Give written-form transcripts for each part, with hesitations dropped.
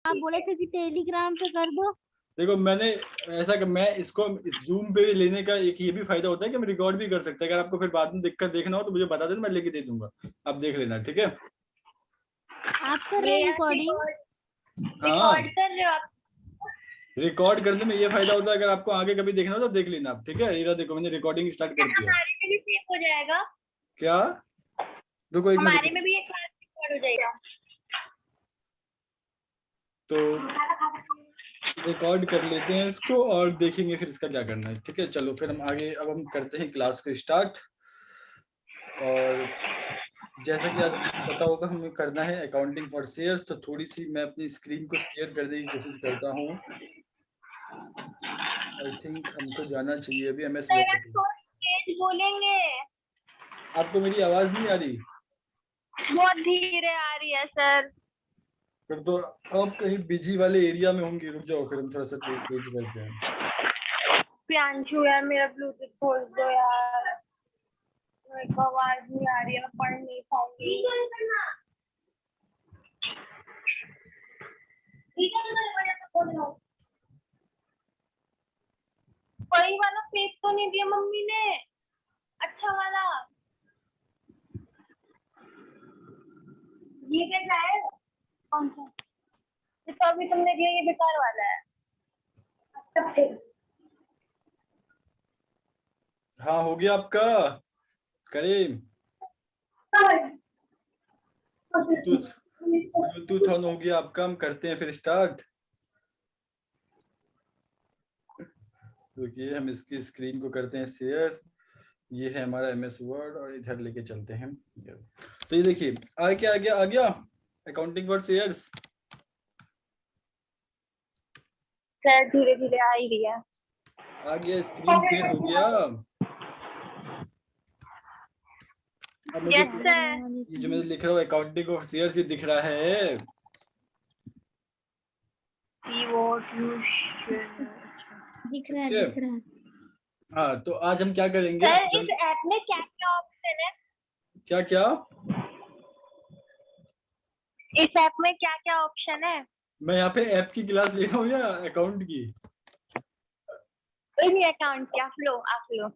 आप बोले थे कि टेलीग्राम पे कर दो। देखो मैंने ऐसा कि मैं इसको इस जूम पे लेने का एक ये भी फायदा होता है कि मैं रिकॉर्ड भी कर सकता है। अगर आपको फिर बाद में दिक्कत देखना हो तो मुझे बता देना, मैं लेके दे दूंगा, आप देख लेना, ठीक है। आप कर रहे हैं रिकॉर्डिंग? हाँ, रिकॉर्ड कर रहे हो आप? रिकॉर्ड करने में ये फायदा होता है, अगर आपको आगे कभी देखना हो तो देख लेना आप, ठीक है। हीरा देखो मैंने रिकॉर्डिंग स्टार्ट कर दिया। हमारे में भी सेव हो जाएगा? क्या? रुको एक मिनट। हमारे में भी ये क्लास रिकॉर्ड हो जाएगा? तो रिकॉर्ड कर लेते हैं इसको और देखेंगे फिर इसका क्या करना है, ठीक है। चलो फिर हम आगे अब हम करते हैं क्लास को स्टार्ट। और जैसा कि आज पता होगा हमें करना है अकाउंटिंग फॉर शेयर्स, तो थोड़ी सी मैं अपनी स्क्रीन को शेयर करने की कोशिश करता हूँ। आई थिंक हमको जाना चाहिए अभी MS वर्ड। तेज बोलेंगे। आपको मेरी आवाज नहीं आ रही? बहुत धीरे आ रही है सर। फिर तो आप कहीं बिजी वाले एरिया में होंगे, रुक जाओ फिर हम थोड़ा सा तेज करते हैं। प्रियांशु यार मेरा ब्लूटूथ खोल दो यार, मेरे को आवाज नहीं आ रही है, मैं पढ़ नहीं पाऊंगी। वही वाला पेज तो नहीं दिया मम्मी ने, अच्छा वाला। ये कैसा है? कौन सा? ये तो अभी तुमने दिया, ये बेकार वाला है। अच्छा फिर हाँ हो गया आपका करीम? ब्लूटूथ ऑन हो गया आपका, हम करते हैं फिर स्टार्ट। रुकिए हम इसकी स्क्रीन को करते हैं शेयर। ये है हमारा MS वर्ड और इधर लेके चलते हैं। तो ये देखिए आ गया अकाउंटिंग फॉर शेयर्स। सर धीरे धीरे आ ही रही है। आ गया, स्क्रीन शेयर हो गया। अब मुझे यस सर। ये जो मैं लिख रहा हूँ अकाउंटिंग ऑफ शेयर्स, ये दिख रहा है। दिख रहा है। हाँ तो आज हम क्या करेंगे? सर इस ऐप में क्या क्या ऑप्शन है? क्या क्या? इस ऐप में क्या क्या ऑप्शन है? मैं यहाँ पे ऐप की क्लास ले रहा हूँ या अकाउंट की? कोई भी अकाउंट की, आप लो।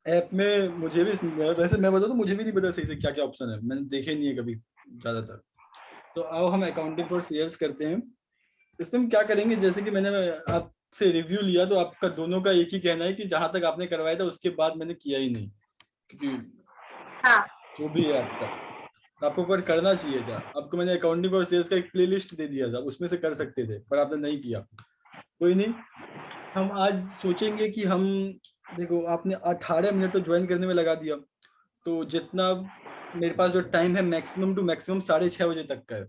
ऐप में मुझे भी वैसे मैं बताऊँ तो मुझे भी नहीं पता सही से क्या क्या ऑप्शन है, मैंने देखे नहीं है कभी ज्यादातर। तो आओ हम अकाउंटिंग फॉर शेयर्स करते हैं। इसमें हम क्या करेंगे, जैसे कि मैंने आपसे रिव्यू लिया तो आपका दोनों का एक ही कहना है कि जहां तक आपने करवाया था उसके बाद मैंने किया ही नहीं, क्योंकि हाँ जो भी है आपका तो आपको पर करना चाहिए था। आपको मैंने अकाउंटिंग और सेल्स का एक प्लेलिस्ट दे दिया था, उसमें से कर सकते थे पर आपने नहीं किया। कोई नहीं, हम आज सोचेंगे कि हम देखो आपने 18 मिनट तो ज्वाइन करने में लगा दिया, तो जितना मेरे पास जो टाइम है मैक्सिमम टू मैक्सिमम 6:30 बजे तक का है,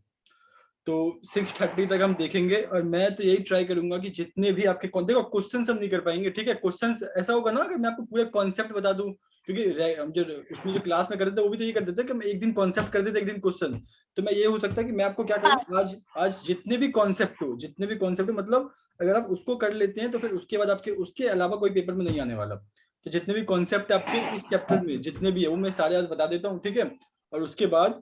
तो 6:30 तक हम देखेंगे। और मैं तो यही ट्राई करूंगा कि जितने भी आपके देखो क्वेश्चन हम नहीं कर पाएंगे, ठीक है। क्वेश्चन ऐसा होगा ना, अगर मैं आपको पूरे कॉन्सेप्ट बता दूं, क्योंकि हम जो उसमें जो क्लास में करते थे वो भी तो ये करते थे कि हम एक दिन कॉन्सेप्ट करते थे, एक दिन क्वेश्चन। तो मैं ये हो सकता है कि मैं आपको क्या करूँ, आज जितने भी कॉन्सेप्ट हो मतलब अगर आप उसको कर लेते हैं तो फिर उसके बाद आपके उसके अलावा कोई पेपर में नहीं आने वाला। तो जितने भी कॉन्सेप्ट आपके इस चैप्टर में जितने भी है वो मैं सारे आज बता देता हूँ, ठीक है। और उसके बाद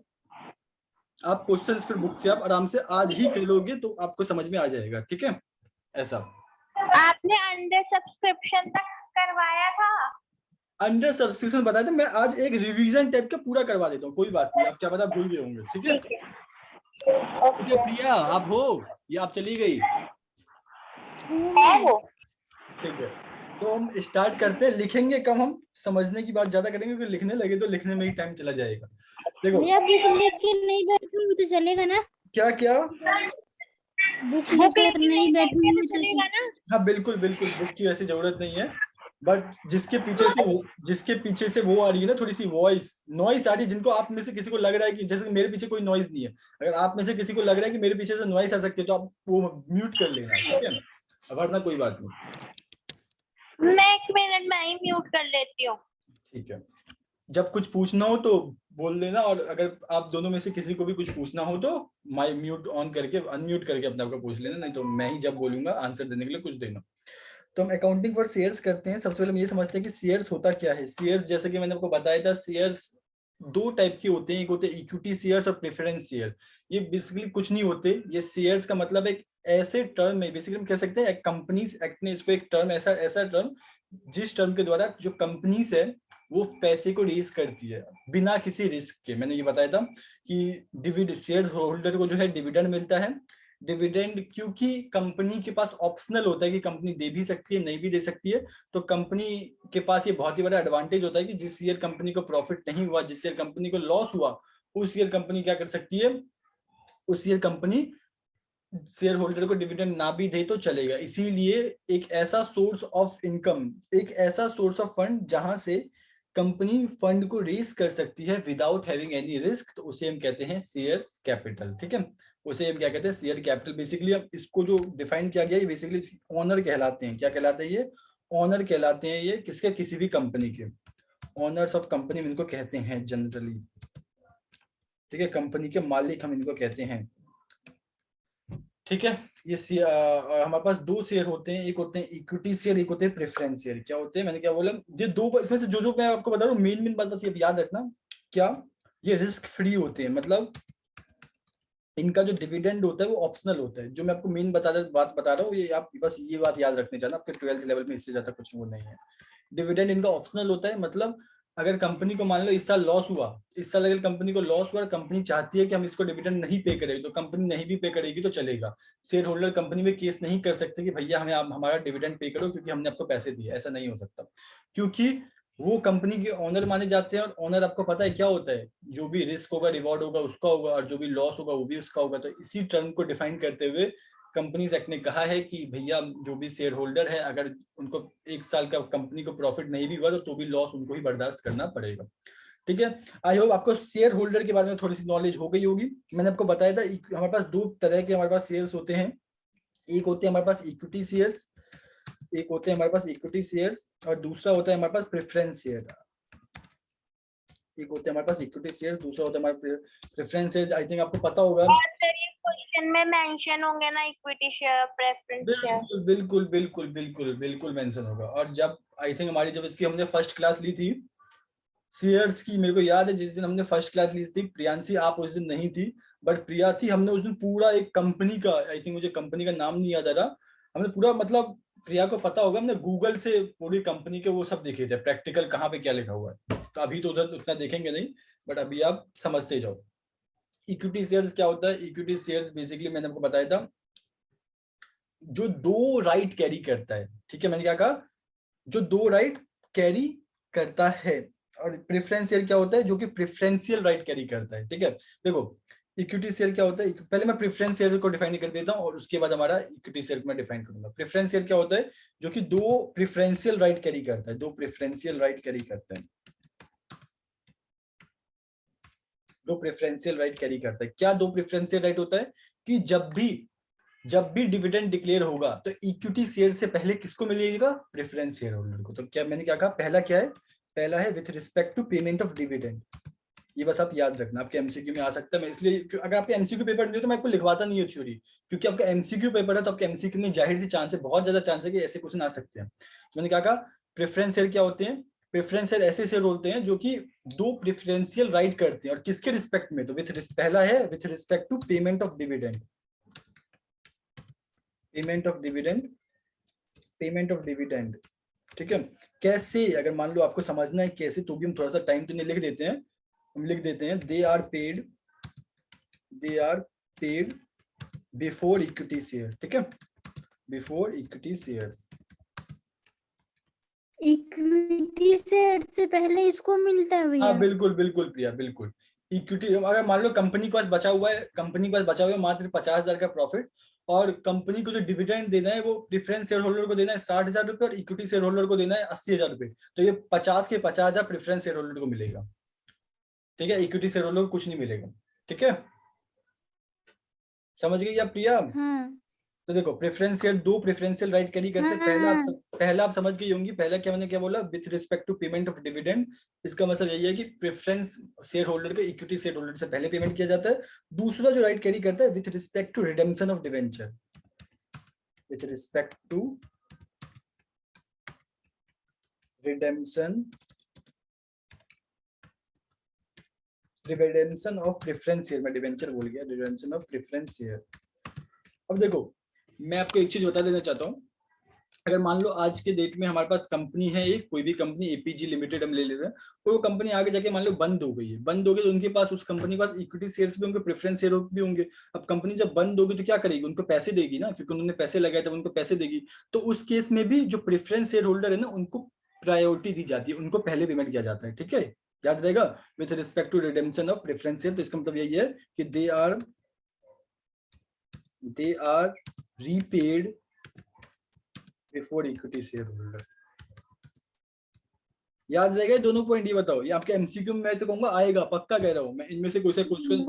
आप क्वेश्चंस फिर बुक से आप आराम से आज ही कर लोगे तो आपको समझ में आ जाएगा, ठीक है। ऐसा आपने अंडर सब्सक्रिप्शन तक करवाया था? अंडर सब्सक्रिप्शन बताया था, मैं आज एक रिवीजन टाइप का पूरा करवा देता हूँ, कोई बात नहीं, आप क्या पता भूल गए होंगे, ठीक है। ठीक है प्रिया आप हो या आप चली गई? ठीक है तो हम स्टार्ट करते हैं। लिखेंगे कम, हम समझने की बात ज्यादा करेंगे, क्योंकि लिखने लगे तो लिखने में ही टाइम चला जाएगा। देखो बुक लेके नहीं बैठूंगी तो चलेगा ना? क्या क्या? बुक लेकर नहीं बैठूंगी तो चलेगा ना? हाँ बिल्कुल बिल्कुल, बुक की ऐसी जरूरत नहीं है। बट जिसके पीछे से वो आ रही है ना थोड़ी सी नॉइस आ रही है, जिनको आप में से किसी को लग रहा है कि जैसे मेरे पीछे कोई नॉइस नहीं है, अगर आप में से किसी को लग रहा है कि मेरे पीछे से नॉइस आ सकती है तो आप वो म्यूट कर लेना, ठीक है। वरना कोई बात नहीं। मैं 1 मिनट में ही म्यूट कर लेती हूँ। ठीक है, जब कुछ पूछना हो तो बोल देना, और अगर आप दोनों में से किसी को भी कुछ पूछना हो तो माई म्यूट ऑन करके अनम्यूट करके अपने आप को पूछ लेना, नहीं तो मैं ही जब बोलूंगा आंसर देने के लिए कुछ देना। तो हम अकाउंटिंग फॉर शेयर्स करते हैं। सबसे पहले हम ये समझते हैं कि शेयर्स होता क्या है। शेयर्स जैसे कि मैंने आपको बताया था, शेयर्स दो टाइप के होते हैं, एक होते हैं इक्विटी शेयर्स और प्रेफरेंस शेयर। ये बेसिकली कुछ नहीं होते, ये शेयर्स का मतलब एक ऐसे टर्म में बेसिकली हम कह सकते हैं कंपनीज एक्ट ने इसको एक टर्म ऐसा टर्म जिस टर्म के द्वारा जो कंपनीज है वो पैसे को रेज करती है बिना किसी रिस्क के। मैंने ये बताया था कि डिविडेंड शेयर होल्डर को जो है डिविडेंड मिलता है। डिविडेंड क्योंकि कंपनी के पास ऑप्शनल होता है कि कंपनी दे भी सकती है नहीं भी दे सकती है, तो कंपनी के पास ये बहुत ही बड़ा एडवांटेज होता है कि जिस ईयर कंपनी को प्रॉफिट नहीं हुआ, जिस ईयर कंपनी को लॉस हुआ, उस ईयर कंपनी क्या कर सकती है, उस ईयर कंपनी शेयर होल्डर को डिविडेंड ना भी दे तो चलेगा। इसीलिए एक ऐसा सोर्स ऑफ इनकम, एक ऐसा सोर्स ऑफ फंड जहां से कंपनी फंड को रेज कर सकती है विदाउट हैविंग एनी रिस्क, तो उसे हम कहते हैं शेयर्स कैपिटल। ठीक है, उसे हम क्या कहते हैं, शेयर कैपिटल। बेसिकली अब इसको जो डिफाइन किया गया है बेसिकली ऑनर कहलाते हैं। क्या कहलाते हैं ये? ऑनर कहलाते हैं। ये किसके? किसी भी कंपनी के ऑनर्स ऑफ कंपनी इनको कहते हैं जनरली। ठीक है, कंपनी के मालिक हम इनको कहते हैं। ठीक है, ये हमारे पास दो शेयर होते हैं, एक होते हैं इक्विटी शेयर, एक होते हैं प्रेफरेंस शेयर। क्या होते हैं? मैंने क्या बोला, ये दो, इसमें से जो मैं आपको बता रहा हूँ मेन बात बस ये याद रखना, क्या ये रिस्क फ्री होते हैं, मतलब इनका जो डिविडेंड होता है वो ऑप्शनल होता है। जो मैं आपको मेन बात बता रहा हूँ ये आप बस ये बात याद रखने जाना, आपके 12th लेवल में इससे ज्यादा कुछ वो नहीं है। डिविडेंड इनका ऑप्शनल होता है, मतलब अगर कंपनी को मान लो इस साल लॉस हुआ, इस साल अगर कंपनी को लॉस हुआ, कंपनी चाहती है कि हम इसको डिविडेंड नहीं पे करें, तो कंपनी नहीं भी पे करेगी तो चलेगा। शेयर होल्डर कंपनी में केस नहीं कर सकते कि भैया हमें आप हमारा डिविडेंड पे करो क्योंकि हमने आपको पैसे दिए, ऐसा नहीं हो सकता, क्योंकि वो कंपनी के ओनर माने जाते हैं। और ओनर आपको पता है क्या होता है, जो भी रिस्क होगा रिवॉर्ड होगा उसका होगा, और जो भी लॉस होगा वो भी उसका होगा। तो इसी टर्म को डिफाइन करते हुए कंपनीज एक्ट ने कहा है कि भैया जो भी शेयर होल्डर है अगर उनको एक साल का कंपनी को प्रॉफिट नहीं भी हुआ तो भी लॉस उनको ही बर्दाश्त करना पड़ेगा। ठीक है, आई होप आपको शेयर होल्डर के बारे में थोड़ी सी नॉलेज हो गई होगी। मैंने आपको बताया था हमारे पास दो तरह के हमारे पास शेयर्स होते हैं, एक होते हैं हमारे पास इक्विटी शेयर्स, एक होते हैं हमारे पास इक्विटी शेयर्स, और दूसरा होता है हमारे पास प्रेफरेंस शेयर। एक होते हैं हमारे पास इक्विटी शेयर्स, दूसरा होता है हमारे प्रेफरेंस शेयर। आई थिंक आपको पता होगा, क्वेश्चन में मेंशन होंगे ना इक्विटी शेयर प्रेफरेंस शेयर। बिल्कुल बिल्कुल बिल्कुल बिल्कुल मेंशन होगा। और जब आई थिंक हमारी जब इसकी हमने फर्स्ट क्लास ली थी शेयर्स की, मेरे को याद है जिस दिन हमने फर्स्ट क्लास ली थी, प्रियांशी आप उस दिन नहीं थी बट प्रिया थी, हमने उस दिन पूरा एक कंपनी का, आई थिंक मुझे कंपनी का नाम नहीं याद आ रहा, हमने पूरा मतलब प्रिया को पता होगा, हमने गूगल से पूरी कंपनी के वो सब देखे थे प्रैक्टिकल कहाँ पे क्या लिखा हुआ है। तो अभी तो उधर उतना देखेंगे नहीं, बट अभी आप समझते जाओ। इक्विटी शेयर्स क्या होता है? इक्विटी शेयर्स बेसिकली मैंने आपको बताया था जो दो राइट कैरी करता है। ठीक है, मैंने क्या कहा, जो दो राइट कैरी करता है। और प्रेफरेंस शेयर क्या होता है? जो कि प्रेफरेंशियल राइट कैरी करता है। ठीक है, देखो इक्विटी शेयर क्या होता है, पहले मैं प्रेफरेंस शेयर को डिफाइन कर देता हूं और उसके बाद हमारा इक्विटी शेयर को मैं डिफाइन करूंगा। प्रेफरेंस शेयर क्या होता है? जो कि दो प्रेफरेंशियल राइट कैरी करता है, दो प्रेफरेंशियल राइट कैरी करता है, दो प्रेफरेंशियल राइट कैरी करता है। क्या दो प्रेफरेंशियल राइट होता है? कि जब भी डिविडेंड डिक्लेयर होगा तो इक्विटी शेयर से पहले किसको मिलेगा? प्रेफरेंस शेयर होल्डर को। तो क्या मैंने क्या कहा, पहला क्या है? पहला है with respect to payment of dividend. ये बस आप याद रखना, आपके एमसीक्यू में आ सकता है। मैं इसलिए अगर आपके एमसीक्यू पेपर नहीं हो तो मैं आपको लिखवाता नहीं है थ्योरी, क्योंकि आपका एमसीक्यू पेपर है तो आपके एमसीक्यू में जाहिर सी चांस है, बहुत ज्यादा चांस है कि ऐसे क्वेश्चन आ सकते हैं। तो मैंने क्या कहा, प्रेफरेंस शेयर क्या होते हैं? प्रेफरेंस शेयर ऐसे शेयर होते हैं जो कि दो प्रेफरेंशियल राइट करते हैं, और किसके रिस्पेक्ट में? तो पहला है with respect to payment of dividend, payment of dividend, payment of dividend. ठीक है, कैसे? अगर मान लो आपको समझना है कैसे, तो भी हम थोड़ा सा टाइम तो नहीं लिख देते हैं, हम लिख देते हैं they are paid before equity share. ठीक है, before equity shares, equity share से पहले इसको मिलता है भैया? हाँ बिल्कुल बिल्कुल प्रिया, बिल्कुल। इक्विटी अगर मान लो कंपनी के पास बचा हुआ है, कंपनी के पास बचा हुआ है मात्र 50,000 का प्रॉफिट, और कंपनी को जो डिविडेंड देना है वो प्रेफरेंस शेयर होल्डर को देना है 60,000 रुपए और इक्विटी शेयर होल्डर को देना है 80,000 रुपए, तो ये 50 के 50,000 प्रेफरेंस शेयर होल्डर को मिलेगा। ठीक है, इक्विटी शेयर होल्डर को कुछ नहीं मिलेगा। ठीक है, समझ गई आप प्रिया? हाँ। तो देखो प्रेफरेंस शेयर दो प्रेफरेंशियल राइट कैरी करते हैं। पहला आप समझ गई होंगी, पहला क्या मैंने क्या बोला, with respect to payment of dividend. इसका मतलब यही है कि प्रेफरेंस शेयर होल्डर को इक्विटी शेयर होल्डर से पहले पेमेंट किया जाता है। दूसरा जो राइट कैरी करता है with respect to redemption of debenture, with respect to redemption of preference share, मैं डिवेंचर बोल गया, रिडेम्पशन ऑफ प्रेफरेंस शेयर। अब देखो मैं आपको एक चीज बता देना चाहता हूँ, अगर मान लो आज के डेट में हमारे पास कंपनी है, एक कोई भी कंपनी एपीजी लिमिटेड हम ले लेते हैं, और वो कंपनी आगे जाके मान लो बंद हो गई है, बंद हो गई तो उनके पास, उस कंपनी के पास इक्विटी शेयर्स भी होंगे, प्रेफरेंस शेयर भी होंगे। अब कंपनी जब बंद होगी तो क्या करेगी, उनको पैसे देगी ना, क्योंकि उन्होंने पैसे लगाए तब उनको पैसे देगी। तो उस केस में भी जो प्रेफरेंस शेयर होल्डर है ना, उनको प्रायोरिटी दी जाती है, उनको पहले पेमेंट किया जाता है। ठीक है, याद रहेगा, with respect to redemption of preference share. तो इसका मतलब यही है कि they are repaid before equity share holder. याद रहेगा ये दोनों पॉइंट? ये बताओ, ये आपके एमसीक्यू में मैं तो कहूंगा आएगा, पक्का कह रहा हूँ मैं, इनमें से कोई सा क्वेश्चन।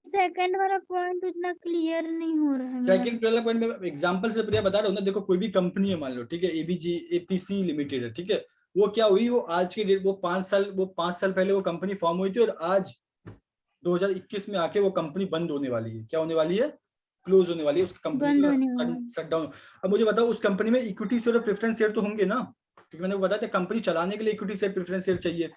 सेकंड वाला पॉइंट उतना क्लियर नहीं हो रहा है मेरा। सेकंड वाला पॉइंट में एग्जांपल से प्रिया बता रहा हूँ ना। देखो कोई भी कंपनी है मान लो, ठीक है, एपीसी लिमिटेड है, ठीक है, वो क्या हुई, वो आज के डेट, वो 5 साल पहले वो कंपनी फॉर्म हुई थी, और आज 2021 में आके वो कंपनी बंद होने वाली है। क्या होने वाली है? क्लोज होने वाली है, उस कंपनी का शट डाउन। अब मुझे बताओ, उस कंपनी में इक्विटी शेयर और प्रेफरेंस शेयर तो होंगे ना, क्योंकि मैंने बताया था कंपनी चलाने के लिए इक्विटी शेयर प्रेफरेंस शेयर चाहिए,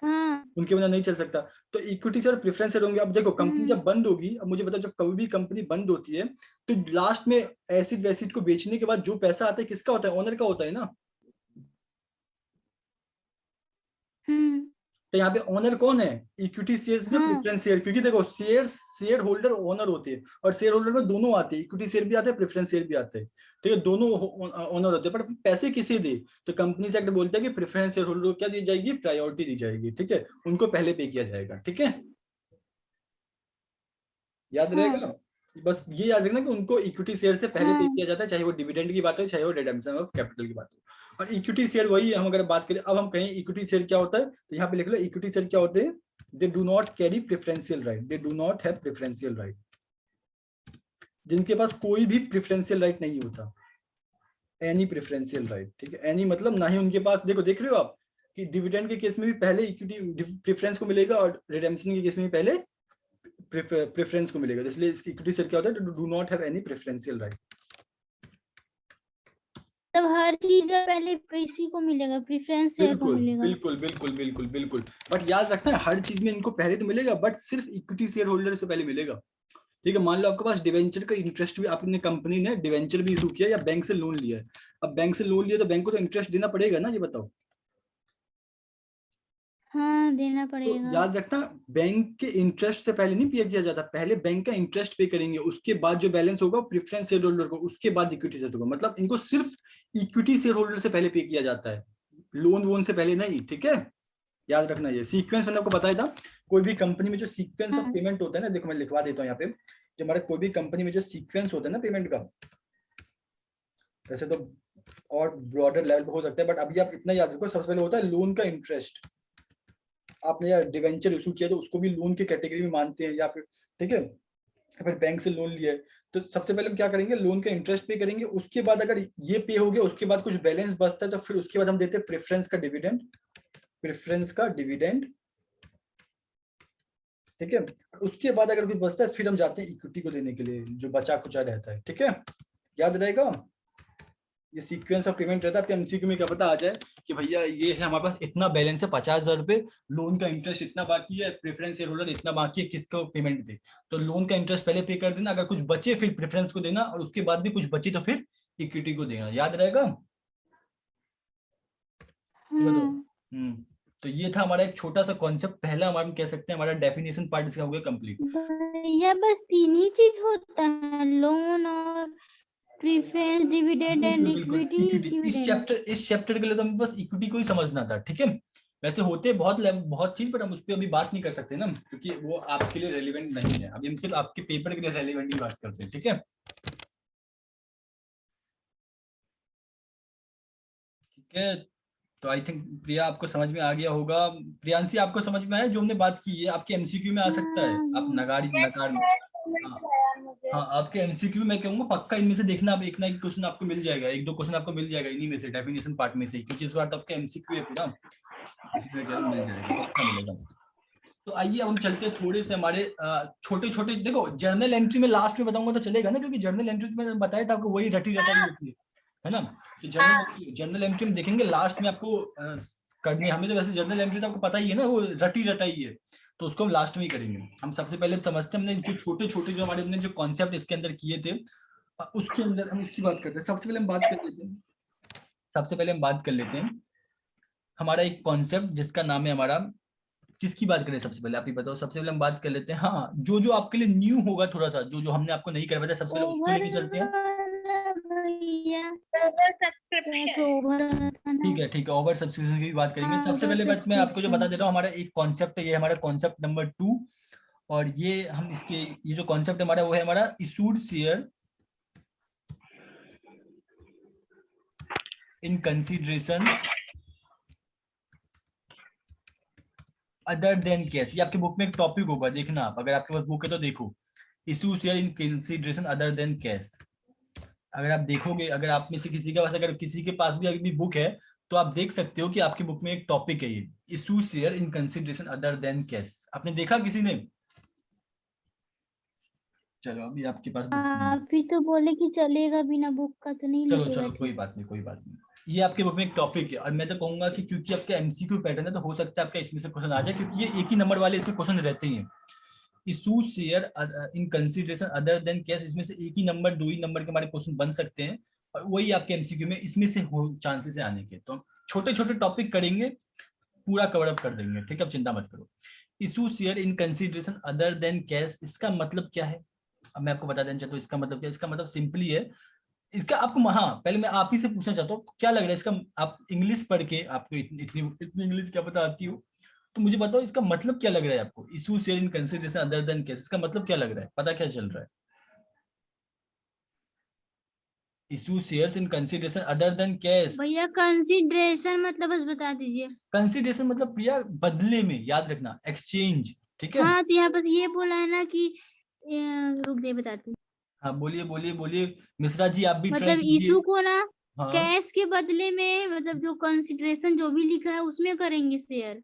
उनके बिना नहीं चल सकता। तो इक्विटी शेयर प्रेफरेंस शेयर होंगे। अब देखो कंपनी जब बंद होगी, अब मुझे बताओ, जब कभी भी कंपनी बंद होती है तो लास्ट में एसिड वैसिड को बेचने के बाद जो पैसा आता है किसका होता है? ओनर का होता है ना। तो यहाँ पे ओनर कौन है? इक्विटी शेयर्स में प्रेफरेंस शेयर, क्योंकि देखो शेयर होल्डर ओनर होते हैं, और शेयर होल्डर में दोनों आते हैं, इक्विटी शेयर भी आते हैं, प्रेफरेंस शेयर भी आते हैं, ठीक है, दोनों ओनर होते हैं। पर पैसे किसे दे? तो कंपनी एक्ट बोलता है कि प्रेफरेंस शेयर होल्डर को क्या दी जाएगी? प्रायोरिटी दी जाएगी, ठीक है, उनको पहले पे किया जाएगा। ठीक है, याद रहेगा, बस ये याद रखना कि उनको इक्विटी शेयर से पहले पे किया जाता है, चाहे वो डिविडेंड की बात हो, चाहे वो रिडेम्पशन ऑफ कैपिटल की बात हो। और इक्विटी शेयर वही है, हम अगर बात करें, अब हम कहें इक्विटी शेयर क्या होता है, तो यहाँ पे लिख लो इक्विटी शेयर क्या होते हैं? They do not carry preferential right, they do not have preferential right, जिनके पास कोई भी प्रेफरेंशियल राइट नहीं होता, एनी प्रेफरेंशियल राइट, ठीक है, एनी मतलब ना ही उनके पास। देखो देख रहे हो आप कि डिविडेंड के केस में भी पहले इक्विटी प्रेफरेंस को मिलेगा, और रिडेम्पशन के केस में भी पहले प्रेफरेंस को मिलेगा, इसलिए इसकी इक्विटी शेयर क्या होता है? Do not have any preferential right. तब हर चीज में पहले इसी को मिलेगा, प्रेफरेंस शेयर को मिलेगा। बिल्कुल बिल्कुल बिल्कुल बिल्कुल। बट याद रखना है, हर चीज में इनको पहले तो मिलेगा, बट सिर्फ इक्विटी शेयर होल्डर से पहले मिलेगा। ठीक है, मान लो आपके पास डिवेंचर का इंटरेस्ट भी, आपने कंपनी ने डिवेंचर भी इशू किया या बैंक से लोन लिया है। अब बैंक से लोन लिया तो बैंक को तो इंटरेस्ट देना पड़ेगा ना, ये बताओ। हाँ, देना पड़ेगा। तो याद रखना, बैंक के इंटरेस्ट से पहले नहीं पे किया जाता, पहले बैंक का इंटरेस्ट पे करेंगे, उसके बाद जो बैलेंस होगा प्रेफरेंस शेयर होल्डर को, उसके बाद इक्विटी शेयर होगा। मतलब इनको सिर्फ इक्विटी शेयर होल्डर से पहले पे किया जाता है, लोन वोन से पहले नहीं। ठीक है, याद रखना ये सीक्वेंस मैंने आपको बताया था। कोई भी कंपनी में जो सीक्वेंस ऑफ पेमेंट होता है ना, देखो मैं लिखवा देता हूँ यहाँ पे, जो हमारे कोई भी कंपनी में जो सीक्वेंस होता है ना पेमेंट का, वैसे तो और ब्रॉडर लेवल पे हो सकता है, बट अभी आप इतना याद रखो, सबसे पहले होता है लोन का इंटरेस्ट। आपने यार डिवेंचर इशू किया तो उसको भी लोन की कैटेगरी में मानते हैं, या फिर ठीक है, फिर बैंक से लोन लिया है तो सबसे पहले हम क्या करेंगे? लोन का इंटरेस्ट पे करेंगे। उसके बाद अगर ये पे हो गया, उसके बाद कुछ बैलेंस बचता है तो फिर उसके बाद हम देते हैं प्रेफरेंस का डिविडेंड, प्रेफरेंस का डिविडेंड। ठीक है, उसके बाद अगर कुछ बचता है फिर हम जाते हैं इक्विटी को लेने के लिए, जो बचा कुचा रहता है। ठीक है, याद रहेगा, ये सीक्वेंस ऑफ पेमेंट रहता है। आपके एमसीक्यू में क्या पता आ जाए कि भैया ये है हमारे पास इतना बैलेंस है 50,000 रुपए, लोन का इंटरेस्ट इतना बाकी है, प्रेफरेंस शेयर होल्डर इतना बाकी है, किसको पेमेंट दे? तो लोन का इंटरेस्ट पहले पे कर देना, अगर कुछ बचे फिर प्रेफरेंस को देना, और उसके बाद भी कुछ बचे तो फिर इक्विटी को देना। याद रहेगा? तो ये था हमारा एक छोटा सा कॉन्सेप्ट, पहला हमारा कह सकते हैं हमारा डेफिनेशन पार्ट इसका हो गया कंप्लीट। भैया बस 3 ही चीज होता है, लोन और प्रेफरेंस, डिविडेंड एंड इक्विटी। इस चैप्टर के लिए तो हमें बस इक्विटी को ही समझना था। ठीक है, वैसे होते बहुत चीज, पर हम उस पर अभी बात नहीं कर सकते ना, क्योंकि वो आपके लिए रेलिवेंट नहीं है। अभी हम सिर्फ आपके पेपर के लिए रेलिवेंट ही बात करते हैं। ठीक है, ठीक है, तो आई थिंक प्रिया आपको समझ में आ गया होगा। प्रियांशी आपको समझ में आया जो हमने बात की है? आपके एमसीक्यू में आ सकता है, आप नकार हाँ, आपके एमसीक्यू में कहूंगा पक्का इनमें से देखना, आप एक ना एक क्वेश्चन आपको मिल जाएगा, एक दो क्वेश्चन आपको मिल जाएगा इन्हीं में से, डेफिनेशन पार्ट में से, क्योंकि इस बार तो आपका एमसीक्यू है पूरा, इसमें मिल जाएगा, पक्का मिलेगा। तो आइए अब हम चलते हैं थोड़े से हमारे छोटे छोटे, देखो जर्नल एंट्री में लास्ट में बताऊंगा तो चलेगा ना, क्योंकि जर्नल एंट्री में बताया था आपको वही रटी होती है ना। तो जर्नल एंट्री में देखेंगे लास्ट में आपको करनी है। हमें तो वैसे जर्नल एंट्री तो आपको पता ही है ना, वो रटी रटाई है, तो उसको हम लास्ट में ही करेंगे। हम सबसे पहले समझते हैं, हमने जो छोटे छोटे जो हमारे जो कॉन्सेप्ट इसके अंदर किए थे, उसके अंदर हम इसकी बात करते हैं। सबसे पहले हम बात कर लेते हैं हमारा एक कॉन्सेप्ट जिसका नाम है हमारा, किसकी बात करें सबसे पहले आप ही बताओ। सबसे पहले हम बात कर लेते हैं, हाँ, जो जो आपके लिए न्यू होगा थोड़ा सा, जो जो हमने आपको नहीं करवाया था, सबसे पहले उसको ओवर लेके चलते हैं। भैया ओवर सब्सक्रिप्शन। ओवर ठीक है, ओवर सब्सक्रिप्शन की भी बात करेंगे। हाँ, सबसे over पहले बात मैं आपको जो बता दे subscription। रहा हूँ, हमारा एक कॉन्सेप्ट है, ये हमारा कॉन्सेप्ट नंबर 2, और ये हम इसके, ये जो कॉन्सेप्ट हमारा वो है हमारा issued share in consideration other than cash. ये आपके बुक में एक टॉपिक होगा, देखना आप, अगर आपके पास बुक है तो देखो, issue share in consideration other than cash. अगर आप देखोगे, अगर आप में से किसी के पास, अगर किसी के पास भी अभी बुक है तो आप देख सकते हो कि आपकी बुक में एक टॉपिक है, ये issue share in consideration other than cash. आपने देखा किसी ने? चलो अभी आपके पास बुक नहीं है। आप ही तो बोले कि चलेगा, बिना बुक का तो नहीं चलो लेके चलो, बैठे। कोई बात नहीं, कोई बात नहीं। ये आपके बुक में एक टॉपिक है, और मैं तो कहूंगा कि क्योंकि आपका एमसीक्यू पैटर्न है तो हो सकता है आपका इसमें से क्वेश्चन आ जाए, क्योंकि ये एक ही नंबर वाले इसमें क्वेश्चन रहते ही हैं। Issue share in consideration other than cash, इसमें से एक ही नंबर, 2 ही नंबर के हमारे क्वेश्चन बन सकते हैं, और वही आपके एमसीक्यू में इसमें से हो चांसेस है आने के। तो छोटे छोटे टॉपिक करेंगे, पूरा कवर अप कर देंगे, ठीक है, अब चिंता मत करो। Issue share in consideration other than cash, इसका मतलब क्या है? अब मैं आपको बता देना चाहता हूँ इसका मतलब क्या है। इसका मतलब सिंपली है, इसका आपको, हाँ पहले मैं आप ही से पूछना चाहता हूँ, क्या लग रहा है इसका? आप इंग्लिश पढ़ के, आपको इतनी इंग्लिश क्या पता आती हो, तो मुझे बताओ इसका मतलब क्या लग रहा है आपको? Issue share in consideration other than cash, इसका मतलब क्या लग रहा है? पता क्या चल रहा है? Issue shares in consideration other than cash, भैया कंसिडरेशन मतलब बस बता दीजिए। कंसीडरेशन मतलब प्रिया बदले में, याद रखना, एक्सचेंज, ठीक है। हाँ, तो यहाँ पर ये बोला है ना कि रुक दे बताती हूँ। हाँ बोलिए बोलिए बोलिए, मिश्रा जी आप भी ट्राई मतलब कीजिए। इशू को ना हाँ, कैश के बदले में, मतलब जो कंसिडरेशन जो भी लिखा है उसमें करेंगे शेयर।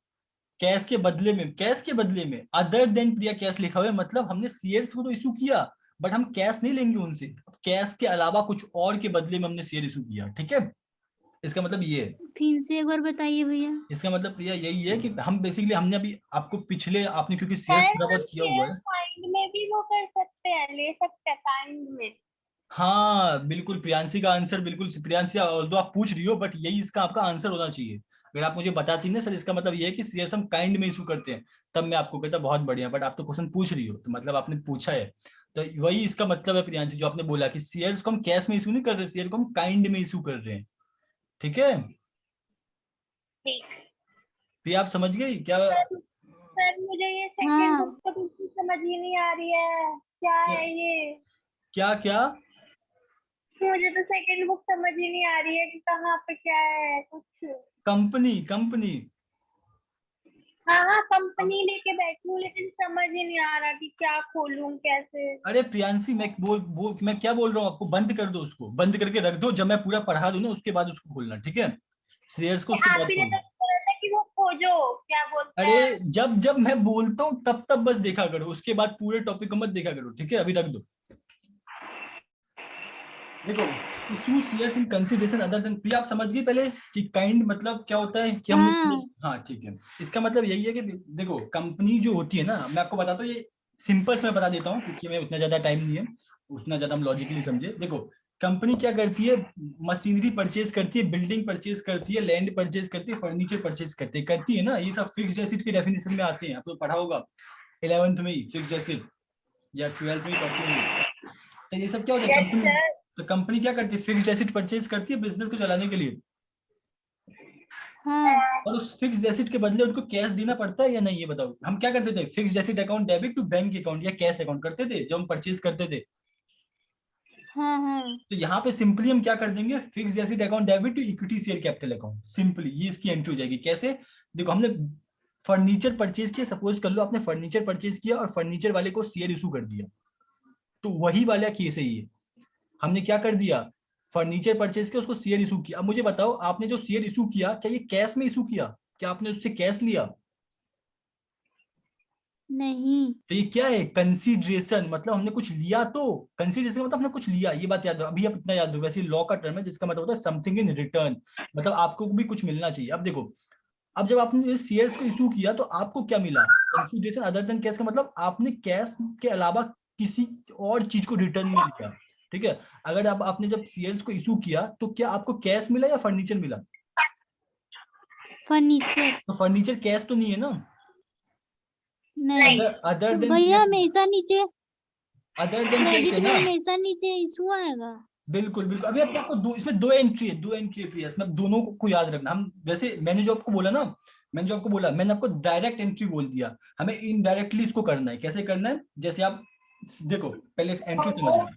कैश के बदले में, कैश के बदले में, अदर देन प्रिया कैश लिखा हुआ है, मतलब हमने शेयर्स को तो इशू किया, बट हम कैश नहीं लेंगे उनसे, कैश के अलावा कुछ और के बदले में हमने शेयर इशू किया, ठीक है। इसका मतलब ये है, फिर से एक बार बताइए भैया। इसका मतलब प्रिया यही है कि हम बेसिकली, हमने अभी आपको पिछले, आपने क्योंकि शेयर सर थोड़ा हम बहुत किया हुआ शेयर है। काइंड में भी वो कर सकते हैं, ले सकते हैं काइंड में। हाँ बिल्कुल, प्रियांशी का आंसर बिल्कुल, प्रियांशी दो आप पूछ रही हो, बट यही इसका आपका आंसर होना चाहिए। अगर आप मुझे बताती ना सर इसका मतलब ये है कि शेयर्स हम काइंड में इशू करते हैं, तब मैं आपको कहता बहुत बढ़िया, बट आप तो क्वेश्चन पूछ रही हो, तो मतलब आपने पूछा है, तो वही इसका मतलब है प्रियांशी, जो आपने बोला कि शेयर्स को हम कैश में इशू नहीं कर रहे, शेयर को हम काइंड में इशू कर रहे हैं, ठीक है। ठीक। प्रिया आप समझ गई क्या? सर मुझे ये सेकंड बुक तो बिल्कुल समझ ही नहीं आ रही है, क्या है ये? क्या क्या? मुझे तो सेकंड बुक समझ ही नहीं आ रही है कि कहाँ पे क्या है कुछ। Company, company. हाँ हाँ, कंपनी लेके बैठी हूँ, लेकिन समझ ही नहीं आ रहा कि क्या खोलूं कैसे। अरे प्रियांशी, मैं क्या बोल रहा हूँ आपको, बंद कर दो उसको, बंद करके रख दो, जब मैं पूरा पढ़ा दूं ना उसके बाद उसको खोलना, ठीक है। शेयर्स को उसके आप बाद ही ने खोलना। तो बोला था कि वो खोजो, क्या बोलते अरे हैं। जब जब मैं बोलता हूँ तब तब बस देखा करो, उसके बाद पूरे टॉपिक को मत देखा करो, ठीक है, अभी रख दो। देखो, issue shares in consideration other than, प्रिया आप समझ गई पहले कि काइंड मतलब क्या होता है, कि हम, हाँ। हाँ ठीक है। इसका मतलब यही है कि देखो, कंपनी जो होती है ना, मैं आपको बताता हूँ, ये सिंपल से मैं बता देता हूँ क्योंकि मैं उतना ज्यादा टाइम नहीं है, उतना ज्यादा हम लॉजिकली समझे। देखो, कंपनी क्या करती है, मशीनरी परचेज करती है, बिल्डिंग परचेज करती है, लैंड परचेज करती है, फर्नीचर परचेज करती है ना, ये सब फिक्स्ड एसेट की डेफिनेशन में आते हैं, आपको पढ़ा होगा 11th में ही फिक्स्ड एसेट, या 12th में ही पढ़ते होंगे। तो ये सब क्या होता है, यस कंपनी, सर। तो कंपनी क्या करती है, फिक्स्ड एसेट परचेज करती है बिजनेस को चलाने के लिए, हाँ। और उस फिक्स्ड एसेट के बदले उनको कैश देना पड़ता है या नहीं, ये बताओ। हम क्या करते थे, fixed asset account debit to bank account या कैश अकाउंट करते थे जब हम परचेज करते थे। हाँ। हाँ। तो यहाँ पे सिंपली हम क्या कर देंगे, fixed asset account debit to equity share capital account, simply ये इसकी एंट्री हो जाएगी। कैसे? देखो, हमने फर्नीचर परचेज किया, सपोज कर लो आपने फर्नीचर परचेज किया और फर्नीचर वाले को शेयर इशू कर दिया, तो वही वाला केस है ये। हमने क्या कर दिया, फर्नीचर परचेज किया, उसको शेयर इशू किया। अब मुझे बताओ, आपने जो शेयर इशू किया, क्या ये कैश में इशू किया, क्या आपने उससे कैश लिया? नहीं। तो ये क्या है, कंसीडरेशन, मतलब हमने कुछ लिया, तो कंसीडरेशन मतलब हमने कुछ लिया, ये बात याद रखो, अभी आप इतना याद रखो। वैसे लॉ का टर्म है जिसका मतलब होता है समथिंग इन रिटर्न, मतलब आपको भी कुछ मिलना चाहिए। अब देखो, अब जब आपने शेयर्स को इशू किया तो आपको क्या मिला, कंसीडरेशन अदर देन कैश का मतलब आपने कैश के अलावा किसी और चीज को रिटर्न में लिया। ठीक है। अगर आप आपने जब शेयर्स को इशू किया तो क्या आपको कैश मिला या फर्नीचर मिला? फर्नीचर। तो फर्नीचर कैश तो नहीं है ना। नहीं अदर तो देन भैया कैश, हमेशा नीचे अदर देन कैश क्रेडिट है में ना। हमेशा नीचे इशू आएगा। बिल्कुल बिल्कुल। अभी आपको दो, इसमें दो एंट्री है, दो एंट्री है प्रिया, इसमें दोनों को याद रखना। हम वैसे मैंने जो आपको बोला ना, मैंने आपको डायरेक्ट एंट्री बोल दिया, हमें इनडायरेक्टली इसको करना है। कैसे करना है? जैसे आप देखो, पहले एंट्री समझ लो,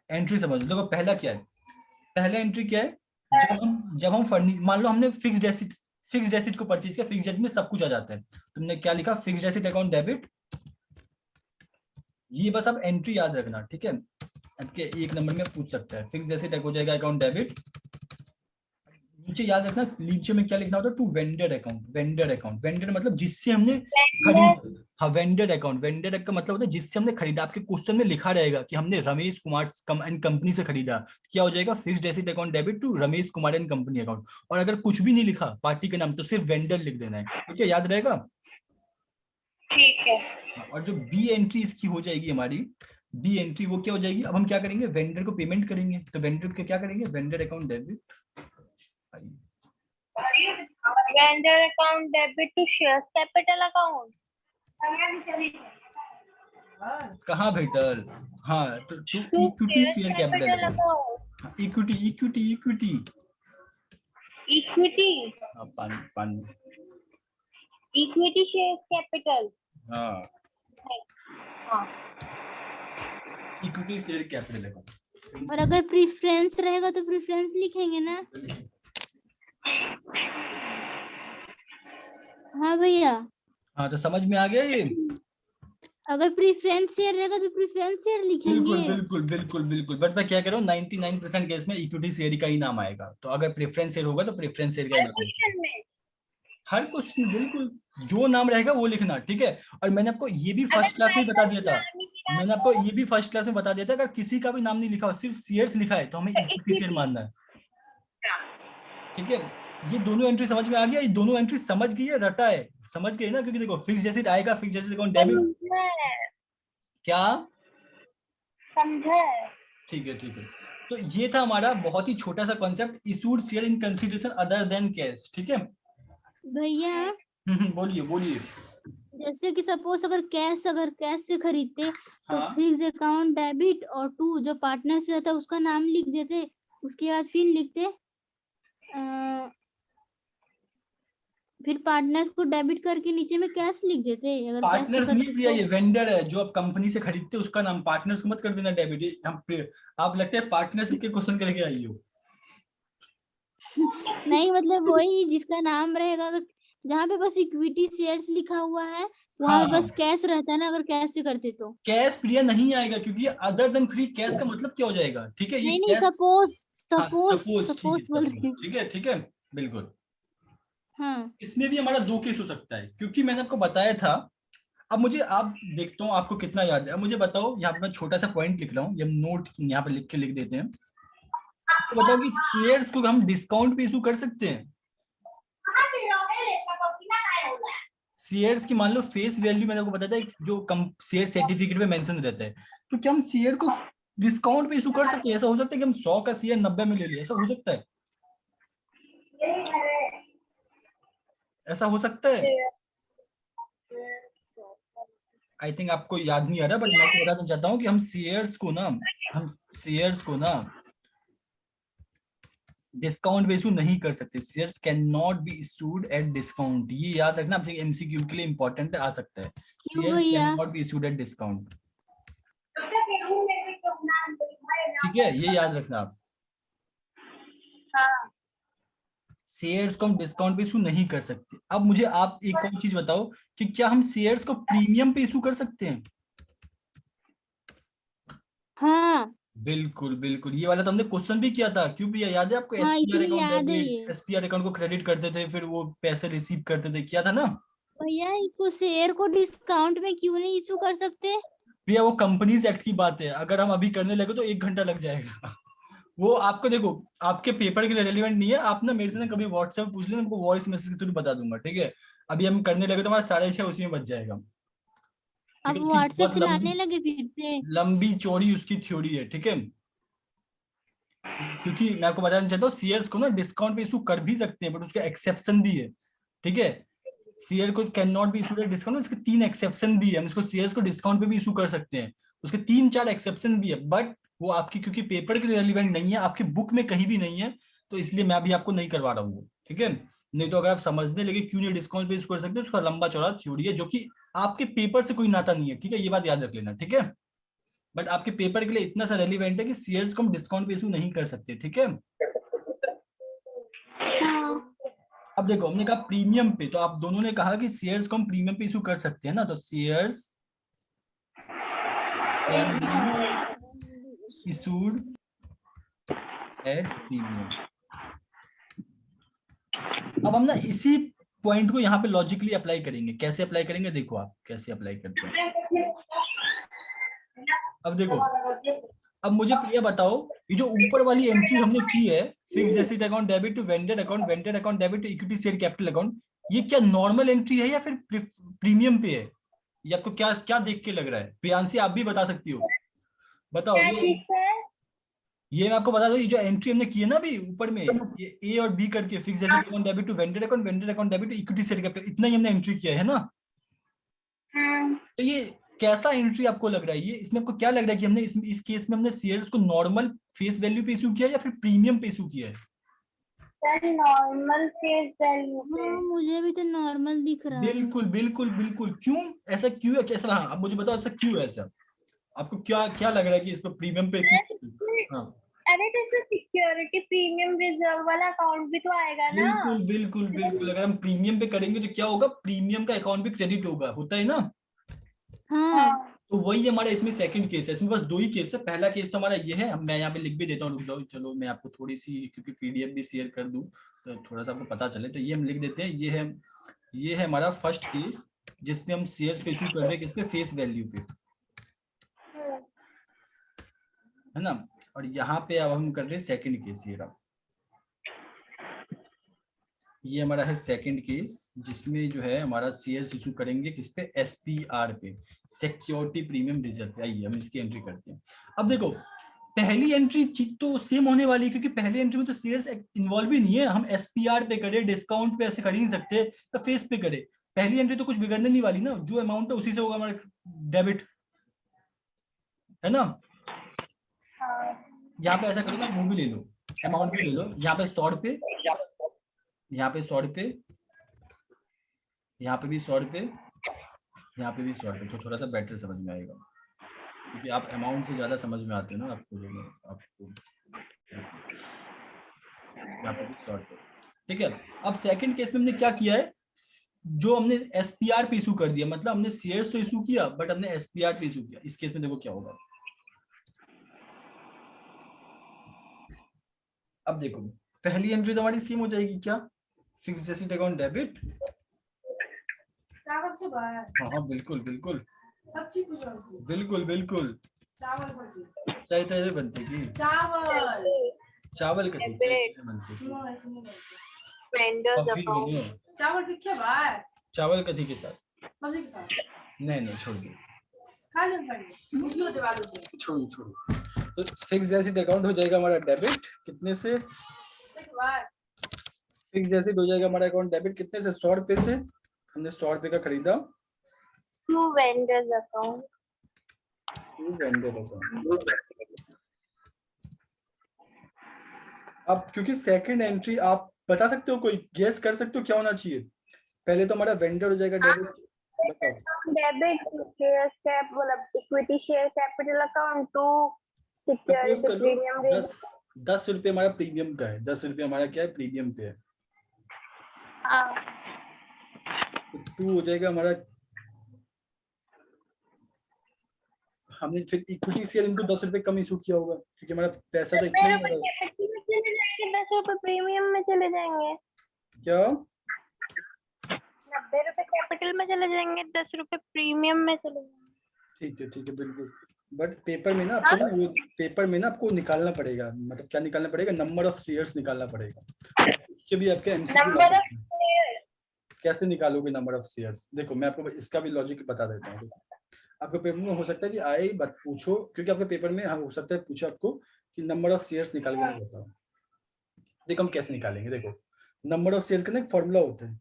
एंट्री समझ लो। देखो पहला क्या है, पहला एंट्री क्या है, जब हम मान लो हमने फिक्स्ड एसेट को परचेज किया, फिक्स्ड एसेट में सब कुछ आ जाता है। तुमने क्या लिखा? Fixed asset account debit. ये बस आप एंट्री याद रखना, ठीक है। आपके एक नंबर में पूछ सकता है, फिक्स्ड एसेट हो जाएगा अकाउंट डेबिट। नीचे याद रखना, नीचे में क्या लिखना होता है? To vendor account. वेंडर मतलब जिससे हमने खरीदा। हाँ, वेंडर अकाउंट का मतलब होता है जिससे हमने खरीदा। आपके क्वेश्चन में लिखा रहेगा कि हमने रमेश कुमार एंड कंपनी से खरीदा, क्या हो जाएगा? Fixed asset account debit to Ramesh Kumar and company account. और अगर कुछ भी नहीं लिखा पार्टी के नाम, तो सिर्फ वेंडर लिख देना है, ठीक है, याद रहेगा। ठीक है। और जो बी एंट्री इसकी हो जाएगी हमारी, बी एंट्री वो क्या हो जाएगी? अब हम क्या करेंगे? वेंडर को पेमेंट करेंगे। तो वेंडर को क्या करेंगे? Vendor account debit. Vendor account debit to shares capital account. कहाँ भेटल? हाँ, to equity share capital account. Equity equity share capital. हाँ, हाँ इक्विटी शेयर कैपिटल अकाउंट। और अगर प्रेफरेंस रहेगा तो प्रेफरेंस लिखेंगे ना। हाँ भैया। हाँ, तो समझ में आ गया ये। अगर प्रेफरेंस शेयर रहेगा तो प्रेफरेंस शेयर लिखेंगे। बिल्कुल। बट मैं क्या कह रहा हूँ, 99% केस में इक्विटी शेयर का ही नाम आएगा। तो अगर प्रेफरेंस शेयर होगा तो प्रेफरेंस शेयर का ही नाम आएगा। हर क्वेश्चन बिल्कुल जो नाम रहेगा वो लिखना, ठीक है। और मैंने आपको ये भी फर्स्ट क्लास में बता दिया था, अगर किसी का भी नाम नहीं लिखा हो, सिर्फ शेयर्स लिखा है, तो हमें इक्विटी शेयर मानना है, ठीक है। ये दोनों एंट्री समझ में आ गया? ये दोनों एंट्री समझ गई है, रटा है, समझ गई ना। क्योंकि देखो फिक्स्ड एसेट आएगा, फिक्स्ड एसेट अकाउंट डेबिट। क्या समझे? ठीक है। तो ये था हमारा बहुत ही छोटा सा concept, issued share in consideration other than cash, ठीक है। भैया बोलिए। जैसे कि सपोज अगर कैश से खरीदते तो हाँ। फिक्स अकाउंट डेबिट और टू जो पार्टनर से रहता है उसका नाम लिख देते, उसके बाद फिर लिखते फिर पार्टनर्स को डेबिट करके नीचे में कैश लिख देते। अगर कैश से पार्टनर्स नहीं करते प्रिया, तो ये वेंडर है जो आप कंपनी से खरीदते उसका नाम। पार्टनर्स को मत कर देना डेबिट। आप लगता है पार्टनरशिप के क्वेश्चन करके आई हो। नहीं मतलब वही जिसका नाम रहेगा, अगर जहाँ पे बस इक्विटी शेयर्स लिखा हुआ है वहाँ हाँ, पे बस कैश रहता है ना, अगर कैश से करते तो। कैश प्रिया नहीं आएगा, क्योंकि अदर देन फ्री कैश का मतलब क्या हो जाएगा, ठीक है। ये नहीं कैश, सपोज हाँ, सपोज बोल रही हूँ। ठीक है, बिल्कुल। हाँ इसमें भी हमारा दो केस हो सकता है, क्योंकि मैंने आपको बताया था। अब मुझे आप देखता हूँ आपको कितना याद है। अब मुझे बताओ, यहाँ पे मैं छोटा सा पॉइंट लिख रहा हूँ, ये हम नोट यहाँ पे लिख देते हैं। तो बताओ कि शेयर्स को हम डिस्काउंट पे इशू कर सकते हैं? शेयर्स की मान लो फेस वैल्यू मैंने आपको बताया था, जो शेयर सर्टिफिकेट में मेंशन रहता है, तो क्या हम शेयर को डिस्काउंट पे इशू कर सकते हैं? ऐसा हो सकता है कि हम 100 का शेयर 90 में ले लिए, ऐसा हो सकता है? ऐसा हो सकता है? आई थिंक आपको याद नहीं आ रहा, बट मैं आपको बताना चाहता हूँ कि हम शेयर्स को ना डिस्काउंट पे इशू नहीं कर सकते। Shares can not be issued at discount. ये याद रखना, आपसे एमसीक्यू के लिए इंपॉर्टेंट आ सकता है। Shares can not be issued at discount, ठीक है, ये याद रखना आप। शेयर्स को हम डिस्काउंट पे इशू नहीं कर सकते। अब मुझे आप एक और चीज बताओ कि क्या हम शेयर्स को प्रीमियम पे इशू कर सकते हैं? हाँ बिल्कुल, ये वाला तो हमने क्वेश्चन भी किया था। क्यों भैया, याद है आपको? हाँ एसपीआर इसीलिए अकाउंट याद है डेबिट, ये। एसपीआर अकाउंट को क्रेडिट करते थे, फिर वो पैसे रिसीव करते थे, किया था ना। भैया इसको शेयर को डिस्काउंट में क्यों नहीं इशू कर सकते? भैया वो कंपनीज एक्ट की बात है, अगर हम अभी करने लगे तो 1 घंटा लग जाएगा। वो आपको देखो, आपके पेपर के लिए रेलिवेंट नहीं है। आप ना मेरे से ना कभी व्हाट्सएप पूछ लेना, उनको वॉइस मैसेज के थ्रू बता दूंगा, ठीक है। अभी हम करने लगे तो हमारा 6:30 उसी में बच जाएगा, ठीक अब है। उसकी व्हाट्सएप बहुत चलाने लगे फिर से। लंबी चौड़ी उसकी थ्योरी है, ठीक है। क्योंकि मैं आपको बताना चाहता हूँ शेयर्स को ना डिस्काउंट पे इशू कर भी सकते हैं, बट उसका एक्सेप्शन भी है, ठीक है। शेयर को can not be issued at discount, इसके 3 एक्सेप्शन भी है। हम इसको शेयर्स को डिस्काउंट पे भी इशू कर सकते हैं, उसके 3-4 एक्सेप्शन भी है, बट वो आपकी क्योंकि पेपर के लिए रेलिवेंट नहीं है, आपकी बुक में कहीं भी नहीं है, तो इसलिए मैं अभी आपको नहीं करवा रहा हूँ, ठीक है। नहीं तो अगर आप समझने लगे क्यों नहीं डिस्काउंट पे इशू कर सकते, उसका लंबा चौड़ा थ्योरी है जो कि आपके पेपर से कोई नाता नहीं है, ठीक है, ये बात याद रख लेना, ठीक है। बट आपके पेपर के लिए इतना सा रेलिवेंट है कि शेयर्स को हम डिस्काउंट पे इशू नहीं कर सकते, ठीक है। अब देखो हमने कहा प्रीमियम पे, तो आप दोनों ने कहा कि शेयर्स को हम प्रीमियम पे इशू कर सकते हैं ना, तो shares can be issued at premium. अब हम ना इसी पॉइंट को यहाँ पे लॉजिकली अप्लाई करेंगे। कैसे अप्लाई करेंगे, देखो आप कैसे अप्लाई करते हैं। अब देखो, अब मुझे ये बताओ, ये जो ऊपर वाली एंट्री हमने की है, fixed asset account debit to vendor account, vendor account debit to equity share capital account, ये क्या नॉर्मल एंट्री है या फिर प्रीमियम पे है? ये आपको क्या क्या देख के लग रहा है? प्रियांशी आप भी बता सकती हो, बताओ। ये मैं आपको बता दूं, ये जो एंट्री हमने की है ना अभी ऊपर में, ये ए और बी करके, fixed asset account debit to vendor account debit to equity share capital, इतना ही हमने एंट्री किया है ना। तो ये कैसा एंट्री आपको लग रहा है? ये इसमें आपको क्या लग रहा है कि हमने इस केस में हमने शेयर्स को नॉर्मल फेस वैल्यू पे इशू किया या फिर प्रीमियम पे इशू किया है? नॉर्मल फेस वैल्यू पे। मुझे भी तो नॉर्मल दिख रहा है। बिल्कुल बिल्कुल बिल्कुल। क्यों ऐसा, क्यों है, कैसा? हाँ, आप मुझे बताओ ऐसा क्यों है? ऐसा आपको क्या क्या लग रहा है कि इस पर प्रीमियम पे हाँ अरे तो सिक्योरिटी प्रीमियम रिजर्व वाला अकाउंट भी तो आएगा ना। बिल्कुल बिल्कुल बिल्कुल। अगर हम प्रीमियम पे करेंगे तो क्या होगा, प्रीमियम का अकाउंट भी क्रेडिट होगा, होता है ना। हाँ तो वही हमारा इसमें सेकंड केस है। इसमें बस 2 ही केस है। पहला केस तो हमारा ये है, मैं यहाँ पे लिख भी देता हूँ, रुक जाओ, चलो मैं आपको थोड़ी सी, क्योंकि पीडीएफ भी शेयर कर दूं तो थोड़ा सा आपको पता चले, तो ये हम लिख देते हैं। ये है हमारा फर्स्ट केस, जिसपे हम शेयर्स को इशू कर रहे हैं, किस पे, फेस वैल्यू पे, है ना। और यहाँ पे अब हम कर रहे हैं सेकंड केस। ये हमारा है सेकंड केस, जिसमें जो है हमारा शेयर्स इशू करेंगे किस पे, एसपीआर पे, सिक्योरिटी प्रीमियम रिजर्व पे। आइए हम इसकी एंट्री करते हैं। अब देखो पहली एंट्री तो सेम होने वाली है, क्योंकि पहली एंट्री में तो शेयर्स इन्वॉल्व ही नहीं है। हम एसपीआर पे करें, डिस्काउंट पे ऐसे कर ही नहीं सकते, या फेस पे करें, पहली एंट्री तो कुछ बिगड़ने नहीं वाली ना। जो अमाउंट है उसी से होगा हमारा डेबिट, है ना। यहाँ पे ऐसा करो ना, वो भी ले लो, अमाउंट भी ले लो। यहाँ पे 100 रुपए, यहाँ पे 100 रुपए, यहाँ पे भी 100 रुपए, यहाँ पे भी 100 रुपए, तो थोड़ा सा बेटर समझ में आएगा, क्योंकि आप अमाउंट से ज्यादा समझ में आते हैं ना आपको, जो मैं आपको यहाँ पे भी 100 रुपए, ठीक है। अब सेकंड केस में हमने क्या किया है, जो हमने एसपीआर पे इशू कर दिया, मतलब हमने शेयर्स तो इशू किया बट हमने एसपीआर पे इशू किया। इस केस में देखो क्या होगा। अब देखो पहली एंट्री तो हमारी सेम हो जाएगी, क्या, फिक्स्ड एसेट अकाउंट डेबिट, हाँ हाँ बिल्कुल बिल्कुल बिल्कुल बिल्कुल, चाय तो ऐसे बनती थी, चावल कथी बनती थी, चावल कथी के साथ, नहीं छोड़ दो, छोड़ो छोड़ो। तो फिक्स्ड एसेट अकाउंट हो जाएगा हमारा डेबिट, कितने से, फिक्स्ड एसेट हो जाएगा हमारा अकाउंट डेबिट कितने से, 100 रुपए से। हमने 100 रुपए का खरीदा, टू वेंडर्स अकाउंट, अब क्योंकि सेकंड एंट्री आप बता सकते हो, कोई गेस कर सकते हो क्या होना चाहिए? पहले तो हमारा वेंडर हो जाएगा डेबिट, बताओ। डेबिट शेयर कैप मतलब equity share capital account to security premium 10 रुपए हमारा प्रीमियम का है, 10 रुपए हमारा क्या है, प्रीमियम पे है। तो 2 हो जाएगा हमारा, हमने फिर इक्विटी शेयर इनको 10 रुपए कम इशू किया होगा, क्योंकि हमारा पैसा तो इतना ही है। 10 रुपए प्रीमियम में चले जाएंगे, क्या 90 रुपए कैपिटल में चले जाएंगे, 10 रुपए प्रीमियम में चले जाएंगे। ठीक है बिल्कुल। बट पेपर में ना आपको ना वो पेपर में ना आपको निकालना पड़ेगा, मतलब क्या निकालना पड़ेगा, नंबर ऑफ शेयर्स निकालना पड़ेगा। इसके भी आपके एमसीक्यू, कैसे निकालोगे नंबर ऑफ शेयर्स? देखो मैं आपको इसका भी लॉजिक बता देता हूँ। आपके पेपर में हो सकता है कि आए बट पूछो, क्योंकि आपके पेपर में हो सकता है पूछो आपको कि नंबर ऑफ शेयर्स निकाल के बताओ। देखो हम कैसे निकालेंगे, देखो नंबर ऑफ शेयर्स का ना एक फॉर्मूला होता है,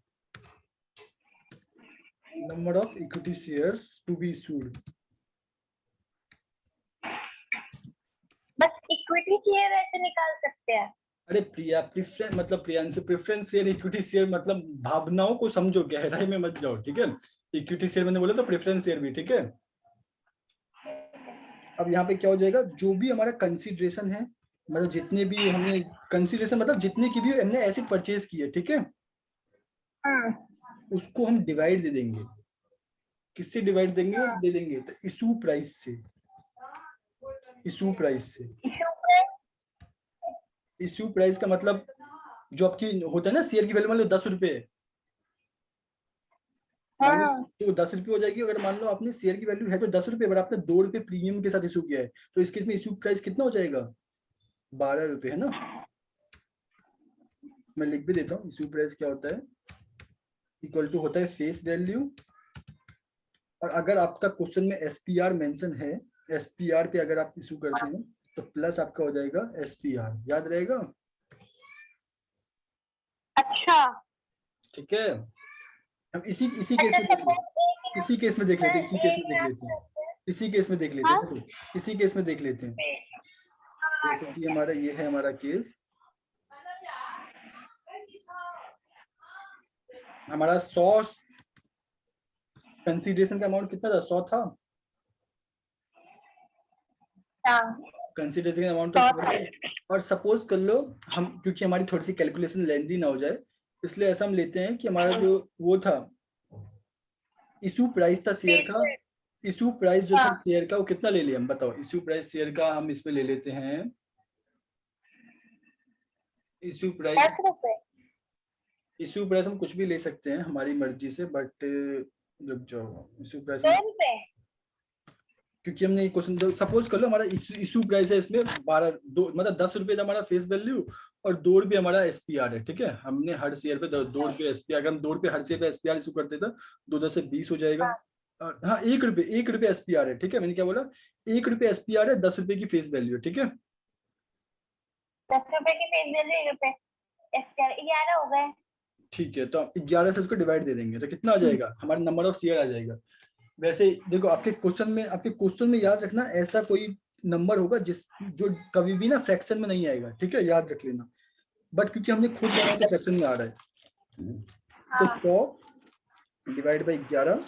number of equity shares to be issued. बस इक्विटी शेयर ऐसे निकाल सकते हैं? अरे प्रिया, प्रेफरेंस मतलब Priyansh, preference share equity share मतलब भावनाओं को समझो, गहराई में मत जाओ, ठीक है। इक्विटी शेयर मैंने बोला तो प्रेफरेंस शेयर भी, ठीक है। अब यहाँ पे क्या हो जाएगा, जो भी हमारा कंसीडरेशन है, मतलब जितने भी हमने कंसीडरेशन मतलब जितने की भी हमने एसेट परचेज की है, ठीक है, उसको हम डिवाइड दे देंगे। किससे डिवाइड देंगे? दे देंगे तो इशू प्राइस से। इशू प्राइस से, इशू प्राइस का मतलब जो आपकी होता है ना शेयर की वैल्यू, मान लो 10 रुपए है, तो 10 रुपए हो जाएगी। अगर मान लो आपने शेयर की वैल्यू है तो 10 रुपए, अगर आपने 2 रुपए प्रीमियम के साथ इशू किया है तो इस केस में इशू प्राइस कितना हो जाएगा? 12 रुपए, है ना। मैं लिख भी देता हूँ, इशू प्राइस क्या होता है, इक्वल टू होता है फेस वैल्यू, और अगर आपका क्वेश्चन में एसपीआर मेंशन है, एसपीआर पे अगर आप इशू करते हैं तो प्लस आपका हो जाएगा एसपीआर, याद रहेगा। अच्छा, ठीक है, हम इसी केस में देख लेते हैं, इसी केस में देख लेते हैं, इसी केस में देख लेते हैं, इसी केस में देख लेते हैं, इसी केस में देख लेते हैं। जैसे कि हमारा ये है हमारा केस, हमारा 100 कंसीडरेशन का अमाउंट कितना था? 100 था। कंसीडरेशन अमाउंट तो, और सपोज कर लो हम, क्योंकि हमारी थोड़ी सी कैलकुलेशन लेंदी ना हो जाए, इसलिए ऐसा हम लेते हैं कि हमारा जो वो था इशू प्राइस था शेयर का, इशू प्राइस जो था शेयर का वो कितना ले लिया हम बताओ। इशू प्राइस शेयर का हम इसमें ले लेते हैं, इशू प्राइस, इशू प्राइस हम कुछ भी ले सकते हैं हमारी मर्जी से, बट रुक जाओ, इशू प्राइस क्योंकि हमने क्वेश्चन सपोज कर लो हमारा इशू प्राइस है इसमें 12 दो मतलब 10 रुपए था हमारा फेस वैल्यू, और 2 रुपए हमारा एसपीआर है, ठीक है। हमने हर शेयर पे 2 रुपए एसपीआर, अगर हम 2 रुपए हर शेयर पे एसपीआर इशू करते थे 2 10 से 20 हो जाएगा। और हाँ 1 रुपए एसपीआर है, ठीक है। मैंने क्या बोला, 1 रुपए एसपीआर है, 10 रुपए की फेस वैल्यू है, ठीक है। 10 रुपए की फेस वैल्यू 1 रुपए, एसपीआर 11 हो गए। ठीक है, तो 11 से उसको डिवाइड दे देंगे तो कितना आ जाएगा, हमारा नंबर ऑफ शेयर आ जाएगा। वैसे देखो आपके क्वेश्चन में याद रखना, ऐसा कोई नंबर होगा जो कभी भी ना फ्रैक्शन में नहीं आएगा, ठीक है, याद रख लेना। बट क्योंकि हमने खुद बनाया तो फ्रैक्शन में आ रहा है, तो 100 डिवाइड बाई 11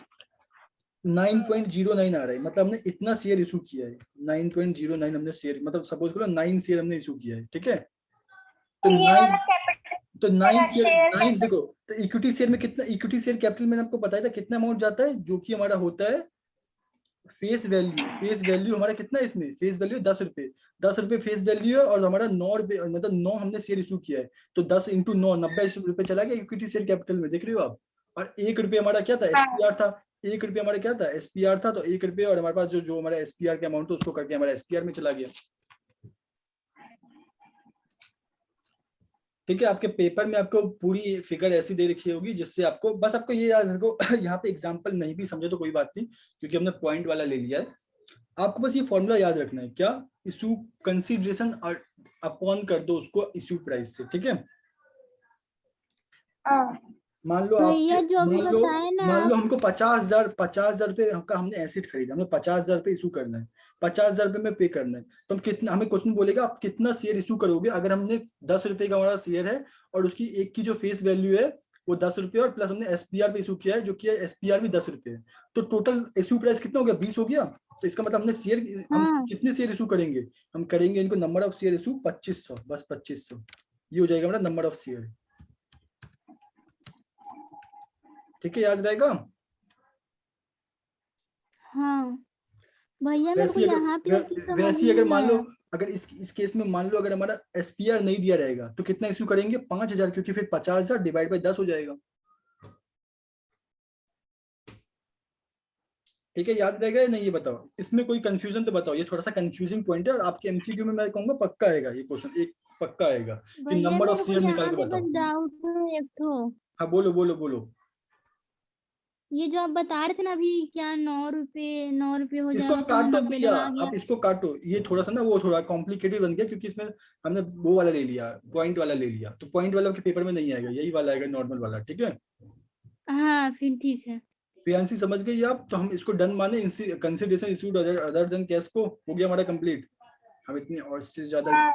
9.09 आ रहा है, मतलब हमने इतना शेयर इशू किया है, 9.09 हमने शेयर, मतलब सपोज करो 9 शेयर हमने इशू किया है, ठीक है। तो 9 शेयर 9 देखो, तो इक्विटी शेयर में कितना, इक्विटी शेयर कैपिटल मैंने आपको बताया था कितना अमाउंट जाता है, जो कि हमारा होता है फेस वैल्यू हमारा कितना है इसमें, फेस वैल्यू 10 रुपए, 10 रुपए फेस वैल्यू है, और हमारा 9 रुपए मतलब 9 हमने शेयर इशू किया है, तो 10 इंटू 9 90 रुपए चला गया इक्विटी शेयर कैपिटल में, देख रहे हो आप। और 1 रुपए हमारा क्या था, एसपीआर था, 1 रुपए हमारा क्या था, एसपीआर था, तो 1 रुपए और हमारे पास जो हमारा एसपीआर का अमाउंट था उसको करके हमारा एसपीआर में चला गया। ठीक है, आपके पेपर में आपको पूरी फिगर ऐसी दे रखी होगी जिससे आपको बस आपको ये याद रखो यहाँ पे एग्जांपल नहीं भी समझे तो कोई बात नहीं, क्योंकि हमने पॉइंट वाला ले लिया है। आपको बस ये फॉर्मूला याद रखना है, क्या, इशू कंसीडरेशन और अपॉन कर दो उसको इशू प्राइस से, ठीक है। मान लो मान लो हमको 50,000 रुपए का हमने एसेट खरीदा, हमें 50,000 रुपए इशू करना है, 50,000 रुपए में पे करना है, तो हम कितना, हमें क्वेश्चन बोलेगा आप कितना शेयर इशू करोगे। अगर हमने 10 रुपए का हमारा शेयर है और उसकी एक की जो फेस वैल्यू है वो 10 रुपए, और प्लस हमने एसपीआर पे इशू किया है, जो कि एसपीआर भी 10 रुपए है, तो टोटल इशू प्राइस कितना हो गया, 20 हो गया। तो इसका मतलब हमने शेयर, हम कितने शेयर इशू करेंगे, हम करेंगे इनको नंबर ऑफ शेयर इशू 2500, बस 2500, ये हो जाएगा हमारा नंबर ऑफ शेयर, ठीक है, याद रहेगा। हाँ भैया मेरे को यहाँ पे वैसे अगर मान लो, अगर इस केस में मान लो अगर हमारा एसपीआर नहीं दिया रहेगा तो कितना इशू करेंगे, 5,000, क्योंकि फिर 50,000 डिवाइड बाय 10 हो जाएगा, ठीक है, याद रहेगा या नहीं ये बताओ। इसमें कोई कंफ्यूजन तो बताओ, ये थोड़ा सा कंफ्यूजिंग पॉइंट है और आपके एमसीक्यू में मैं कहूंगा पक्का आएगा ये क्वेश्चन, एक पक्का आएगा कि नंबर ऑफ शेयर निकाल के बताओ। डाउट है एक तो, हाँ बोलो बोलो बोलो। ये जो आप बता रहे थे ना अभी, क्या 9 रुपए हो इसको जाएगा तो काटो 90 भैया, लगा गया। आप इसको काटो, ये थोड़ा सा ना वो थोड़ा कॉम्प्लिकेटेड बन गया क्योंकि इसमें हमने वो वाला ले लिया, पॉइंट वाला ले लिया, तो पॉइंट वाला के पेपर में नहीं आएगा, यही वाला आएगा नॉर्मल वाला, ठीक है। हाँ फिर ठीक है। प्रियांशी समझ गई आप, तो हम इसको डन माने, consideration issued other than cash को हो गया हमारा कंप्लीट। हम इतनी और से ज्यादा हाँ।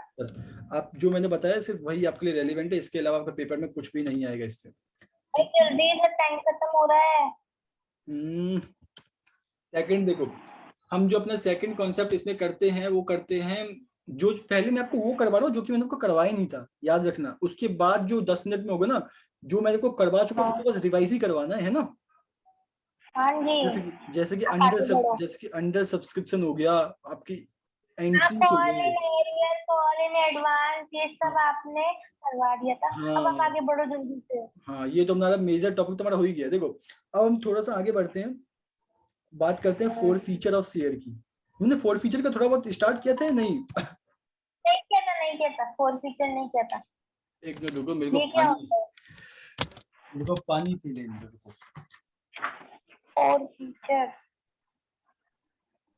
आप जो मैंने बताया सिर्फ वही आपके लिए रेलिवेंट है, इसके अलावा आपका पेपर में कुछ भी नहीं आएगा इससे। जल्दी से टाइम खत्म हो रहा है। सेकंड देखो, हम जो अपना सेकंड कॉन्सेप्ट इसमें करते हैं वो करते हैं, जो पहले मैं आपको वो करवा रहा हूँ जो कि मैंने आपको करवाया नहीं था, याद रखना। उसके बाद जो 10 मिनट में होगा ना, जो मैंने आपको करवा चुका हूँ, उसको बस रिवाइज ही करवाना है ना। हाँ जी। जैसे कि आप आगे बढ़ो। अंडर सब्सक्रिप्शन हो गया, आपकी हाँ, एंट्रीज हो कॉल गई। In arrear, call in advance, ये सब आपने करवा दिया था। अब आप हाँ आगे बढ़ो जल्दी से। हाँ, ये तो हमारा मेजर टॉपिक तो हमारा हो ही गया। देखो अब हम थोड़ा सा आगे बढ़ते हैं, बात करते हैं 4 फीचर ऑफ शेयर की। हमने 4 फीचर का थोड़ा बहुत स्टार्ट किया था या नहीं? नहीं किया था, फोर फीचर नहीं किया था। एक मिनट रुको, ये क्या होता है? मेरे को पानी पी लेने दो, रुको। फोर फीचर,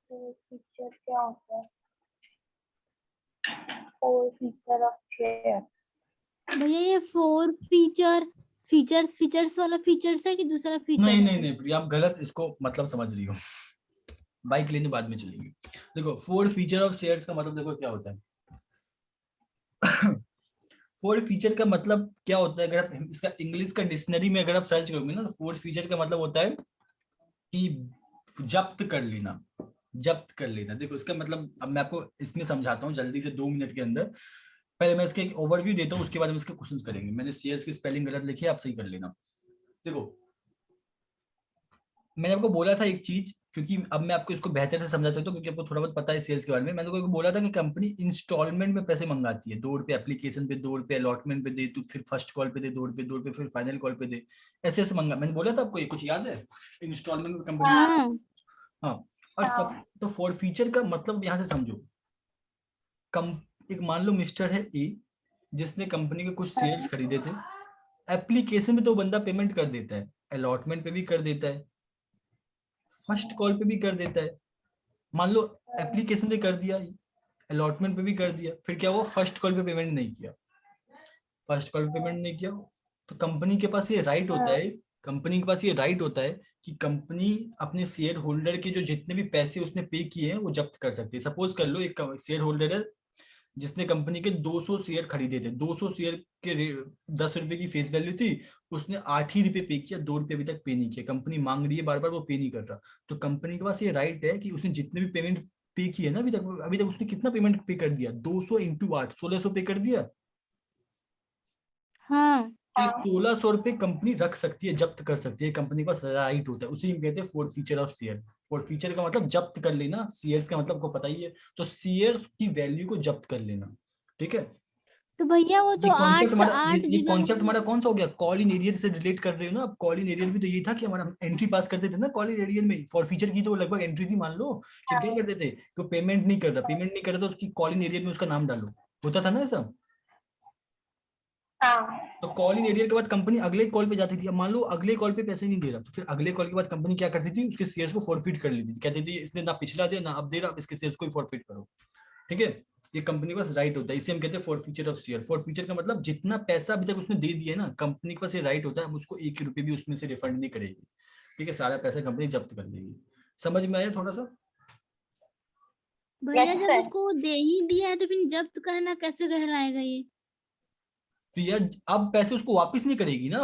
फोर फीचर क्या होता है? Four feature of share. भैया ये 4 फीचर्स वाला फीचर्स है कि दूसरा फीचर? नहीं नहीं नहीं प्रिया, आप गलत इसको मतलब समझ रही हो, बाइक लेने बाद में चलेंगे। देखो 4 फीचर ऑफ शेयर्स का मतलब देखो क्या होता है। 4 फीचर का मतलब क्या होता है, अगर आप इसका इंग्लिश का डिक्शनरी में अगर आप सर्च करोगे ना, तो 4 फीचर का मतलब होता है कि जब्त कर लेना, जब्त कर लेना। देखो इसका मतलब अब मैं आपको इसमें समझाता हूँ जल्दी से 2 मिनट के अंदर। पहले मैं इसके एक ओवरव्यू देता हूँ, उसके बाद में इसके क्वेश्चन करेंगे। मैंने शेयर्स की स्पेलिंग गलत लिखी है, आप सही कर लेना। देखो मैंने आपको बोला था एक चीज, क्योंकि अब मैं आपको इसको बेहतर से समझा सकता हूँ क्योंकि आपको थोड़ा बहुत पता है सेल्स के बारे में। मैंने आपको बोला था कि कंपनी इंस्टॉलमेंट में पैसे मंगाती है, 2 रुपए एप्लीकेशन पे, 2 रुपए अलॉटमेंट पे दे, तो फिर फर्स्ट कॉल पे दे 2 रुपए, 2 रुपए फिर फाइनल कॉल पे दे, ऐसे ऐसे मंगा। मैंने बोला था आपको, ये कुछ याद है इंस्टॉलमेंट में कंपनी? हाँ हाँ। और सब तो 4 फीचर का मतलब यहाँ से समझो, एक मान लो मिस्टर है ए, जिसने कंपनी के कुछ शेयर्स खरीदे थे। एप्लीकेशन पे तो बंदा पेमेंट कर देता है, अलॉटमेंट पे भी कर देता है, फर्स्ट कॉल पे भी कर देता है। मान लो एप्लीकेशन पे कर दिया, अलॉटमेंट पे भी कर दिया, फिर क्या हुआ, फर्स्ट कॉल पे पेमेंट नहीं किया, फर्स्ट कॉल पे पेमेंट नहीं किया, तो कंपनी के पास ये राइट होता है, कंपनी के पास ये राइट होता है कि कंपनी अपने शेयर होल्डर के जो जितने भी पैसे उसने पे किए हैं वो जब्त कर सकती है। सपोज कर लो एक शेयर होल्डर है जिसने कंपनी के 200 शेयर खरीदे थे, 200 शेयर के 10 रुपए की फेस वैल्यू थी, उसने 8 ही रुपए पे किया, 2 रुपए अभी तक पे नहीं किया, कंपनी मांग रही है बार बार, वो पे नहीं कर रहा। तो कंपनी के पास ये राइट है कि उसने जितने भी पेमेंट पे किए ना अभी तक उसने कितना पेमेंट पे कर दिया, 200 इंटू 8, 1600 पे कर दिया। हाँ। तो 1600 रुपए कंपनी रख सकती है, जब्त कर सकती है, कंपनी के पास राइट होता है, उसी में कहते हैं 4 फीचर ऑफ शेयर। 4 फीचर का मतलब जब्त कर लेना, शेयर्स का मतलब को पता ही है, तो शेयर्स की वैल्यू को जब्त कर लेना, ठीक है। तो भैया वो ये तो कॉन्सेप्ट हमारा, 8 ये जगह कॉन्सेप्ट हमारा कौन सा हो गया, कॉल इन एरियर से रिलेट कर रहे हो ना। अब कॉल इन एरियर भी तो ये था कि हमारा एंट्री पास करते थे ना कॉल इन एरियर में, फॉर फीचर की तो लगभग एंट्री थी, मान लो कि क्या करते थे, तो पेमेंट नहीं कर रहा, पेमेंट नहीं कर रहा तो उसकी कॉल इन एरियर में उसका नाम डालो, होता था ना ऐसा। तो कॉल इन एरियर के बाद कंपनी अगले कॉल पे जाती थी। अब मान लो अगले कॉल पे पैसे नहीं दे रहा, तो फिर अगले कॉल के बाद कंपनी क्या करती थी, उसके शेयर्स को फॉरफिट कर लेती थी, कहती थी इसने ना पिछला दिया ना अब दे रहा, अब इसके शेयर्स को ही फॉरफिट करो, ठीक है। ये कंपनी के पास राइट होता है, इसे हम कहते हैं 4 फीचर ऑफ शेयर। 4 फीचर का मतलब जितना पैसा अभी तक उसने दे दिया है ना, कंपनी के पास ये राइट होता है, हम उसको 1 रुपए भी उसमें से रिफंड नहीं करेगी, ठीक है, सारा पैसा कंपनी जब्त कर लेगी। समझ में आया थोड़ा सा? भैया जब उसको दे ही दिया है तो फिर जब्त करना कैसे कहलाएगा ये? तो यार अब पैसे उसको वापस नहीं करेगी ना,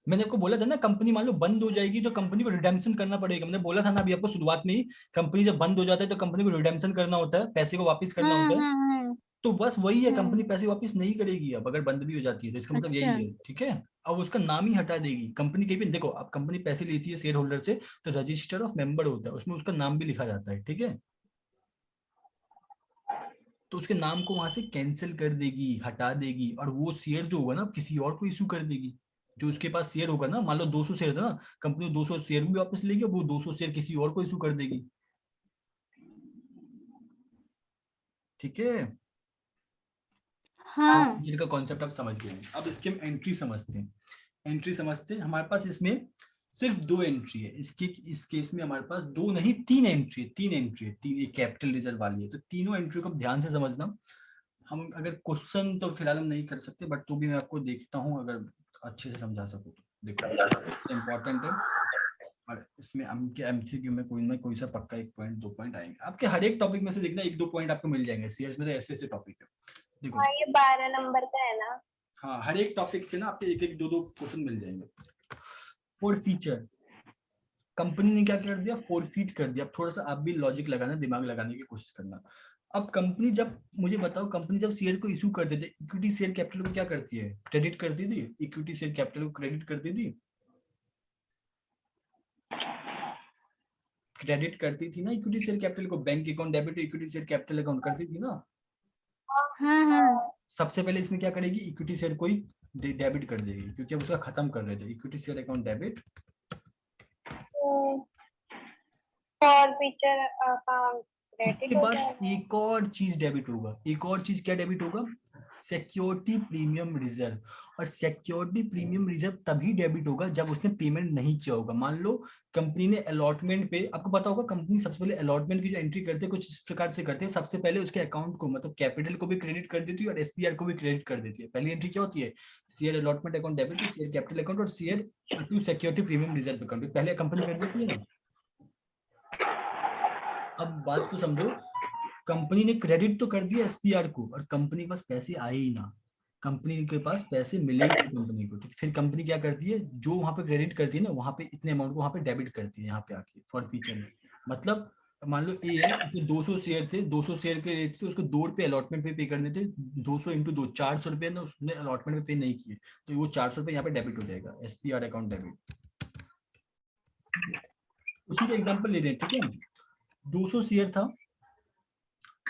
मैंने आपको बोला था ना, कंपनी मान लो बंद हो जाएगी तो कंपनी को रिडेम्पशन करना पड़ेगा। मैंने बोला था ना अभी आपको शुरुआत में ही, कंपनी जब बंद हो जाता है तो कंपनी को रिडेम्पशन करना होता है, पैसे को वापस करना हाँ होता है। हाँ हाँ। तो बस वही है, कंपनी पैसे वापस नहीं करेगी अब अगर बंद भी हो जाती है, तो इसका मतलब अच्छा। यही है, ठीक है। अब उसका नाम ही हटा देगी कंपनी के भी। देखो अब कंपनी पैसे लेती है शेयर होल्डर से, तो रजिस्टर ऑफ मेंबर होता है, उसमें उसका नाम भी लिखा जाता है, ठीक है। तो उसके नाम को वहां से कैंसिल कर देगी, हटा देगी, और वो शेयर जो होगा ना किसी और को इशू कर देगी। जो उसके पास शेयर होगा ना, मान लो 200 शेयर था ना, कंपनी 200 शेयर भी वापस लेगी, वो 200 शेयर किसी और को इशू कर देगी, ठीक है। हाँ। का कॉन्सेप्ट आप समझ गए। अब इसके हम एंट्री समझते हैं। एंट्री समझते हैं, हमारे पास इसमें सिर्फ 2 एंट्री है इसके, इस केस में हमारे पास 2 नहीं 3 एंट्री है, 3 एंट्री है, 3 ये कैपिटल रिजर्व वाली है, तो तीनों एंट्री को ध्यान से समझना। हम अगर क्वेश्चन तो फिलहाल हम नहीं कर सकते, बट तो भी मैं आपको देखता हूँ अगर अच्छे से समझा सकूँ तो। देखो इम्पोर्टेंट है, और इसमें हमके एमसीक्यू में कोई सा पक्का 1 पॉइंट 2 पॉइंट आएंगे आपके हर एक टॉपिक में से। देखना 1-2 पॉइंट आपको मिल जाएंगे, सीएस में तो ऐसे टॉपिक है। देखो हाँ ये 12 नंबर का है ना? हाँ, हर एक टॉपिक से ना आपके 1-1 2-2 क्वेश्चन मिल जाएंगे। फॉर फीचर कंपनी ने क्या कर दिया, फॉरफीट कर दिया। अब थोड़ा सा आप भी लॉजिक लगाना, दिमाग लगाने की कोशिश करना। अब कंपनी जब, मुझे बताओ, कंपनी जब शेयर को इशू कर देते, इक्विटी शेयर कैपिटल को क्या करती है, क्रेडिट करती थी, इक्विटी शेयर कैपिटल को क्रेडिट करती थी, क्रेडिट करती थी ना इक्विटी शेयर कैपिटल को। Bank account debit equity share capital account करती थी ना। हाँ। सबसे पहले इसमें क्या करेगी, इक्विटी शेयर को ही डेबिट कर देगी, क्योंकि अब उसका खत्म कर रहे थे। Equity share account debit, for feature account उसके क्रेडिट हो बाद जाएगा। एक और चीज डेबिट होगा। एक और चीज क्या डेबिट होगा, सिक्योरिटी प्रीमियम रिजर्व। और सिक्योरिटी प्रीमियम रिजर्व तभी डेबिट होगा जब उसने पेमेंट नहीं किया होगा। मान लो कंपनी ने अलॉटमेंट पे, आपको पता होगा कंपनी सबसे पहले अलॉटमेंट की जो एंट्री करते हैं कुछ इस प्रकार से करते हैं। सबसे पहले उसके अकाउंट को, मतलब कैपिटल को भी क्रेडिट कर देती है और एसपीआर को भी क्रेडिट कर देती है। पहली एंट्री क्या होती है, share allotment account debit to share capital account और share to security premium reserve account, पहले कंपनी कर देती है ना। अब बात को समझो, कंपनी ने क्रेडिट तो कर दिया एसपीआर को और कंपनी के पास पैसे आए ही ना, कंपनी के पास पैसे मिले ही कंपनी को। फिर कंपनी क्या करती है, जो वहां पे क्रेडिट करती है ना, वहां पे इतने अमाउंट को वहां पे डेबिट करती है यहाँ पे आके फॉर फ्यूचर में। मतलब मान लो ए है, उसके 200 शेयर थे, 200 शेयर के रेट से उसको 2 रुपए अलॉटमेंट पे करने थे, 200 इंटू 2 400 रुपए ना उसने अलॉटमेंट पे पे नहीं किए, तो वो 400 रुपए यहाँ पे डेबिट हो जाएगा, एसपीआर अकाउंट डेबिट। उसी का एग्जाम्पल ले रहे हैं, ठीक है। 200 शेयर था,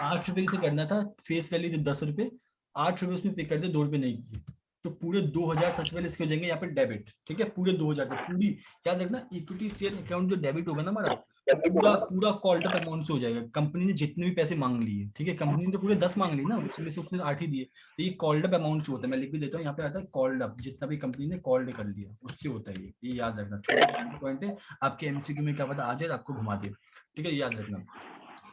8 रुपए से करना था, फेस वैल्यू जो 10 रुपए, 8 रुपए उसमें पे कर दे, 2 रुपए नहीं किए, तो पूरे 2000 सबसे पहले इसके हो जाएंगे यहाँ पे डेबिट, ठीक है। पूरे 2000 तो पूरी याद रखना, इक्विटी शेयर अकाउंट जो डेबिट होगा ना हमारा, पूरा कॉल्ड अप अमाउंट से हो जाएगा। कंपनी ने जितने भी पैसे मांग लिए, ठीक है, कंपनी ने तो पूरे 10 मांग ली ना, उसमें से उसने 8 ही दिए, तो ये कॉल्ड अप अमाउंट से होता है। मैं लिख भी देता हूँ, यहाँ पे आता है कॉल्ड अप, जितना भी कंपनी ने कॉल्ड कर लिया उससे होता है ये याद रखना। छोटा पॉइंट है, आपके एमसीक्यू में क्या पता आ जाए आपको घुमा दे, ठीक है, याद रखना।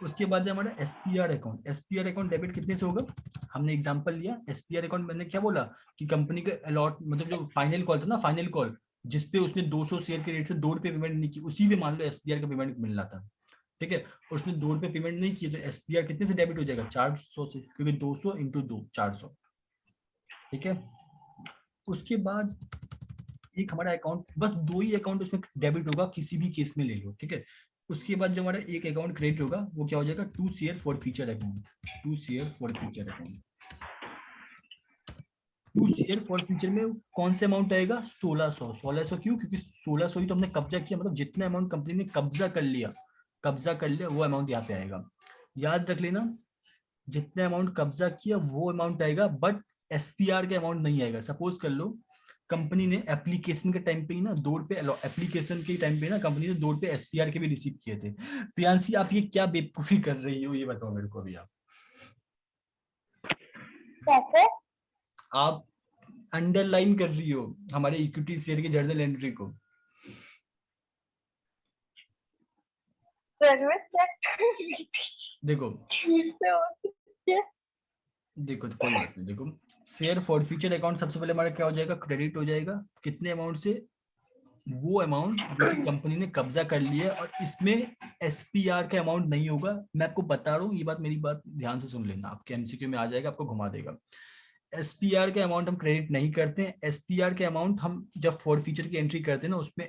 उसके बाद हमारा SPR account, SPR account debit कितने से होगा, हमने एग्जांपल लिया एसपीआर अकाउंट। मैंने क्या बोला कि कंपनी के अलॉट, मतलब जो फाइनल कॉल था ना, फाइनल कॉल जिसपे उसने 200 शेयर के रेट से 2 रुपए पेमेंट नहीं की, उसी में मान लो एसपीआर का पेमेंट मिलना था, ठीक है। उसने 2 रुपए पेमेंट नहीं किए, तो एसपीआर कितने से डेबिट हो जाएगा, 400 से, क्योंकि 200 इंटू 2 400, ठीक है। उसके बाद एक हमारा अकाउंट, बस 2 ही अकाउंट उसमें डेबिट होगा, किसी भी केस में ले लो, ठीक है। उसके बाद जो हमारा एक अकाउंट क्रेडिट होगा वो क्या हो जाएगा, to share forfeiture account, to share forfeiture account. To share forfeiture में कौन से अमाउंट आएगा, 1600 क्यों, क्योंकि 1600 ही तो हमने कब्जा किया, मतलब जितना अमाउंट कंपनी ने कब्जा कर लिया वो अमाउंट यहाँ पे आएगा। याद रख लेना, जितने अमाउंट कब्जा किया वो अमाउंट आएगा, बट एसपीआर के अमाउंट नहीं आएगा। सपोज कर लो कंपनी ने एप्लीकेशन के टाइम पे ही ना 2 रुपए, एप्लीकेशन के टाइम पे ना कंपनी ने 2 रुपए एसपीआर के भी रिसीव किए थे। प्रियांशी आप ये क्या बेवकूफी कर रही हो, ये बताओ मेरे को अभी। कैसे? आप अंडरलाइन कर रही हो हमारे इक्विटी शेयर की जर्नल एंट्री को। देखो देखो तो कोई बात नहीं, देखो शेयर फॉर फ्यूचर अकाउंट सबसे पहले हमारा क्या हो जाएगा, क्रेडिट हो जाएगा, कितने अमाउंट से, वो अमाउंट जो कि कंपनी ने कब्जा कर लिया है, और इसमें एसपीआर का अमाउंट नहीं होगा। मैं आपको बता रहा हूँ, ये बात मेरी बात ध्यान से सुन लेना, आपके एमसीक्यू में आ जाएगा, आपको घुमा देगा। एसपीआर के अमाउंट हम क्रेडिट नहीं करते हैं। एसपीआर के अमाउंट हम जब फॉर फीचर की एंट्री करते हैं ना, उसमें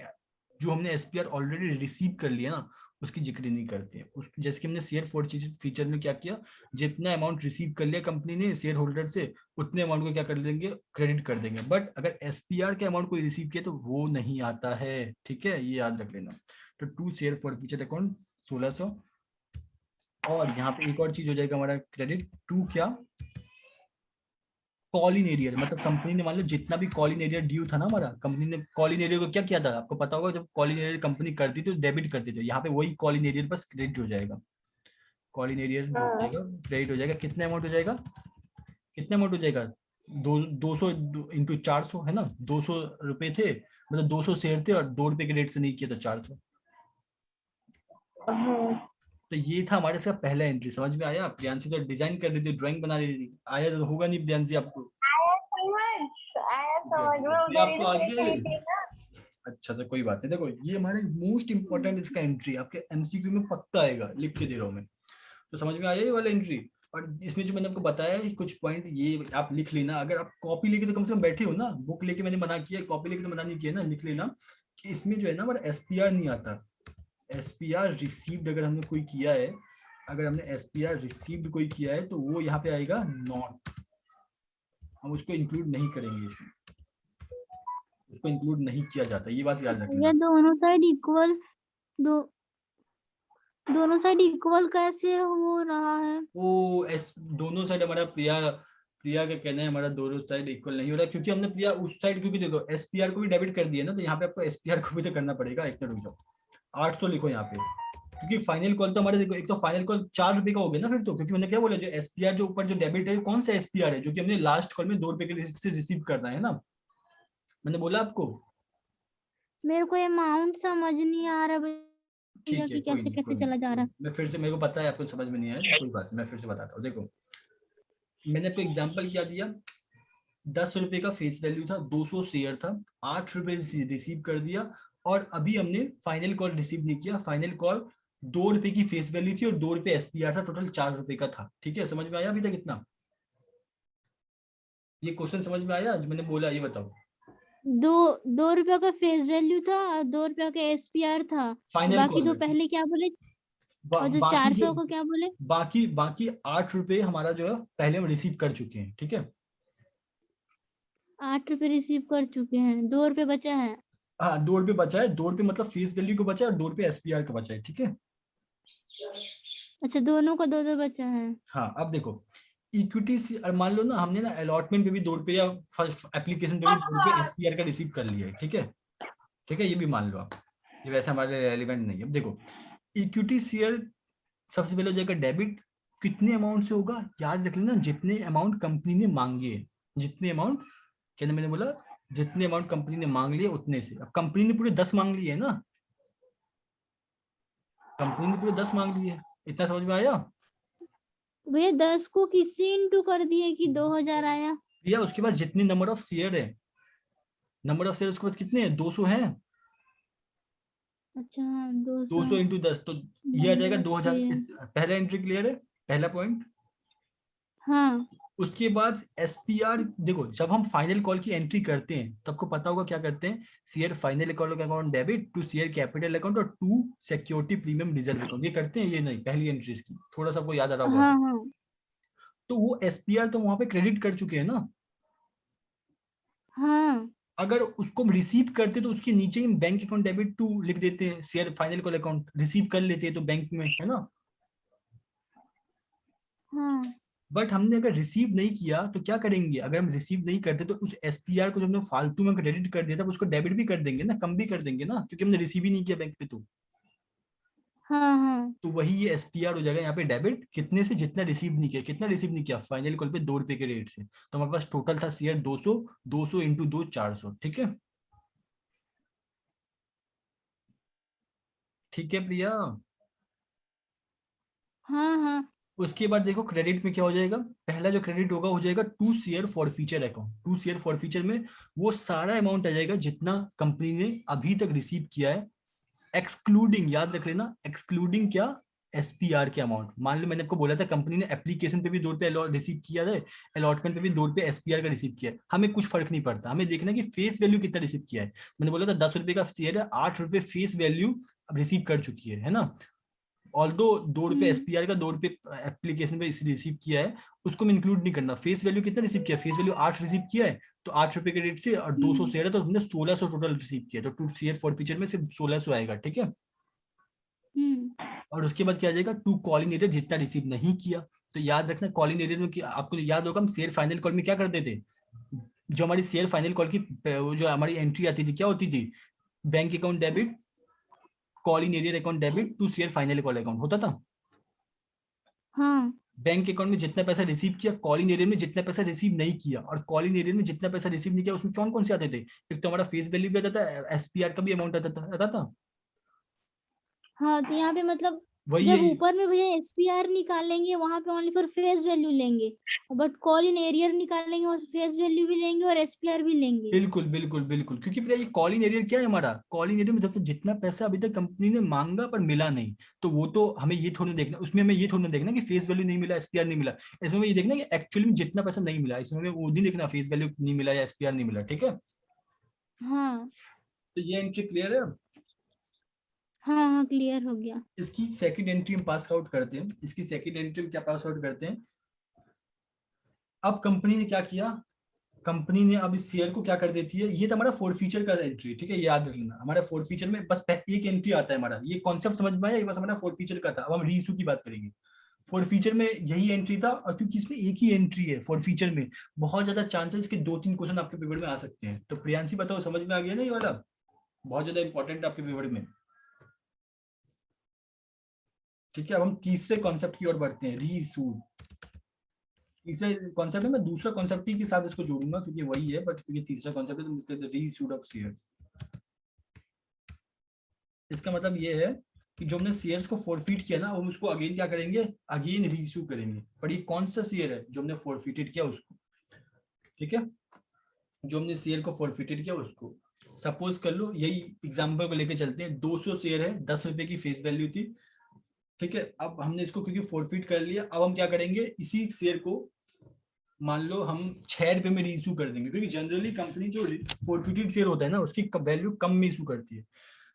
जो हमने एसपीआर ऑलरेडी रिसीव कर लिया ना, उसकी जिक्र नहीं करते हैं। उस जैसे कि हमने शेयर फॉर फीचर में क्या किया, जितना अमाउंट रिसीव कर लिया कंपनी ने शेयर होल्डर से, उतने अमाउंट को क्या कर देंगे, क्रेडिट कर देंगे। बट अगर एसपीआर के अमाउंट को रिसीव किया तो वो नहीं आता है, ठीक है, ये याद रख लेना। तो to share forfeiture account 1600। और यहाँ पे एक और चीज हो जाएगा हमारा क्रेडिट टू क्या, कॉल इन एरियर, मतलब कंपनी ने मान लो जितना भी कॉल इन एरियर ड्यू था ना हमारा, कंपनी ने कॉल इन एरियर को क्या किया था, आपको पता होगा, जब कॉल इन एरियर कंपनी करती तो डेबिट करती थी, यहाँ पे वही कॉल इन एरियर बस क्रेडिट हो जाएगा, कॉल इन एरियर क्रेडिट हो जाएगा। कितने अमाउंट हो जाएगा, कितने अमाउंट हो जाएगा, 200 इंटू 400 है ना, 200 रुपए थे, मतलब 200 शेयर थे और 2 रुपए के रेट से नहीं किया तो 400। तो ये था हमारे इसका पहला एंट्री। समझ में आया? प्रियांशी तो डिजाइन कर रही थी, ड्राइंग बना रही थी। आया तो होगा नहीं प्रियांशी आपको? आया समझ में, ये उधर ही आपको तो आ देख गया रही ये? थी ना। अच्छा तो कोई बात नहीं। देखो ये हमारे मोस्ट इंपॉर्टेंट इसका एंट्री आपके एमसीक्यू में पक्का आएगा, लिख के दे रहा हूँ मैं। तो समझ में आया ये वाला एंट्री? और इसमें जो मैंने आपको बताया है कुछ पॉइंट, ये आप लिख लेना। अगर आप कॉपी लेके तो कम से कम बैठे हो ना, बुक लेके मैंने मना किया, कॉपी लेके तो मना नहीं किया ना, लिख लेना कि इसमें जो है ना हमारा एसपीआर नहीं आता। एसपीआर रिसीव्ड अगर हमने कोई किया है, अगर हमने एसपीआर रिसीव्ड कोई किया है तो वो यहाँ पे आएगा नॉट, हम उसको इंक्लूड नहीं करेंगे इसमें, उसको इंक्लूड नहीं किया जाता, ये बात याद रखना। ये दोनों साइड इक्वल, दोनों साइड इक्वल कैसे हो रहा है? वो दोनों साइड हमारा प्रिया का कहना है हमारा दोनों साइड इक्वल नहीं हो रहा, क्योंकि हमने प्रिया उस साइड, क्योंकि देखो एसपीआर को भी डेबिट कर दिया ना, तो यहाँ पे आपको एसपीआर को भी तो करना पड़ेगा। एक मिनट रुक जाओ, 800 लिखो यहाँ पे, क्योंकि फाइनल कॉल तो हमारे देखो, एक तो फाइनल कॉल 4 रुपए का हो गया ना फिर तो, क्योंकि मैंने क्या बोला जो एसपीआर जो ऊपर जो डेबिट है कौन सा एसपीआर है, जो कि हमने लास्ट कॉल में 2 रुपए के से रिसीव करना है ना, मैंने बोला आपको। मेरे को अमाउंट समझ नहीं आ रहा भैया ठीक है कि कोई कैसे नहीं, कैसे चला जा रहा है। मैं फिर से, मेरे को पता है आपको समझ में नहीं आया, कोई बात, मैं फिर से बताता हूँ। देखो मैंने आपको एग्जांपल क्या दिया, 10 रुपए का फेस वैल्यू था, 200 शेयर था, 8 रुपए रिसीव कर दिया, और अभी हमने फाइनल कॉल रिसीव नहीं किया। फाइनल कॉल 2 रुपए की फेस वैल्यू थी और 2 रुपए एसपीआर था, टोटल 4 रुपए का था। ठीक है, समझ में आया अभी तक इतना? ये क्वेश्चन समझ में आया जो मैंने बोला, ये बताओ। 2 रुपया का फेस वैल्यू था और 2 रुपया का एसपीआर था। फाइनल बाकी कॉल दो में पहले क्या बोले, और जो बाकी जो 400 को क्या बोले? बाकी 8 रुपए हमारा जो है पहले हम रिसीव कर चुके हैं। ठीक है, 8 रुपए रिसीव कर चुके हैं, 2 रुपए बचा है। हाँ 2 रुपए बचा है, 2 रुपए मतलब फेस वैल्यू को बचा है और 2 रुपए एसपीआर का बचा है। ठीक है, अच्छा दोनों का 2-2 बचा है। हाँ अब देखो इक्विटी से, और मान लो ना हमने ना अलॉटमेंट पे भी 2 रुपए या एप्लीकेशन पे भी 2 रुपए एसपीआर का रिसीव कर लिया है। ठीक है, ठीक है, ये भी मान लो आप, ये वैसे हमारे रेलिवेंट नहीं है। अब देखो इक्विटी शेयर सबसे पहले हो जाएगा डेबिट, कितने अमाउंट से होगा याद रख लेना, जितने अमाउंट कंपनी ने मांगे, जितने अमाउंट, क्या मैंने बोला, जितने अमाउंट कंपनी ने मांग लिए उतने से। अब कंपनी ने पूरे 10 मांग लिए है ना, कंपनी ने पूरे 10 मांग लिए, इतना समझ में आया भैया 10 को किससे इंटू कर दिए कि 2000 आया? भैया? उसके बाद जितनी नंबर ऑफ शेयर है, नंबर ऑफ शेयर उसके बाद कितने हैं, 200 है, अच्छा 200 इंटू 10, तो ये आ जाएगा 2000। से, पहला एंट्री क्लियर है, पहला पॉइंट। हाँ उसके बाद एसपीआर, देखो जब हम फाइनल कॉल की एंट्री करते हैं तो आपको पता होगा क्या करते हैं, share final call account debit to share capital account और to security premium reserve account, ये करते हैं। ये नहीं पहली एंट्री इसकी, थोड़ा सा आपको याद आ रहा होगा। हाँ हाँ तो वो एसपीआर तो वहां पे क्रेडिट कर चुके हैं ना, हाँ अगर उसको रिसीव करते तो उसके नीचे ही बैंक अकाउंट डेबिट टू लिख देते हैं, share final call account receive कर लेते हैं तो बैंक में, है ना। हाँ बट हमने अगर रिसीव नहीं किया तो क्या करेंगे, अगर हम रिसीव नहीं करते तो उस एसपीआर को जो हमने फालतू में क्रेडिट कर दिया था उसको डेबिट भी कर देंगे ना, कम भी कर देंगे ना, क्योंकि हमने रिसीव ही नहीं किया बैंक पे। हाँ हाँ तो वही ये एसपीआर हो जाएगा यहाँ पे डेबिट, कितने से, जितना रिसीव नहीं किया। कितना रिसीव नहीं किया फाइनल कॉल पे, 2 रुपए के रेट से। तो हमारे पास टोटल था शेयर 200, 200 इंटू 2 400। ठीक है, ठीक है प्रिया। हाँ हाँ उसके बाद देखो क्रेडिट में क्या हो जाएगा, पहला जो क्रेडिट होगा हो जाएगा to share forfeiture account. To share forfeiture में वो सारा अमाउंट आ जाएगा जितना कंपनी ने अभी तक रिसीव किया है, एक्सक्लूडिंग, याद रख लेना, एक्सक्लूडिंग क्या, एसपीआर के अमाउंट। मान लो मैंने आपको बोला था कंपनी ने एप्लीकेशन पे भी 2 रुपए रिसीव किया है, अलॉटमेंट पे भी 2 रुपए एसपीआर का रिसीव किया है, हमें कुछ फर्क नहीं पड़ता, हमें देखना है कि फेस वैल्यू कितना रिसीव किया है। मैंने बोला था 10 रुपए का शेयर है, 8 रुपए फेस वैल्यू अब रिसीव कर चुकी है ना। ऑल्दो 2 रुपए एसपीआर का, 2 रुपए एप्लीकेशन पे रिसीव किया है, उसको मैं इंक्लूड नहीं करना। फेस वैल्यू कितना रिसीव किया, फेस वैल्यू 8 रिसीव किया है, तो 8 रुपए के रेट से, और 200 शेयर है तो हमने 1600 टोटल रिसीव किया, तो टू शेयर फॉर फ्यूचर में सिर्फ 1600 आएगा। ठीक है, और उसके बाद क्या आ जाएगा, टू कॉलिंग एरियर जितना रिसीव नहीं किया। तो याद रखना कॉलिंग एरियर में आपको याद होगा हम शेयर फाइनल कॉल में क्या करते थे, जो हमारी शेयर फाइनल कॉल की जो हमारी एंट्री आती थी क्या होती थी, bank account debit, call in arrear account debit to share final call account होता था। हाँ बैंक अकाउंट में जितना पैसा रिसीव किया, कॉलिंग एरिया में जितना पैसा रिसीव नहीं किया, और कॉलिंग एरिया में जितना पैसा रिसीव नहीं किया उसमें कौन कौन से आते थे? एक तो हमारा फेस वैल्यू भी आता था, एसपीआर का भी अमाउंट आता था। हाँ, तो यहाँ पे मतलब वही जब है, ऊपर में भैया एसपीआर निकालेंगे वहां पे ओनली फॉर फेस वैल्यू लेंगे, बट कॉल इन एरियर निकालेंगे और फेस वैल्यू भी लेंगे और एसपीआर भी लेंगे। बिल्कुल बिल्कुल बिल्कुल, क्योंकि भैया ये कॉलिंग एरिया क्या है हमारा, कॉलिंग एरिया में जब तक जितना पैसा अभी तक कंपनी ने मांगा पर मिला नहीं, तो वो तो हमें ये थोड़ा देखना, उसमें हमें ये थोड़ा देखना कि फेस वैल्यू नहीं मिला, एसपीआर नहीं मिला। इसमें हमें ये देखना कि एक्चुअली में जितना पैसा नहीं मिला, इसमें हमें वो नहीं देखना फेस वैल्यू नहीं मिला या एसपीआर नहीं मिला। ठीक है, हाँ तो ये एंट्री क्लियर है। हाँ हाँ, क्लियर हो गया। इसकी सेकंड एंट्री हम पास आउट करते हैं। इसकी सेकंड एंट्री में क्या पास आउट करते हैं, अब कंपनी ने क्या किया, कंपनी ने अब इस शेयर को क्या कर देती है, ये तो हमारा फोर फीचर का एंट्री। ठीक है, याद रखना हमारा फोर फीचर में बस एक एंट्री आता है हमारा, ये कॉन्सेप्ट समझ में आया, ये बस हमारा फोर फीचर का था। अब हम रीइश्यू की बात करेंगे। फोर फीचर में यही एंट्री था, और क्योंकि इसमें एक ही एंट्री है फोर फीचर में, बहुत ज्यादा चांसेस के 2-3 क्वेश्चन आपके पेपर में आ सकते हैं। तो प्रियांशी बताओ, समझ में आ गया ना ये वाला, बहुत ज्यादा इंपॉर्टेंट आपके पेपर में। ठीक है, अब हम तीसरे कॉन्सेप्ट की ओर बढ़ते हैं, रीइश्यू। तीसरे कॉन्सेप्ट में मैं दूसरा कॉन्सेप्ट के साथ इसको जोड़ूंगा क्योंकि वही है, बट क्योंकि तीसरा कॉन्सेप्ट है तो इसके रीइश्यूड ऑफ शेयर। इसका मतलब ये है कि जो हमने शेयर्स को फॉरफिट किया ना, हम उसको अगेन क्या करेंगे, अगेन रीइश्यू करेंगे। पर ये कौन सा शेयर है जो हमने फॉरफिटेड किया उसको। ठीक है, जो हमने शेयर को फॉरफिटेड किया उसको, सपोज कर लो, यही एग्जांपल को लेके चलते हैं, 200 शेयर है, 10 रुपए की फेस वैल्यू थी। ठीक है, अब हमने इसको क्योंकि फॉरफिट कर लिया, अब हम क्या करेंगे, इसी शेयर को मान लो हम 6 रुपए में रीइश्यू कर देंगे, क्योंकि जनरली कंपनी जो फॉरफिटेड शेयर होता है ना उसकी वैल्यू कम में इशू करती है।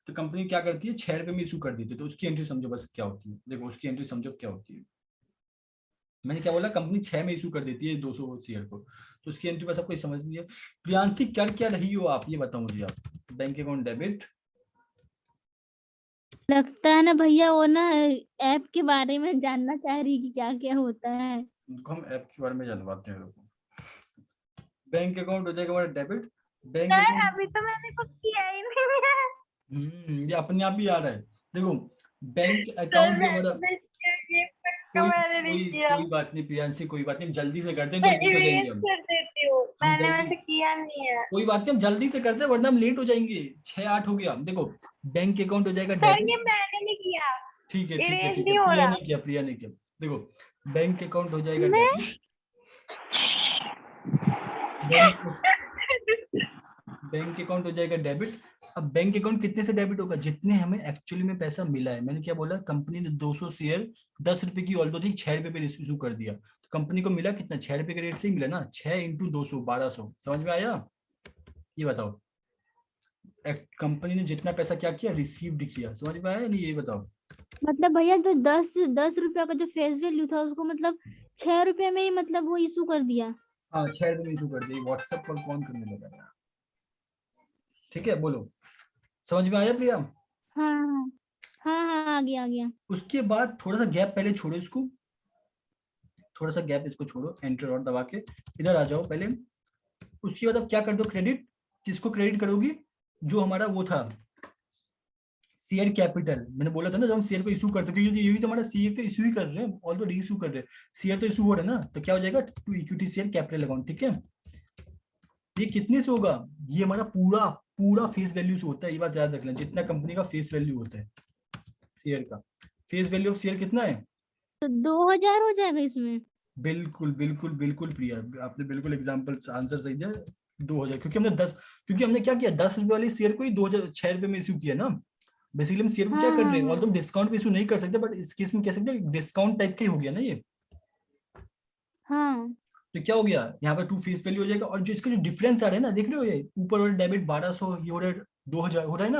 तो कंपनी क्या करती है, 6 रुपए में इशू कर देती है। तो उसकी एंट्री समझो बस क्या होती है, देखो उसकी एंट्री समझो क्या होती है। मैंने क्या बोला, कंपनी 6 में इशू कर देती है 200 शेयर को, तो उसकी एंट्री बस आपको समझ लीजिए। प्रियांशी कर क्या रही हो आप, ये बताओ मुझे आप। बैंक अकाउंट डेबिट, लगता है ना भैया वो ना ऐप के बारे में जानना चाह रही कि क्या क्या होता है। उनको हम ऐप के बारे में जानवाते हैं लोगों को। बैंक अकाउंट हो जाएगा हमारा डेबिट। बैंक सर अकाउंट, अभी तो मैंने कुछ किया ही नहीं है। ये अपने आप ही आ रहा है। देखो बैंक सर अकाउंट जो हमारा, कोई मैंने नहीं कोई किया। कोई बात नहीं प्रियांशी, कोई बात नहीं, हम जल्दी से करते हैं मैं तो लेट हो जाएंगे इरेज हम। कर देती हूँ, हम मैंने जल्दी, वैसे किया नहीं है। कोई बात नहीं, हम जल्दी से करते हैं वरना हम लेट हो जाएंगे। 6-8 हो गया। देखो बैंक अकाउंट हो जाएगा सर ये डेबिट। मैंने नहीं किया, ठीक है ठीक है इरेज ठीक नहीं है, हो प्रिया रहा। ने किया, प्रिया ने किया। देखो बैंक अकाउंट हो जाएगा मैं डेबिट। बैंक बैंक अकाउंट हो जाएगा डेबिट। अब बैंक अकाउंट कितने से डेबिट होगा, जितने हमें एक्चुअली में पैसा मिला है। मैंने क्या बोला, कंपनी ने 200 शेयर 10 रुपए की ऑल्टो थी, 6 रुपए पे इशू कर दिया, तो कंपनी को मिला कितना, 6 रुपए के रेट से ही मिला ना, 6 × 200 1200। समझ में आया, ये बताओ कंपनी ने जितना पैसा क्या किया, रिसीव्ड किया। समझ में आया नहीं, ये बताओ। मतलब भैया जो 10 रुपया का जो फेस वैल्यू था उसको मतलब 6 रुपए में ही मतलब वो इशू कर दिया। हाँ 6 रुपए में इशू कर दिया, व्हाट्सएप पर कौन करने लगा। ठीक है, बोलो समझ में आया प्रिया। हाँ हाँ हाँ हाँ, आ गया आ गया। उसके बाद थोड़ा सा गैप पहले छोड़ो इसको, थोड़ा सा गैप इसको छोड़ो, एंटर और दबा के इधर आ जाओ पहले। उसके बाद अब क्या कर दो, क्रेडिट। किसको क्रेडिट करोगी, जो हमारा वो था शेयर कैपिटल। मैंने बोला था ना जब हम शेयर को इशू करते हैं, क्योंकि ये भी तो हमारा शेयर तो इशू ही कर रहे हैं, ऑल तो री इशू कर रहे हैं, शेयर तो इशू हो रहा है ना, तो क्या हो जाएगा, to equity share capital account. ठीक है, ये कितने से होगा, ये हमारा पूरा पूरा फेस वैल्यू से होता है, ये बात याद रखना, जितना कंपनी का फेस वैल्यू होता है शेयर का, फेस वैल्यू ऑफ शेयर कितना है, तो 2000 हो जाएगा इसमें। बिल्कुल बिल्कुल बिल्कुल प्रिया, आपने बिल्कुल एग्जांपल आंसर सही दिया, 2000। क्योंकि हमने क्या किया, 10 रुपए वाली शेयर को ही 2000 6 रुपए में इशू किया ना। बेसिकली हम शेयर को क्या हाँ कर हाँ रहे हैं, और हाँ तुम डिस्काउंट पे इशू नहीं कर सकते, बट इस केस में कह सकते हैं डिस्काउंट टाइप का ही हो गया ना ये। हाँ तो क्या हो गया, यहाँ पे टू फेस वैल्यू हो जाएगा, और जो इसका जो डिफरेंस आ रहा है ना, देख रहे हो ये ऊपर वाला डेबिट 1200, ये हो रहा है 2000 हो रहा है ना,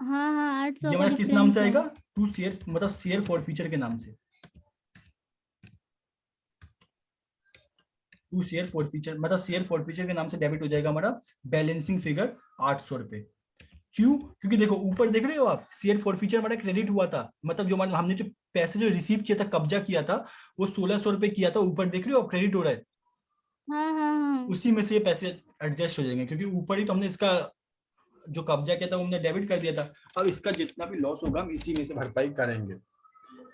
हाँ हाँ, 800 ये का हमारा किस नाम डिफरेंस से है। आएगा, टू शेयर, मतलब शेयर फॉर फ्यूचर के नाम से, टू शेयर फॉर फ्यूचर, मतलब शेयर फॉर फ्यूचर के नाम से डेबिट हो जाएगा हमारा बैलेंसिंग फिगर 800 रुपए। क्यों, क्योंकि देखो ऊपर देख रहे हो आप, शेयर फॉर फ्यूचर हमारा क्रेडिट हुआ था, मतलब जो हमारा हमने जो पैसे जो रिसीव किया था, कब्जा किया था, वो 1600 रुपए किया था, ऊपर देख रहे हो आप क्रेडिट हो रहा है, हाँ हाँ हाँ उसी में से ये पैसे एडजस्ट हो जाएंगे, क्योंकि ऊपर ही तो हमने इसका जो कब्जा किया था वो हमने डेबिट कर दिया था। अब इसका जितना भी लॉस होगा हम इसी में से भरपाई करेंगे।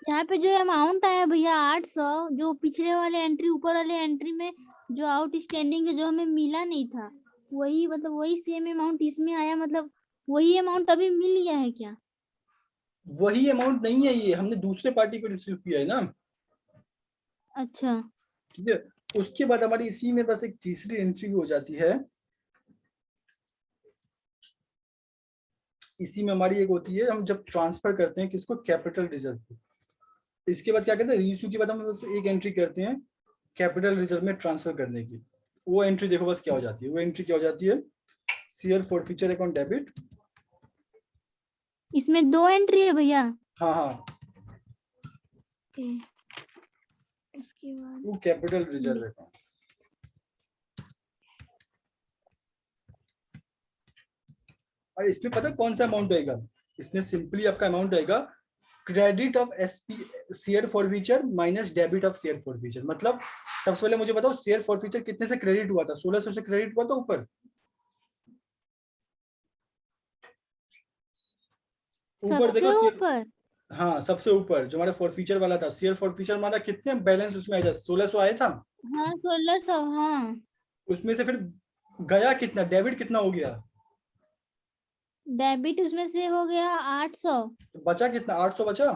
यहाँ पे जो अमाउंट आया भैया 800, जो पिछले वाले एंट्री ऊपर वाले एंट्री में जो आउटस्टैंडिंग है जो हमें मिला नहीं था, वही मतलब वही सेम अमाउंट इसमें आया, मतलब वही अमाउंट अभी मिल गया है क्या? वही अमाउंट नहीं है, ये हमने दूसरे पार्टी को रिसीव किया है ना। अच्छा ठीक है, उसके बाद हमारी इसी में बस एक तीसरी एंट्री हो जाती है। इसी में हमारी एक होती है, हम जब ट्रांसफर करते हैं किसको, कैपिटल रिजर्व को। इसके बाद क्या करते हैं, रीइश्यू के बाद हम बस एक एंट्री करते हैं कैपिटल रिजर्व में ट्रांसफर करने की। वो एंट्री देखो बस क्या हो जाती है, वो एंट्री क्या हो जाती है, शेयर फॉरफीचर अकाउंट डेबिट। इसमें 2 एंट्री है भैया। हाँ हाँ, उसके बाद वो कैपिटल रिजर्व अकाउंट। और इसमें पता है कौन सा अमाउंट आएगा, इसमें सिंपली आपका अमाउंट आएगा credit of SP share forfeiture minus debit of share forfeiture. मतलब सबसे पहले मुझे बताओ शेयर फॉरफीचर कितने से क्रेडिट हुआ था, 1600 से क्रेडिट हुआ था ऊपर। ऊपर सबसे देखो ऊपर। हाँ सबसे ऊपर जो हमारा फॉरफीचर वाला था, शेयर फॉरफीचर हमारा कितने बैलेंस उसमें आया था, 1600 आया था। हाँ 1600। हाँ उसमें से फिर गया कितना, डेबिट कितना हो गया, डेबिट उसमें से हो गया 800। तो बचा कितना, 800 बचा।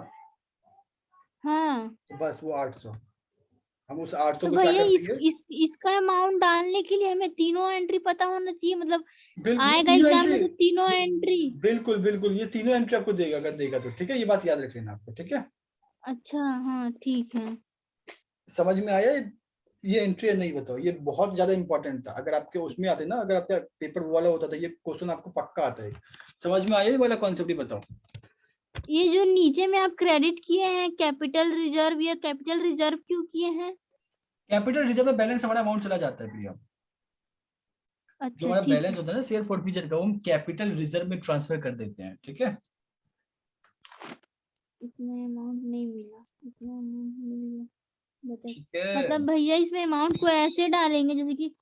हाँ तो बस वो 800, हम उस 800 तो को क्या भैया कर देंगे। इसका अमाउंट डालने के लिए हमें तीनों एंट्री पता होना चाहिए, मतलब बिल्कुल ये आएगा तीनों एग्जाम एंट्री, में तो तीनों एंट्री। बिल्कुल बिल्कुल ये तीनों एंट्री आपको देगा, अगर देगा तो ठीक है, ये बात याद रख लेना आपको, ठीक है। अच्छा हाँ ठीक है। समझ में आया, ये एंट्री है नहीं, बताओ, ये बहुत ज्यादा इंपॉर्टेंट था। अगर आपके उसमें आते ना, अगर आपका पेपर वाला होता था, ये क्वेश्चन आपको पक्का आता है। समझ में आया ये वाला कॉन्सेप्ट, ही बताओ। ये जो नीचे में आप क्रेडिट किए हैं कैपिटल रिजर्व, या कैपिटल रिजर्व क्यों किए हैं? कैपिटल रिजर्व में बैलेंस हमारा अमाउंट चला जाता है प्रिया। जो अच्छा हमारा ठीक बैलेंस है। होता है ना शेयर फॉरफीचर का, वो हम कैपिटल रिजर्व में ट्रांसफर कर देते हैं, ठीक है। इतना अमाउंट नहीं मिला, इतना अमाउंट नहीं मिला, बताइए। ठीक है, मतलब भैया इसमें अमाउंट को ऐसे डालेंगे जैसे कि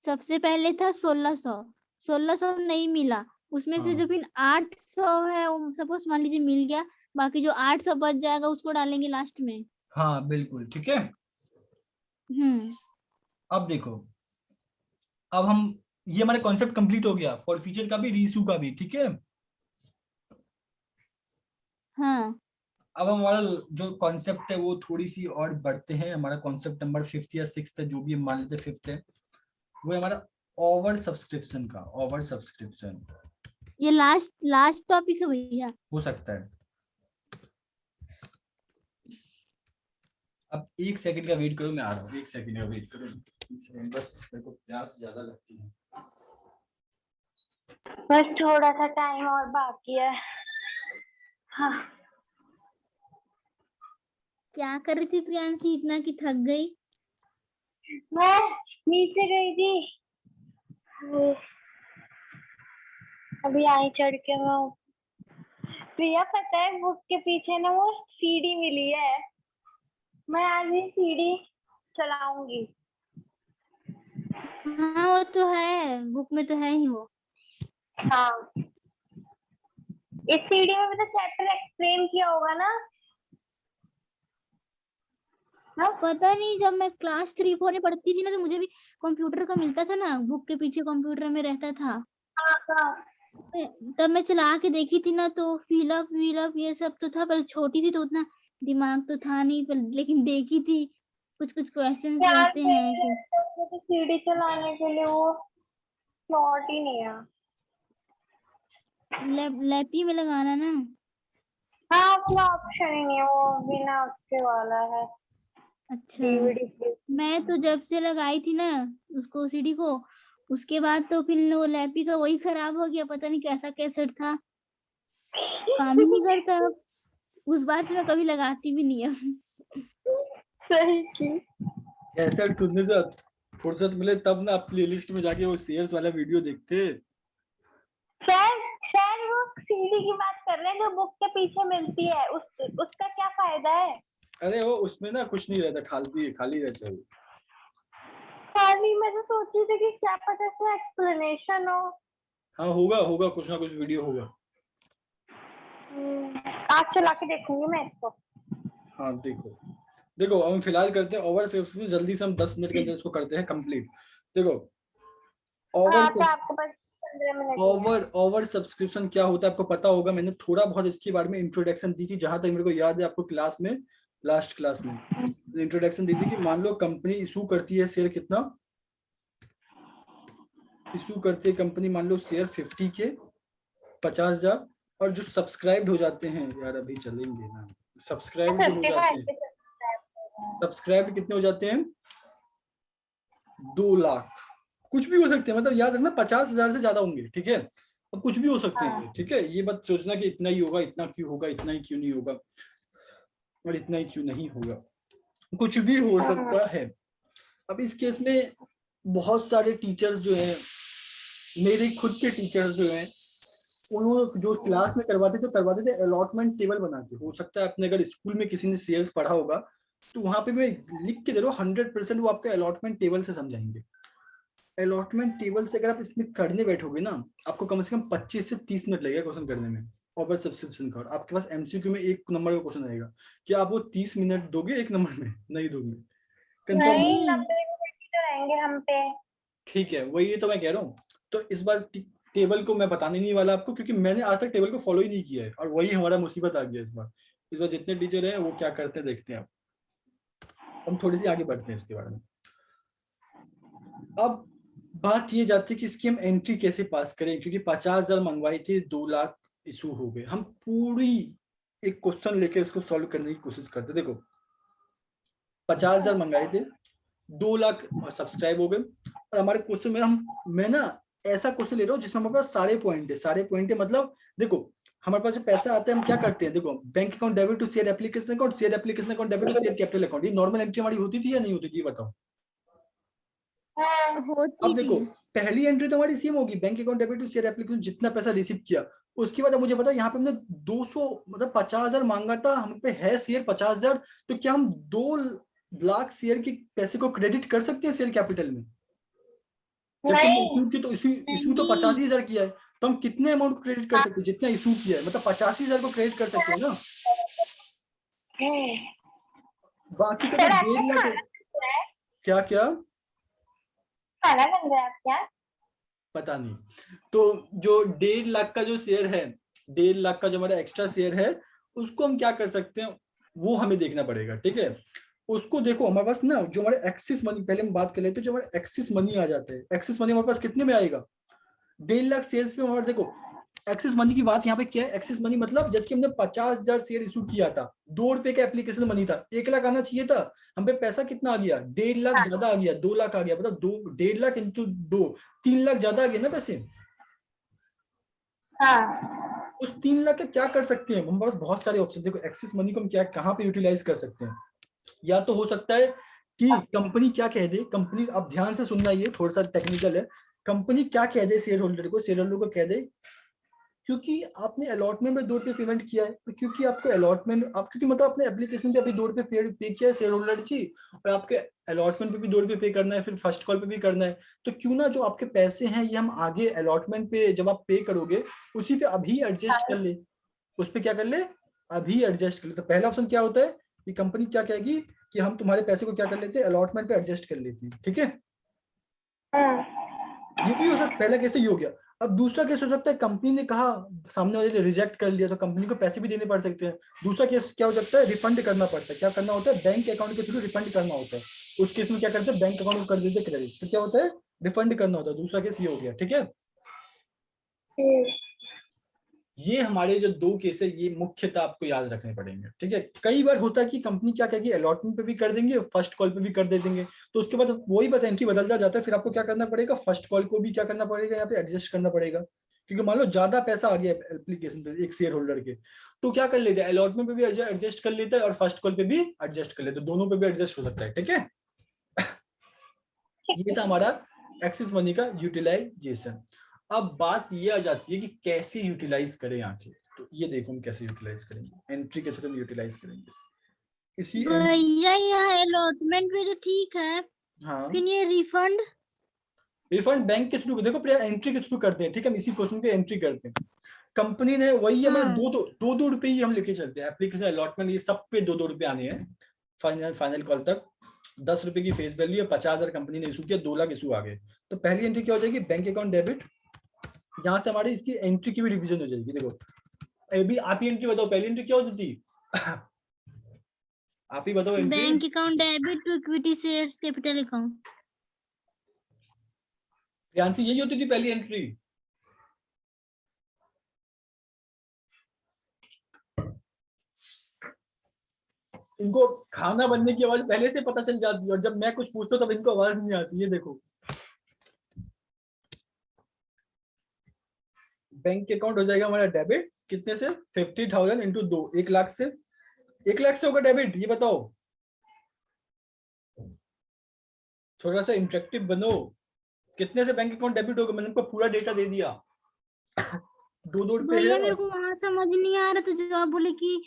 सबसे पहले था 1600, 1600 नहीं मिला, उसमें से हाँ जो फिर 800 है वो सपोज मान लीजिए मिल गया, बाकी जो 800 बच जाएगा उसको डालेंगे लास्ट में। हाँ बिल्कुल ठीक है। अब देखो, अब हम, ये हमारा कॉन्सेप्ट कंप्लीट हो गया, फॉरफीचर का भी रीइश्यू का भी, ठीक है। हाँ अब हमारा जो कॉन्सेप्ट है वो थोड़ी सी और बढ़ते हैं, हमारा कॉन्सेप्ट नंबर 5th या 6th है, जो भी हम मान लेते हैं 5th है, वो है हमारा ओवर सब्सक्रिप्शन का, ओवर सब्सक्रिप्शन। ये लास्ट लास्ट टॉपिक है भैया। हो सकता है। अब 1 सेकंड का वेट करो, मैं आ रहा हूँ, 1 सेकंड का वेट करो, 1 सेकंड बस, मेरे को प्यास ज्यादा लगती है। बस थोड़ा सा टाइम और बाकी है। हाँ क्या कर रही थी प्रियांशी इतना कि थक गई? मैं नीचे गई थी, अभी आई चढ़ के मैं। प्रिया पता है बुक के पीछे ना वो सीढ़ी मिली है, मैं आज ही सीढ़ी चलाऊंगी। हाँ वो तो है, बुक में तो है ही वो। हाँ इस सीढ़ी में मतलब चैप्टर एक्सप्लेन किया होगा ना। हाँ पता नहीं, जब मैं क्लास 3-4 में पढ़ती थी ना तो मुझे भी कंप्यूटर का मिलता था ना, बुक के पीछे कंप्यूटर में रहता था। हाँ तब मैं चला के देखी थी ना, तो फिलअप ये सब तो था, पर छोटी थी तो उतना दिमाग तो था नहीं, पर लेकिन देखी थी, कुछ कुछ क्वेश्चंस यार रहते हैं मेरे तो सीढ़ी चलाने के लिए वो स्लॉट ही नहीं है। लैपी में लगाना ना। हाँ वो ऑप्शन ही नहीं है, वो बिना उसके वाला है अच्छा डीवीडी। मैं तो जब से लगाई थी ना उसको सीडी को, उसके बाद तो फिर वो लैपी का वही खराब हो गया, पता नहीं कैसा कैसेट था, काम ही नहीं करता अब। उस बार से मैं कभी लगाती भी नहीं अब। सही की कैसेट सुनने से फुर्सत मिले तब ना, आप प्लेलिस्ट में जाके वो शेयर्स वाला वीडियो देखते। शायद वो सीडी की बात कर रहे हैं जो बुक के पीछे मिलती है, उसका क्या फायदा है? अरे वो उसमें ना कुछ नहीं रहता, खाली खाली रहता है वो। खाली मैं तो सोच रही थी कि क्या पता इसमें एक्सप्लेनेशन हो। हाँ होगा होगा, कुछ ना कुछ वीडियो होगा। आज चला के देखूंगी मैं इसको। हाँ देखो देखो, हम फिलहाल करते हैं ओवर सब्सक्रिप्शन, जल्दी से हम 10 मिनट के अंदर इसको करते हैं कंप्लीट। देखो हाँ तो ओवर आपके पास 15 मिनट ही है। ओवर सब्सक्रिप्शन क्या होता है आपको पता होगा, मैंने थोड़ा बहुत इसके बारे में इंट्रोडक्शन दी थी, जहां तक मेरे को याद है आपको क्लास में, लास्ट क्लास में इंट्रोडक्शन दी थी कि मान लो कंपनी इशू करती है शेयर, कितना इशू करती है कंपनी, मान लो शेयर 50 के 50,000, और जो सब्सक्राइब्ड हो जाते हैं, यार अभी चलेंगे ना, सब्सक्राइब्ड जो हो जाते हैं, सब्सक्राइब्ड कितने हो जाते हैं 2 लाख, कुछ भी हो सकते हैं, मतलब याद रखना 50,000 से ज्यादा होंगे, ठीक है, अब कुछ भी हो सकते हैं, ठीक है, ये बात सोचना कि इतना ही होगा, इतना क्यों होगा, इतना ही क्यों नहीं होगा, और इतना ही क्यों नहीं होगा, कुछ भी हो सकता है। अब इस केस में बहुत सारे टीचर्स जो हैं, मेरे खुद के टीचर्स जो हैं, उन्होंने जो क्लास में करवाते थे अलॉटमेंट टेबल बना के। हो सकता है आपने अगर स्कूल में किसी ने शेयर्स पढ़ा होगा तो वहां पे मैं लिख के दे रहा हूँ, 100% वो आपको अलॉटमेंट टेबल से समझाएंगे। अलॉटमेंट टेबल से अगर आप इसमें करने बैठोगे ना, आपको कम से कम 25 से 30 मिनट लगेगा क्वेश्चन करने में ओवर सब्सक्रिप्शन का। और आपके पास एमसीक्यू में 1 नंबर का क्वेश्चन आएगा, क्या आप वो 30 मिनट दोगे 1 नंबर में? नहीं दोगे, कंफर्म? नहीं 90 मिनट तो रहेंगे हम पे। ठीक है, वही तो मैं कह रहा हूँ। तो इस बार टेबल को मैं बताने नहीं वाला आपको, क्योंकि मैंने आज तक टेबल को फॉलो ही नहीं किया है, और वही हमारा मुसीबत आ गया इस बार। इस बार जितने टीचर हैं वो क्या करते हैं देखते हैं। आप हम थोड़ी सी आगे बढ़ते हैं इसके बारे में। अब बात ये जाती है कि इसकी हम एंट्री कैसे पास करें, क्योंकि 50,000 मंगवाई थी, 2 लाख इशू हो गए। हम पूरी एक क्वेश्चन लेके इसको सॉल्व करने की कोशिश करते। देखो 50,000 मंगाए थे, 2 लाख सब्सक्राइब हो गए, और हमारे क्वेश्चन में मैं ना ऐसा क्वेश्चन ले रहा हूँ जिसमें हमारे पास सारे पॉइंट है। मतलब देखो हमारे पास जो पैसा आता है हम क्या करते हैं, देखो bank account debit to share application account, share application account debit to share capital account. ये नॉर्मल एंट्री हमारी होती थी या नहीं होती थी, बताओ। होती अब देखो थी। पहली एंट्री तो हमारी सेम होगी, bank account debit to share application, जितना पैसा रिसीव किया। उसके बाद मुझे बताओ, यहाँ पे हमने 200 मतलब 50,000 मांगा था, हम पे है शेयर 50,000, तो क्या हम 2 लाख शेयर के पैसे को क्रेडिट कर सकते हैं शेयर कैपिटल में? जबकि इशू की तो इशू तो 85,000 किया है, तो हम कितने अमाउंट को क्रेडिट कर सकते हैं जितना इशू किया है, मतलब 85,000 को क्रेडिट कर सकते हैं ना। बाकी का जो 1.5 लाख, क्या क्या खाना बन रहा है क्या? पता नहीं। तो जो 1.5 लाख का जो शेयर है, 1.5 लाख का जो हमारा एक्स्ट्रा शेयर है, उसको हम क्या कर सकते हैं वो हमें देखना पड़ेगा, ठीक है। उसको देखो हमारे पास ना जो हमारे एक्सिस मनी, पहले हम बात कर लेते हैं, जो हमारे एक्सिस मनी आ जाता है, एक्सिस मनी हमारे पास कितने में आएगा 1.5 लाख शेयर्स पे हमारे। देखो एक्सिस मनी की बात यहाँ पे क्या है, एक्सिस मनी मतलब जैसे कि हमने 50,000 शेयर इशू किया था, 2 रुपए का एप्लीकेशन मनी था, 1 लाख आना चाहिए था, हम पे पैसा कितना आ गया 1.5 लाख ज्यादा आ गया, 2 लाख आ गया, मतलब 1.5 लाख इंटू 2 3 लाख ज्यादा आ गया ना पैसे। उस 3 लाख का क्या कर सकते हैं, हमारे पास बहुत सारे ऑप्शन। देखो एक्सिस मनी को हम क्या कहाँ पे यूटिलाइज कर सकते हैं, या तो हो सकता है कि कंपनी क्या कह दे, कंपनी आप ध्यान से सुनना, ये थोड़ा सा टेक्निकल है। कंपनी क्या कह दे शेयर होल्डर को कह दे, क्योंकि आपने अलॉटमेंट में 2 रुपये पेमेंट किया है, तो क्योंकि आपको अलॉटमेंट आप क्योंकि मतलब अपने एप्लीकेशन पे अभी 2 रुपये पे किया है शेयर होल्डर जी, और आपके अलॉटमेंट पे भी 2 रुपये पे करना है, फिर फर्स्ट कॉल पे भी करना है, तो क्यों ना जो आपके पैसे हैं ये हम आगे अलॉटमेंट पे जब आप पे करोगे उसी पे अभी एडजस्ट कर ले, उस पे क्या कर ले अभी एडजस्ट कर ले। तो पहला ऑप्शन क्या होता है कि कंपनी क्या कहेगी कि हम तुम्हारे पैसे को क्या कर लेते हैं अलॉटमेंट पे एडजस्ट कर लेते हैं, ठीक है। ये भी हो सकता, पहला केस तो ये हो गया। अब दूसरा केस हो सकता है कंपनी ने कहा, सामने वाले ने रिजेक्ट कर लिया, तो कंपनी को पैसे भी देने पड़ सकते हैं। दूसरा केस क्या हो सकता है, रिफंड करना पड़ता है। क्या करना होता है, बैंक अकाउंट के थ्रू रिफंड करना होता है। उस केस में क्या करते हैं, बैंक अकाउंट को कर देते हैं क्रेडिट, तो क्या होता है रिफंड करना होता है। दूसरा केस ये हो गया, ठीक है। ये हमारे जो 2 केस है ये मुख्यतः आपको याद रखने पड़ेंगे, ठीक है। कई बार होता है कि कंपनी क्या कहेगी अलॉटमेंट पे भी कर देंगे, फर्स्ट कॉल पे भी कर दे देंगे, तो उसके बाद वही बस एंट्री बदलता जाता है। फिर आपको क्या करना पड़ेगा, फर्स्ट कॉल को भी क्या करना पड़ेगा, यहाँ पे एडजस्ट करना पड़ेगा, क्योंकि मान लो ज्यादा पैसा आ गया एप्लीकेशन पे एक शेयर होल्डर के, तो क्या कर लेते हैं अलॉटमेंट पे भी एडजस्ट कर लेता है और फर्स्ट कॉल पे भी एडजस्ट कर लेते हैं, दोनों पे भी एडजस्ट हो सकता है, ठीक है। ये था हमारा एक्सिस मनी का यूटिलाइजेशन। अब बात ये आ जाती है कि कैसे यूटिलाइज करें आके, तो ये देखो हम कैसे यूटिलाइज करेंगे, एंट्री के थ्रू हम यूटिलाइज करेंगे इसी भैया यहाँ अलॉटमेंट में तो ठीक है, हाँ फिर ये रिफंड बैंक के थ्रू देखो, एंट्री के थ्रू करते हैं, ठीक है। हम इसी क्वेश्चन पे एंट्री करते हैं, कंपनी ने वही हमें हाँ। दो रुपए ही हम लेके चलते हैं। एप्लीकेशन अलॉटमेंट ये सब पे 2-2 रुपए आने हैं फाइनल कॉल तक। 10 रुपए की फेस वैल्यू है, 50,000 कंपनी ने इशू किया, 2 लाख इशू आ गए। तो पहली एंट्री क्या हो जाएगी, बैंक अकाउंट डेबिट, जहां से हमारी इसकी एंट्री की भी डिवीजन हो जाएगी। देखो अभी आप ही एंट्री बताओ, पहली एंट्री क्या होती थी? आप ही बताओ entry. Bank account debit to equity shares capital account. Priyanshi यही होती थी पहली एंट्री। इनको खाना बनने की आवाज पहले से पता चल जाती है, और जब मैं कुछ पूछता हूं तब इनको आवाज नहीं आती है। देखो बैंक अकाउंट हो जाएगा हमारा डेबिट, कितने से? 50,000 इंटू 2, 1 लाख से। 1 लाख से होगा डेबिट, ये बताओ। थोड़ा सा इंटरेक्टिव बनो। कितने से बैंक अकाउंट डेबिट होगा? मैंने आपको पूरा डेटा दे दिया। 2-2 रुपए भैया है। मेरे को वहां समझ नहीं आ रहा, तो जो आप बोले कि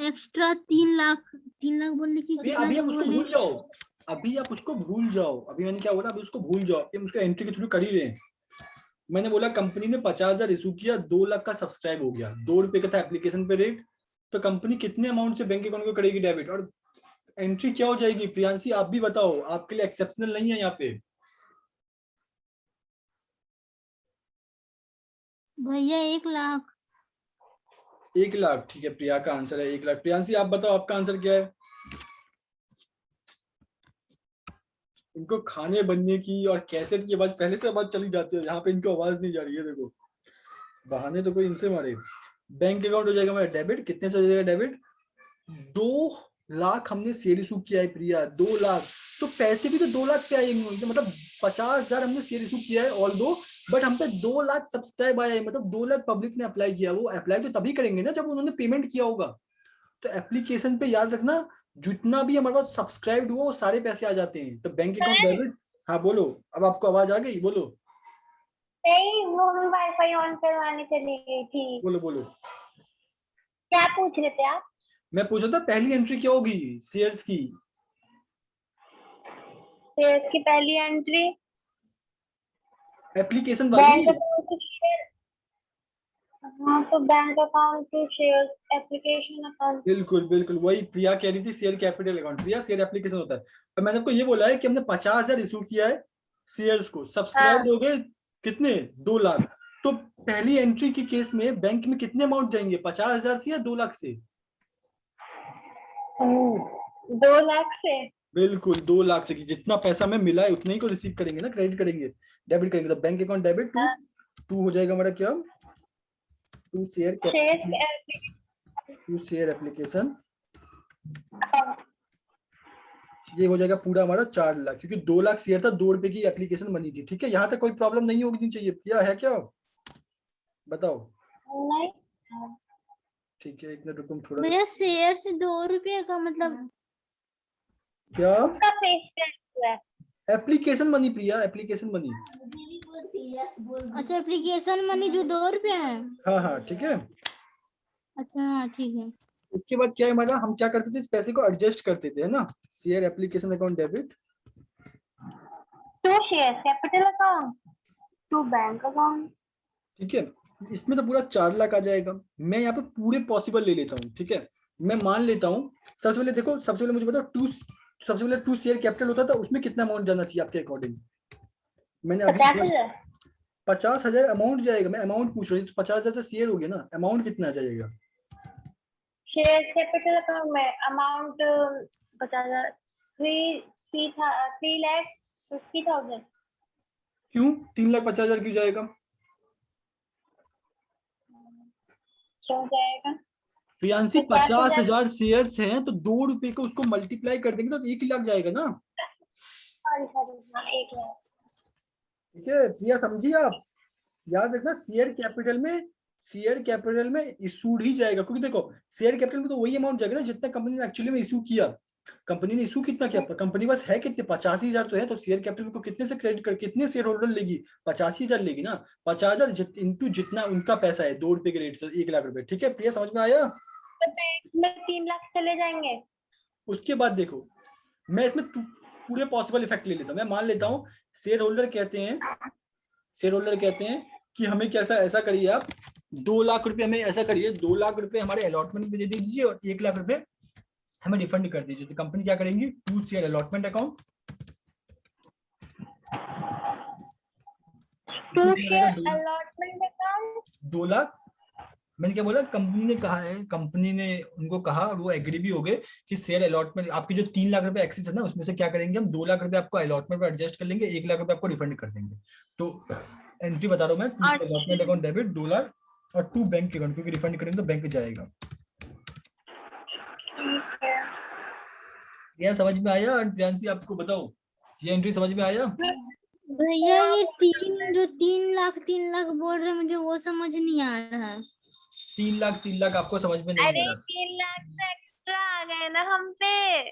एक्स्ट्रा 3 लाख बोलने की अभी आप उसको भूल जाओ। अभी आप उसको भूल जाओ। अभी मैंने क्या बोला, अभी उसको भूल जाओ। हम उसका एंट्री के थ्रू कर ही रहे हैं। मैंने बोला कंपनी ने 50,000 इशू किया, 2 लाख का सब्सक्राइब हो गया, 2 रुपए का था एप्लीकेशन पे रेट। तो कंपनी कितने अमाउंट से बैंक अकाउंट को करेगी डेबिट, और एंट्री क्या हो जाएगी? प्रियांशी आप भी बताओ, आपके लिए एक्सेप्शनल नहीं है यहाँ पे। भैया 1 लाख। 1 लाख, ठीक है। प्रिया का आंसर है 1 लाख। प्रियांशी आप बताओ आपका आंसर क्या है? इनको खाने बनने की और कैसेट की आवाज पहले से आवाज चली जाती है, यहाँ पे इनको आवाज नहीं जा रही है। देखो बहाने तो कोई इनसे मारे। बैंक अकाउंट हो जाएगा हमारा डेबिट, कितने से हो जाएगा डेबिट? 2 लाख हमने शेयर इशू किया है प्रिया, 2 लाख। तो पैसे भी तो 2 लाख पे आएंगे, मतलब 50,000 हमने शेयर इशू किया है ऑल दो, बट हम पे 2 लाख सब्सक्राइब आया है, मतलब 2 लाख पब्लिक ने अप्लाई किया। वो अप्लाई तो तभी करेंगे ना जब उन्होंने पेमेंट किया होगा। तो एप्लीकेशन पे याद रखना, जितना भी हमारे पास सब्सक्राइब हुआ वो सारे पैसे आ जाते हैं। तो बैंक अकाउंट डेबिट। हाँ बोलो, अब आपको आवाज आ गई, बोलो। नहीं, वो हम वाईफाई ऑन करवाने चली गई थी। बोलो बोलो। क्या पूछ रहे थे आप? मैं पूछा था पहली एंट्री क्या होगी शेयर्स की? शेयर्स की पहली एंट्री एप्लीकेशन बैंक वाली। Account to share. हाँ, तो bank account to shares application account. बिल्कुल बिल्कुल वही प्रिया कह रही थी, share capital account. Priya share application होता है। और मैंने आपको ये बोला है कि हमने 50,000 इशू किया है शेयर्स को, सब्सक्राइब हो गए कितने? 2 लाख। तो पहली एंट्री के केस में बैंक में कितने अमाउंट जाएंगे, 50,000 से या 2 लाख से? 2 लाख से। बिल्कुल 2 लाख से, कि जितना पैसा हमें मिला है उतना ही को रिसीव करेंगे ना, क्रेडिट करेंगे, डेबिट करेंगे। तो बैंक अकाउंट डेबिट टू हो जाएगा हमारा क्या? To share application. ये हो जाएगा पूरा हमारा 4 लाख, क्योंकि 2 लाख शेयर था, 2 रुपए की एप्लीकेशन बनी थी। ठीक है, यहाँ तक कोई प्रॉब्लम नहीं होगी चाहिए। क्या है, क्या बताओ? नहीं। ठीक है, एक मिनट रुको, थोड़ा भैया शेयर से 2 रुपये का मतलब क्या? उसका फेस वैल्यू है। एप्लीकेशन मनी प्रिया, एप्लीकेशन मनी। अच्छा, एप्लीकेशन मनी जो 2 रुपये है। हाँ हाँ ठीक है। अच्छा हाँ ठीक है। उसके बाद क्या है हमारा, हम क्या करते थे, इस पैसे को एडजस्ट करते थे, है ना। Share application account debit to share capital account to bank account. ठीक है। इसमें तो पूरा 4 लाख आ जाएगा। मैं यहाँ पे पूरे पॉसिबल ले लेता हूँ। ठीक है, मैं मान लेता हूँ। सबसे पहले देखो, सबसे पहले मुझे बताओ सबसे पहले 2 शेयर कैपिटल होता था, उसमें कितना अमाउंट जाना चाहिए आपके अकॉर्डिंग? मैंने अभी 50,000। 50,000 अमाउंट जाएगा। मैं अमाउंट पूछ रही हूँ, तो 50,000 तो शेयर हो गया ना, अमाउंट कितना जाएगा? शेयर कैपिटल अकाउंट में अमाउंट 50,000। 3,50,000। क्यों 3,50,000 क्यों जाएगा? क्यों जाएगा? प्रियांशी 50,000 शेयर्स हैं, तो 2 रुपए को उसको मल्टीप्लाई कर देंगे तो 1 लाख जाएगा ना। Sorry sorry, 1 lakh. ठीक है प्रिया, समझिए आप। याद रखना, शेयर कैपिटल में इशूड ही जाएगा, क्योंकि देखो शेयर कैपिटल में तो वही अमाउंट जाएगा ना जितना कंपनी ने एक्चुअली में इशू किया। कंपनी ने इशू कितना किया? कंपनी पास है कितने? 85,000 तो है। तो शेयर कैपिटल को कितने से क्रेडिट कर, कितने शेयर होल्डर लेगी? 85,000 लेगी ना। 50,000 इंटू जितना उनका पैसा है, 2 रुपए के रेट से 1 लाख रुपए। ठीक है प्रिया, समझ में आया? तो बैंक में 3 लाख चले जाएंगे। उसके बाद देखो, मैं इसमें पूरे पॉसिबल इफेक्ट ले लेता हूँ। मैं मान लेता हूँ शेयर होल्डर कहते हैं कि हमें कैसा ऐसा करिए आप, 2 लाख रुपए हमें, ऐसा करिए 2 लाख रुपए हमारे अलॉटमेंट में दे दीजिए और 1 लाख रुपए हमें रिफंड कर दीजिए। तो कंपनी क्या करेंगी, 2 share allotment account, 2 share allotment account 2 lakh. मैंने क्या बोला, कंपनी ने कहा है, कंपनी ने उनको कहा और वो एग्री भी हो गए कि शेयर अलॉटमेंट, आपके जो 3 लाख रुपए एक्सेस है ना, उसमें से क्या करेंगे हम, 2 लाख रुपए आपको अलॉटमेंट पर एडजस्ट कर लेंगे, 1 लाख रुपए आपको रिफंड कर देंगे। तो एंट्री बता रहा हूँ मैं, 2 share allotment account debit 2 lakh और 2 बैंक अकाउंट, क्योंकि रिफंड करेंगे तो बैंक जाएगा। यह समझ में आया? प्रियांशी आपको बताओ, ये एंट्री समझ में आया? भैया ये 3 लाख बोल रहे हैं, मुझे वो समझ नहीं आ रहा है। 3 लाख आपको समझ में नहीं आ अरे रहा? 3 लाख तो एक्स्ट्रा आ गए ना हम पे।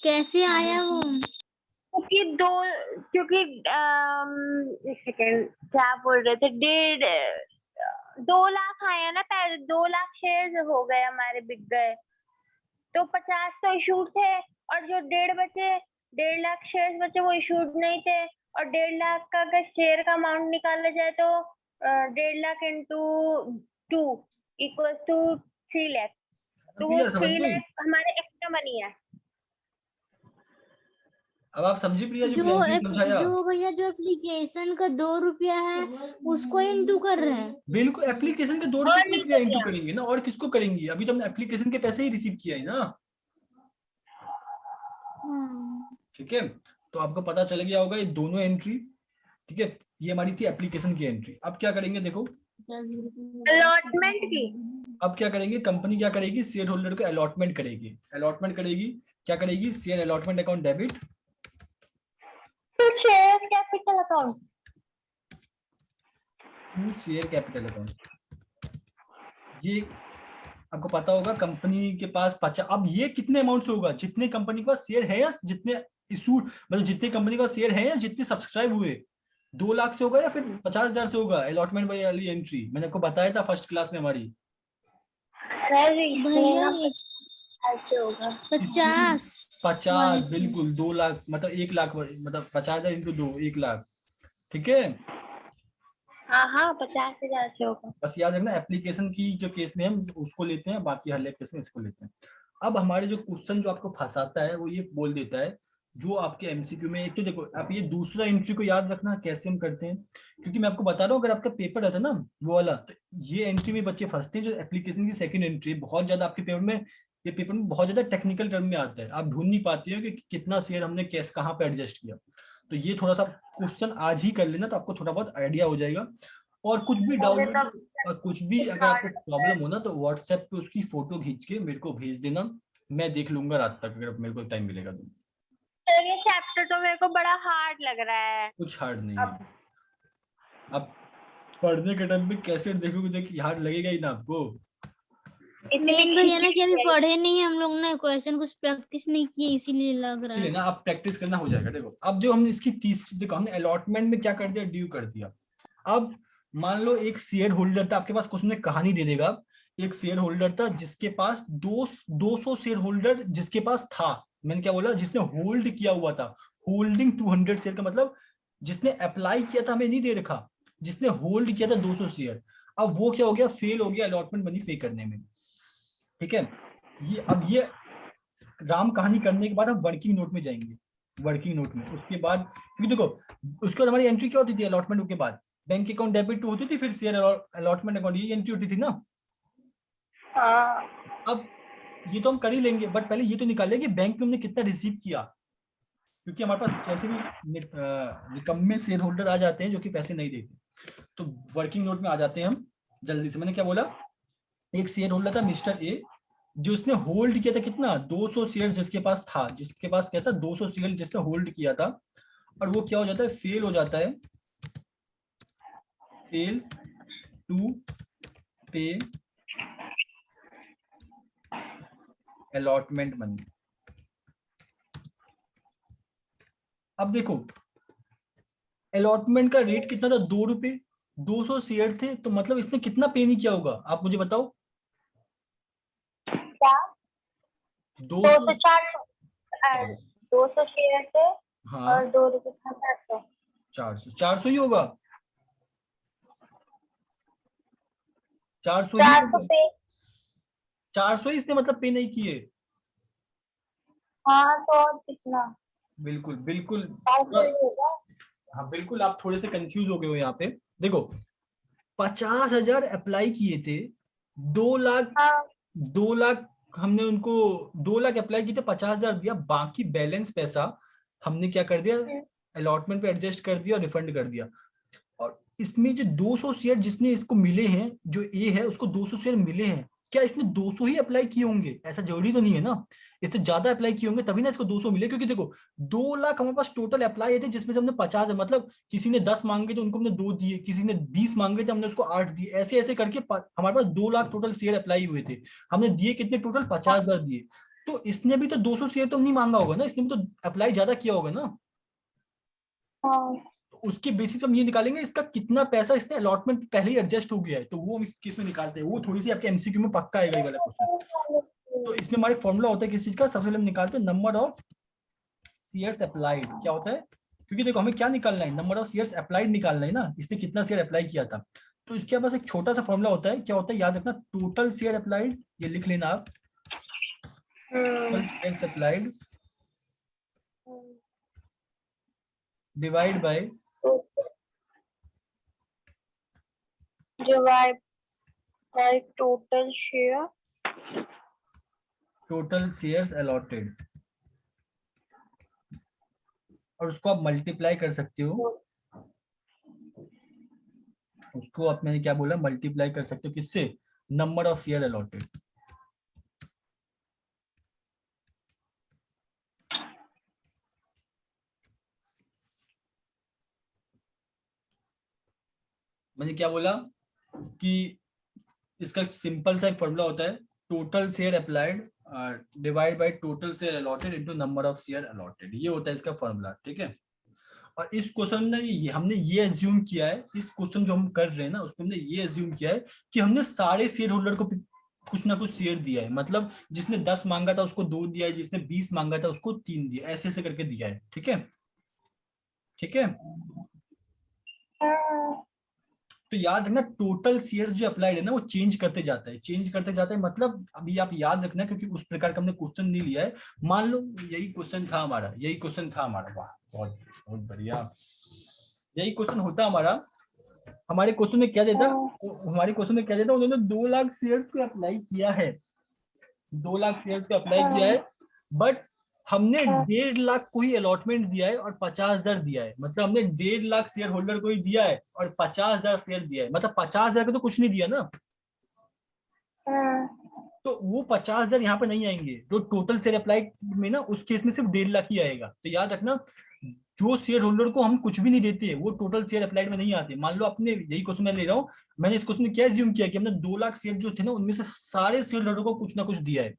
कैसे आया वो? क्योंकि एक सेकेंड, क्या बोल रहे थे, 2 लाख आया ना पहले, 2 लाख शेयर हो गए हमारे, बिक गए, तो 50 तो इशूड थे और जो 1.5 लाख शेयर बचे वो इशूड नहीं थे। और 1.5 लाख का अगर शेयर का अमाउंट निकाला जाए तो 1.5 lakh into 2 equal to 3 lakh, तो वो 3 लाख हमारे एक्स्ट्रा मनी है। अब आप समझी प्रिया जो जो समझाया? भैया जो एप्लीकेशन का 2 रुपया है उसको इंटू कर रहे हैं। बिल्कुल, एप्लीकेशन के 2 रुपए इंटू करेंगे ना, और किसको करेंगी? अभी तो हमने एप्लीकेशन के पैसे ही रिसीव किया है ना। ठीक है, तो आपको पता चल गया होगा ये दोनों एंट्री। ठीक है, ये हमारी थी एप्लीकेशन की एंट्री। अब क्या करेंगे, देखो अलॉटमेंट की, अब क्या करेंगे, कंपनी क्या करेगी, शेयर होल्डर को अलॉटमेंट करेगी। अलॉटमेंट करेगी, क्या करेगी, share allotment account debit share capital account, share capital account. ये आपको पता होगा कंपनी के पास 50, अब ये कितने अमाउंट से होगा, जितने कंपनी के पास शेयर है या जितने इशूड, मतलब जितने कंपनी के पास शेयर है या जितने सब्सक्राइब हुए, 2 लाख से होगा या फिर 50,000 से होगा। अलॉटमेंट वाली एंट्री मैंने आपको बताया था फर्स्ट क्लास में हमारी। भैया ऐसे होगा 50 बिल्कुल, 2 लाख मतलब 1 लाख, मतलब 50,000 इंटू 2, 1 लाख। ठीक है, हाँ 50,000 से होगा। बस याद रखना, एप्लीकेशन की जो केस में हम उसको लेते हैं, बाकी हर केस में इसको लेते हैं। अब हमारे जो क्वेश्चन जो आपको फंसाता है वो ये बोल देता है, जो आपके एमसीक्यू में, एक तो देखो आप ये दूसरा एंट्री को याद रखना कैसे हम करते हैं, क्योंकि मैं आपको बता रहा हूँ अगर आपका पेपर रहता है ना वो वाला, तो ये एंट्री में बच्चे फंसते हैं। जो एप्लीकेशन की सेकंड एंट्री बहुत ज्यादा आपके पेपर में, ये पेपर में बहुत ज्यादा टेक्निकल टर्म में आता है, आप ढूंढ नहीं पाते हो कि कितना शेयर हमने कैसे कहाँ पे एडजस्ट किया। तो ये थोड़ा सा क्वेश्चन आज ही कर लेना तो आपको थोड़ा बहुत आइडिया हो जाएगा। और कुछ भी डाउट और कुछ भी अगर आपको प्रॉब्लम हो ना तो व्हाट्सएप पे उसकी फोटो खींच के मेरे को भेज देना, मैं देख लूंगा रात तक अगर मेरे को टाइम मिलेगा तो। ये चैप्टर तो मेरे को बड़ा हार्ड लग रहा है। कुछ हार्ड नहीं है, आप पढ़ने के टाइम में कैसे देखोगे देखिए हार्ड लगेगा ही ना आपको। मेन भैया ना कि अभी पढ़े नहीं हम लोग ना, क्वेश्चन कुछ प्रैक्टिस नहीं किए इसीलिए लग रहा है ना, आप प्रैक्टिस करना हो जाएगा। देखो अब जो हमने इसकी तीसरी, देखो हमने अलॉटमेंट में क्या कर दिया, ड्यू कर दिया। अब मान लो एक शेयर होल्डर था आपके पास, क्वेश्चन में कहानी दे देगा, एक शेयर होल्डर था जिसके पास 200 शेयर होल्डर जिसके पास था, मैंने क्या बोला, जिसने होल्ड किया हुआ था, होल्डिंग 200 शेयर का मतलब जिसने अप्लाई किया था, हमें नहीं दे रखा, जिसने होल्ड किया था 200 शेयर। अब वो क्या हो गया, फेल हो गया अलॉटमेंट मनी पे करने में। ठीक है, ये अब ये राम कहानी करने के बाद हम वर्किंग नोट में जाएंगे। वर्किंग नोट में उसके बाद, क्योंकि देखो उसके बाद हमारी एंट्री क्या होती थी अलॉटमेंट के बाद, बैंक अकाउंट डेबिट होती थी, फिर शेयर अलॉटमेंट अकाउंट, ये एंट्री होती थी ना। अब ये तो हम कर ही लेंगे, बट पहले ये तो निकाल लेंगे बैंक में हमने कितना रिसीव किया, क्योंकि हमारे पास जैसे भी निकम्मे शेयर होल्डर आ जाते हैं जो कि पैसे नहीं देते। तो वर्किंग नोट में आ जाते हैं हम जल्दी से। मैंने क्या बोला, एक शेयर होल्डर था मिस्टर ए, जो उसने होल्ड किया था कितना, 200 शेयर जिसके पास था, जिसके पास क्या था 200 शेयर जिसने होल्ड किया था, और वो क्या हो जाता है, फेल हो जाता है, फेल्स टू पे अलॉटमेंट मनी। अब देखो अलॉटमेंट का रेट कितना था, 2 रुपए, 200 शेयर थे, तो मतलब इसने कितना पे नहीं किया होगा, आप मुझे बताओ। 200 शेयर थे, हाँ, और 2 रुपए था 400 400 ही होगा। 400 400 ही, पे। 400 ही इसने मतलब पे नहीं किए। हाँ तो और कितना? बिल्कुल बिल्कुल। 400 ही होगा। हाँ बिल्कुल, आप थोड़े से कंफ्यूज हो गए हो यहाँ पे। देखो 50,000 अप्लाई किए थे, 2 लाख, हाँ 2 लाख हमने उनको, 2 लाख अप्लाई किए थे, 50,000 दिया, बाकी बैलेंस पैसा हमने क्या कर दिया, हम्म, अलॉटमेंट पे एडजस्ट कर दिया और रिफंड कर दिया। और इसमें जो 200 शेयर जिसने इसको मिले हैं, जो ए है उसको 200 शेयर मिले हैं, क्या इसने 200 ही अप्लाई किए होंगे? ऐसा जरूरी तो नहीं है ना, इससे ज्यादा अप्लाई किए होंगे तभी ना इसको 200 मिले। क्योंकि देखो 2 लाख हमारे पास टोटल अप्लाई थे, जिसमें से हमने 50 है, मतलब किसी ने 10 मांगे थे उनको हमने 2 दिए, किसी ने 20 मांगे थे हमने उसको 8 दिए, ऐसे ऐसे करके हमारे पास 2 लाख टोटल शेयर अप्लाई हुए थे। हमने दिए कितने टोटल? 50,000 दिए। तो इसने भी तो 200 शेयर तो नहीं मांगा होगा ना, इसने भी तो अप्लाई ज्यादा किया होगा ना। हाँ उसके बेसिस पे हम ये निकालेंगे इसका कितना पैसा इसने अलॉटमेंट पहले ही एडजस्ट हो गया है, तो वो हम इस केस में निकालते हैं। वो थोड़ी सी आपके एमसीक्यू में पक्का आएगा ये वाला क्वेश्चन। तो इसमें हमारे फॉर्मूला होता है किस चीज का, सबसे पहले हम निकालते हैं नंबर ऑफ शेयर्स अप्लाइड। क्या होता है? क्योंकि देखो हमें क्या निकालना है, नंबर ऑफ शेयर्स अप्लाइड निकालना है ना, इसने कितना शेयर अप्लाई किया था। तो इसके पास एक छोटा सा फॉर्मूला होता है, क्या होता है याद रखना, टोटल शेयर अप्लाइड, ये लिख लेना आप, total shares applied divide by divide by total share, total shares allotted, और उसको आप मल्टीप्लाई कर सकते हो, उसको आप मैंने क्या बोला, मल्टीप्लाई कर सकते हो किससे, नंबर ऑफ शेयर अलॉटेड। मैंने क्या बोला कि इसका सिंपल सा एक फॉर्मूला होता है, total share applied divide by total share allotted into number of share allotted, ये होता है इसका फॉर्मूला। ठीक है। और इस क्वेश्चन में हमने ये एज्यूम किया है, इस क्वेश्चन जो हम कर रहे हैं ना उसमें हमने ये एज्यूम किया है कि हमने सारे शेयर होल्डर को कुछ ना कुछ शेयर दिया है, मतलब जिसने 10 मांगा था उसको 2 दिया है, जिसने 20 मांगा था उसको 3 दिया, ऐसे ऐसे करके दिया है। ठीक है, ठीक है। तो याद रखना टोटल शेयर्स जो अप्लाइड है ना वो चेंज करते जाता है, चेंज करते जाता है, मतलब अभी आप याद रखना क्योंकि उस प्रकार का हमने क्वेश्चन नहीं लिया है। मान लो यही क्वेश्चन था हमारा, यही क्वेश्चन था हमारा, वाह बहुत बहुत बढ़िया, यही क्वेश्चन होता हमारा। हमारे क्वेश्चन में क्या देता, हमारे क्वेश्चन में क्या देता, उन्होंने 2 लाख शेयर्स पे अप्लाई किया है, 2 लाख शेयर्स पे अप्लाई किया है, बट हमने 1.5 लाख को ही अलॉटमेंट दिया है और 50,000 दिया है, मतलब हमने 1.5 लाख शेयर होल्डर को ही दिया है और 50,000 शेयर दिया है, मतलब 50,000 को तो कुछ नहीं दिया ना। तो वो 50,000 यहाँ पे नहीं आएंगे, जो टोटल शेयर अप्लाई में ना उस केस में सिर्फ 1.5 लाख ही आएगा। तो याद रखना जो शेयर होल्डर को हम कुछ भी नहीं देते वो टोटल शेयर अप्लाइड में नहीं आते। मान लो अपने यही क्वेश्चन मैं ले रहा हूँ, मैंने इस क्वेश्चन में क्या एज्यूम किया कि हमने 2 लाख शेयर जो थे ना उनमें से सारे शेयर होल्डर को कुछ ना कुछ दिया है।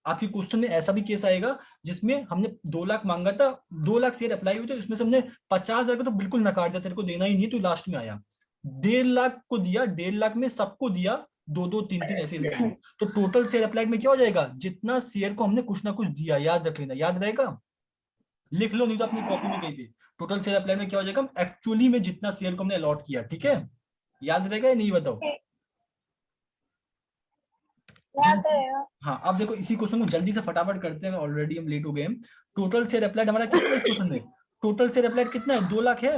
आपके क्वेश्चन में ऐसा भी केस आएगा जिसमें हमने 2 लाख मांगा था, 2 लाख शेयर अप्लाई हुए थे, उसमें से हमने 50,000 को तो बिल्कुल नकार दिया, तेरे को देना ही नहीं, तो लास्ट में आया 1.5 लाख को दिया, 1.5 लाख में सबको दिया, 2 2 3 3 ऐसे दिए। तो टोटल शेयर अप्लाइड में क्या हो जाएगा, जितना शेयर को हमने कुछ ना कुछ दिया, याद रख लेना, याद रहेगा, लिख लो नहीं तो अपनी कॉपी में कहीं पे। टोटल शेयर अप्लाइड में क्या हो जाएगा, एक्चुअली में जितना शेयर को हमने अलॉट किया। ठीक है, याद रहेगा या नहीं बताओ? हाँ अब देखो इसी क्वेश्चन को जल्दी से फटाफट करते हैं, ऑलरेडी हम लेट हो गए हैं। टोटल शेयर अप्लाइड हमारा कितना है इस क्वेश्चन में, टोटल शेयर अप्लाइड कितना है, 2 लाख है।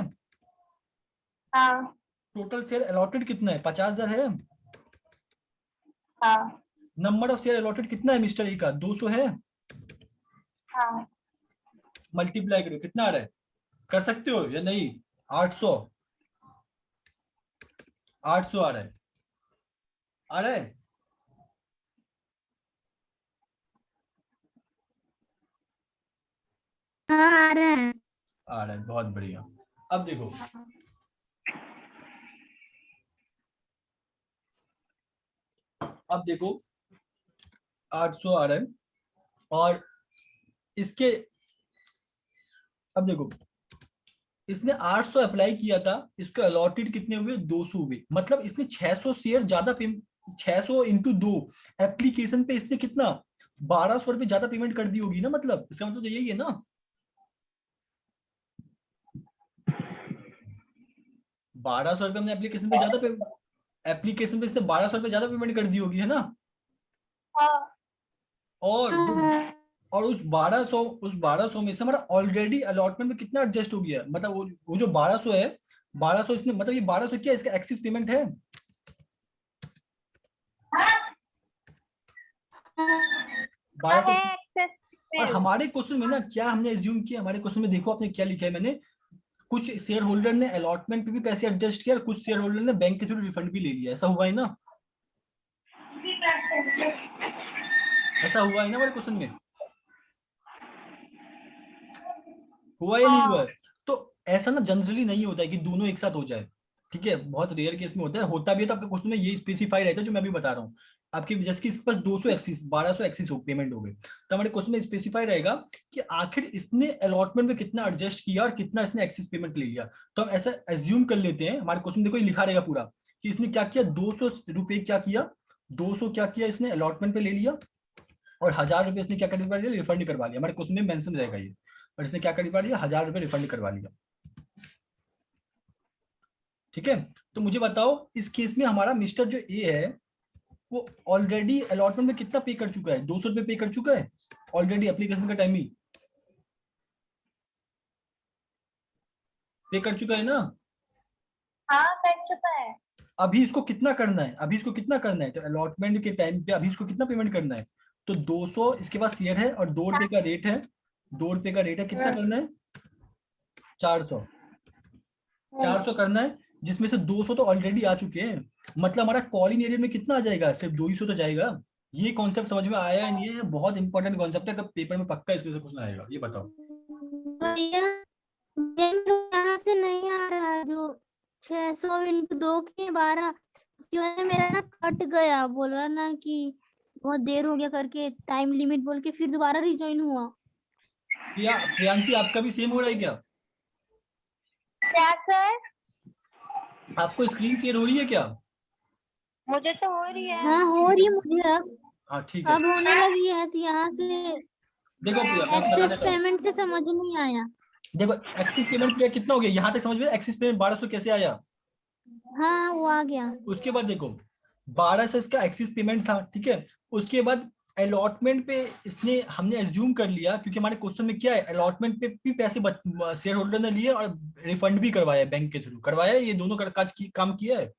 हाँ टोटल शेयर अलॉटेड कितना है, 50,000 है। हाँ नंबर ऑफ शेयर अलॉटेड कितना है मिस्टर ए का, 200 है। हाँ मल्टीप्लाई करो कितना आ रहा है, कर सकते हो या नहीं, 800, 800 आ रहा है, आ रहा है। हाँ आ रहा है। आ रहा है, बहुत बढ़िया। अब देखो अब देखो 800 आ रहा है, और इसके अब देखो इसने 800 अप्लाई किया था, इसको अलॉटेड कितने हुए, 200 हुए, मतलब इसने 600 शेयर ज्यादा 600 इंटू 2 एप्लीकेशन पे इसने कितना 1,200 रुपए ज्यादा पेमेंट कर दी होगी ना, मतलब इसका मतलब तो यही है ना, 1,200 रुपए हमने एप्लीकेशन पे ज्यादा एप्लीकेशन पे इसने 1200 रुपये ज्यादा पेमेंट कर दी होगी, है ना? हाँ, और और उस 1200 में से हमारा ऑलरेडी अलॉटमेंट में कितना एडजस्ट हो गया, मतलब वो जो 1200 है, 1200 इसने, मतलब ये 1200 क्या इसका एक्सिस पेमेंट है? 1200। है एक्सेस और पेमेंट। हमारे क्वेश्चन में ना क्या हमने एज्यूम किया, हमारे क्वेश्चन में देखो आपने क्या लिखा है, मैंने कुछ शेयर होल्डर ने अलॉटमेंट पे भी पैसे एडजस्ट किया और कुछ शेयर होल्डर ने बैंक के थ्रू रिफंड भी ले लिया, ऐसा हुआ है ना? ऐसा हुआ है ना हमारे क्वेश्चन में? हुआ या नहीं हुआ है? तो ऐसा ना जनरली नहीं होता है कि दोनों एक साथ हो जाए, ठीक है, बहुत रेयर केस में होता है, होता भी है तो आपके क्वेश्चन में ये स्पेसिफाई रहता है जो मैं अभी बता रहा हूँ। आपके जैसे कि इसके पास 200 एक्सिस 1200 एक्सिस हो पेमेंट हो गए, तो हमारे क्वेश्चन में स्पेसिफाई रहेगा कि आखिर इसने अलॉटमेंट में कितना एडजस्ट किया और कितना इसने एक्सिस पेमेंट ले लिया। तो हम ऐसा एज्यूम कर लेते हैं, हमारे क्वेश्चन देखो ये लिखा रहेगा पूरा कि इसने क्या किया, 200 रुपए क्या किया, 200 क्या किया इसने अलॉटमेंट पे ले लिया, और 1000 रुपए इसने क्या करवा लिया, रिफंड करवा लिया, हमारे क्वेश्चन में मेंशन रहेगा ये। और इसने क्या करवा लिया, 1000 रुपए रिफंड करवा लिया, ठीक है। तो मुझे बताओ इस केस में हमारा मिस्टर जो ए है वो ऑलरेडी अलॉटमेंट में कितना पे कर चुका है, 200 रुपए पे कर चुका है ऑलरेडी, एप्लीकेशन का टाइम ही पे कर चुका है ना? हाँ, कर चुका है। अभी इसको कितना करना है, अभी इसको कितना करना है, तो अलॉटमेंट के टाइम पे अभी इसको कितना पेमेंट करना है, तो 200 इसके पास शेयर है और 2 रुपए का रेट है, 2 रुपए का रेट है, कितना करना है, 400 करना है, जिसमें से 200 तो ऑलरेडी आ चुके हैं, मतलब हमारा कॉलिंग एरिया में कितना आ जाएगा, सिर्फ 200 तो जाएगा। ये कॉन्सेप्ट समझ में आया या नहीं है? बहुत इंपॉर्टेंट कॉन्सेप्ट है, कब पेपर में पक्का इसमें से कुछ ना आएगा, ये बताओ। भैया यहाँ से नहीं आ रहा, जो 600 इंटू 2 के 12, उसकी वजह से मेरा ना कट गया, बोला ना कि बहुत देर हो गया करके, टाइम लिमिट बोल के फिर दोबारा रिजॉइन हुआ। क्या प्रियांशी आपका भी सेम हो रहा है क्या? क्या सर? आपको स्क्रीन शेयर हो रही है क्या? मुझे तो हो रही है। हाँ हो रही है मुझे अब हाँ ठीक है। अब होने लगी है, तो यहाँ से देखो प्रिया, मैं एक्सेस बताने का, पेमेंट से समझ नहीं आया। देखो एक्सिस पेमेंट प्रिया कितना हो गया यहाँ तक समझ में, एक्सिस पेमेंट 1200 कैसे आया? हाँ वो आ गया। उसके बाद देखो 1200 इसका एक्सिस पेमेंट था, ठीक है। उसके बाद अलॉटमेंट पे इसने हमने एज्यूम कर लिया, क्योंकि हमारे क्वेश्चन में क्या है, अलॉटमेंट पे भी पैसे शेयर होल्डर ने लिए और रिफंड भी करवाया, बैंक के थ्रू करवाया, ये दोनों काम किया है।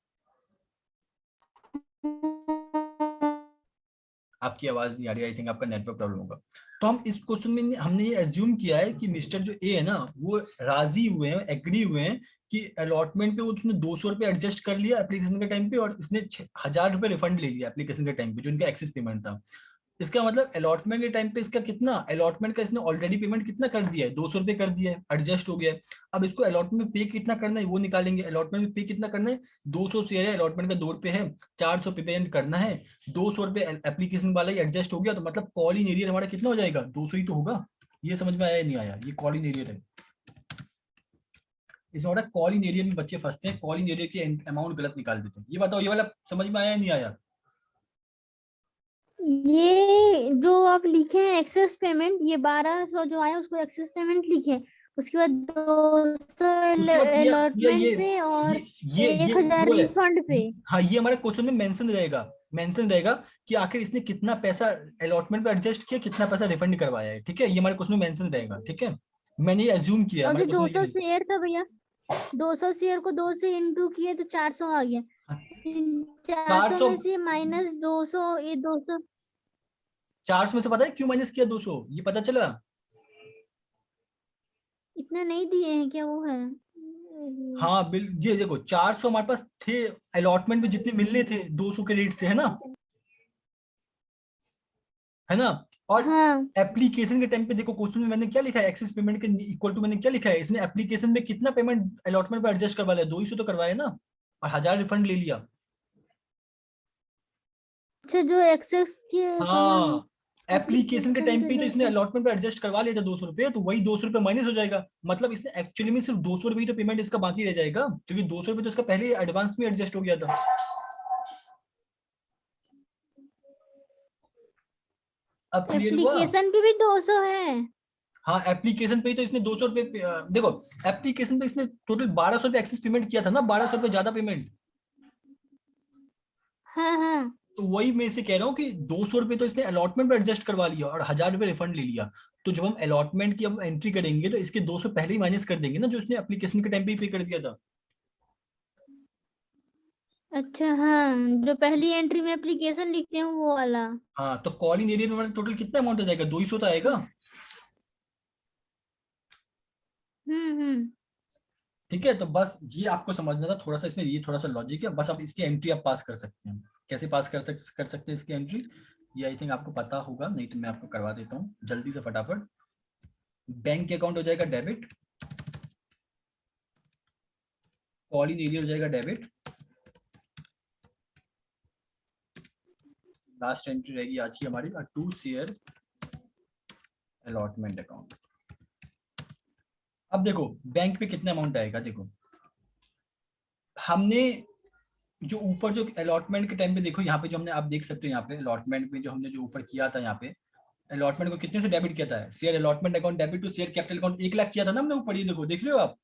आपकी आवाज नहीं आ रही, आई थिंक आपका नेटवर्क प्रॉब्लम होगा। तो हम इस क्वेश्चन में हमने ये एज्यूम किया है कि मिस्टर जो ए है ना वो राजी हुए हैं, एग्री हुए हैं कि अलॉटमेंट पे उसने 200 रुपए एडजस्ट कर लिया एप्लीकेशन के टाइम पे, और इसने 1000 रुपए रिफंड ले लिया एप्लीकेशन के टाइम पे जो इनका एक्सेस पेमेंट था। इसका मतलब अलॉटमेंट के टाइम पे इसका कितना, अलॉटमेंट का इसने ऑलरेडी पेमेंट कितना कर दिया है, 200 रुपए कर दिया है, एडजस्ट हो गया है। अब इसको अलॉटमेंट में पे कितना करना है वो निकालेंगे, अलॉटमेंट में पे कितना करना है, 200 शेयर है, अलॉटमेंट का 2 रुपए है, 400 पे पेमेंट करना है, 200 रुपए एप्लीकेशन वाला ही एडजस्ट हो गया, तो मतलब कॉल इन एरिया हमारा कितना हो जाएगा, 200 ही तो होगा। ये समझ में आया या नहीं आया? ये कॉल इन एरिया है, इसमें हमारा कॉल इन एरिया में बच्चे फंसते हैं, कॉल इन एरिया के अमाउंट गलत निकाल देते हैं। ये बताओ ये वाला समझ में आया या नहीं आया? ये जो आप लिखे हैं एक्सेस पेमेंट, ये 1200 जो आया उसको एक्सेस पेमेंट लिखे, उसके बाद 200 अलॉटमेंट पे और ये 1000 वो है। रिफंड पे। हाँ ये हमारे क्वेश्चन में मेंशन रहेगा कि आखिर इसने कितना पैसा अलॉटमेंट पे एडजस्ट किया, कितना पैसा रिफंड करवाया है, ठीक है, ये हमारे क्वेश्चन में मेंशन रहेगा, ठीक है। मैंने ये एज्यूम किया और हमारे जो क्वेश्चन 200 शेयर था भैया, 200 शेयर को 2 से इंटू किए तो 400 आ गया। 400 400 में से माइनस 200, ये 200 400 में से पता है क्यों माइनस किया 200, ये पता चला? इतना नहीं दिए हैं क्या, वो है। हाँ बिल, ये देखो 400 हमारे पास थे अलॉटमेंट में जितने मिलने थे 200 के रेट से, है ना, है ना। और हाँ एप्लीकेशन के टाइम पे देखो क्वेश्चन में मैंने क्या लिखा है, एक्सेस पेमेंट के इक्वल टू मैंने क्या लिखा है, इसने एप्लीकेशन में कितना पेमेंट अलॉटमेंट पे एडजस्ट करवा लिया, 200 तो करवाया ना, और 1000 रिफंड ले लिया। अच्छा, जो एक्सेस के हाँ एप्लीकेशन के टाइम पे तो इसने एप्लीकेशन अलॉटमेंट पे एडजस्ट करवा लिया था 200 रुपए, तो वही 200 रुपए माइनस हो जाएगा, मतलब इसने एक्चुअली में सिर्फ 200 रुपए तो पेमेंट इसका बाकी रह जाएगा, क्योंकि 200 रुपए तो इसका पहले एडवांस में एडजस्ट हो गया था। अब क्लियर हुआ? एप्लीकेशन पे भी 200 है। हाँ एप्लीकेशन पे ही तो इसने 200 रुपए देखो एप्लीकेशन पे इसने टोटल 1200 रुपए एक्सेस पेमेंट किया था ना, 1200 रुपए ज्यादा पेमेंट, हाँ हाँ तो वही मैं से कह रहा हूँ कि 200 रुपये तो इसने अलॉटमेंट में एडजस्ट करवा लिया और 1000 रुपये रिफंड ले लिया। तो जब हम अलॉटमेंट की अब एंट्री करेंगे तो इसके 200 पहले ही माइनस कर देंगे ना, जो उसने एप्लीकेशन के टाइम पे ही पे कर दिया था। अच्छा, हाँ जो पहली एंट्री में एप्लीकेशन लिखते हैं वो वाला। हाँ, तो कॉलिंग एरिया में टोटल कितना अमाउंट आ जाएगा? 200 तो आएगा। हम्म। ठीक है, तो बस ये आपको समझना था थोड़ा सा, इसमें ये थोड़ा सा लॉजिक है, बस आप इसकी एंट्री आप पास कर सकते हैं। कैसे पास कर सकते हैं इसकी एंट्री, ये आई थिंक आपको पता होगा, नहीं तो मैं आपको करवा देता हूँ जल्दी से फटाफट। बैंक अकाउंट हो जाएगा डेबिट, कॉलिंग एरिया हो जाएगा डेबिट, लास्ट एंट्री रहेगी आज की हमारी टू शेयर अलॉटमेंट अकाउंट। अब देखो बैंक पे कितना अमाउंट आएगा। देखो हमने जो ऊपर जो अलॉटमेंट के टाइम पे, देखो यहाँ पे जो हमने, आप देख सकते हो यहाँ पे अलॉटमेंट में जो हमने जो ऊपर किया था, यहाँ पे अलॉटमेंट को कितने से डेबिट किया था? Share allotment account debit to share capital account 1 lakh किया था ना हमने ऊपर, ये देखो देख रहे हो आप,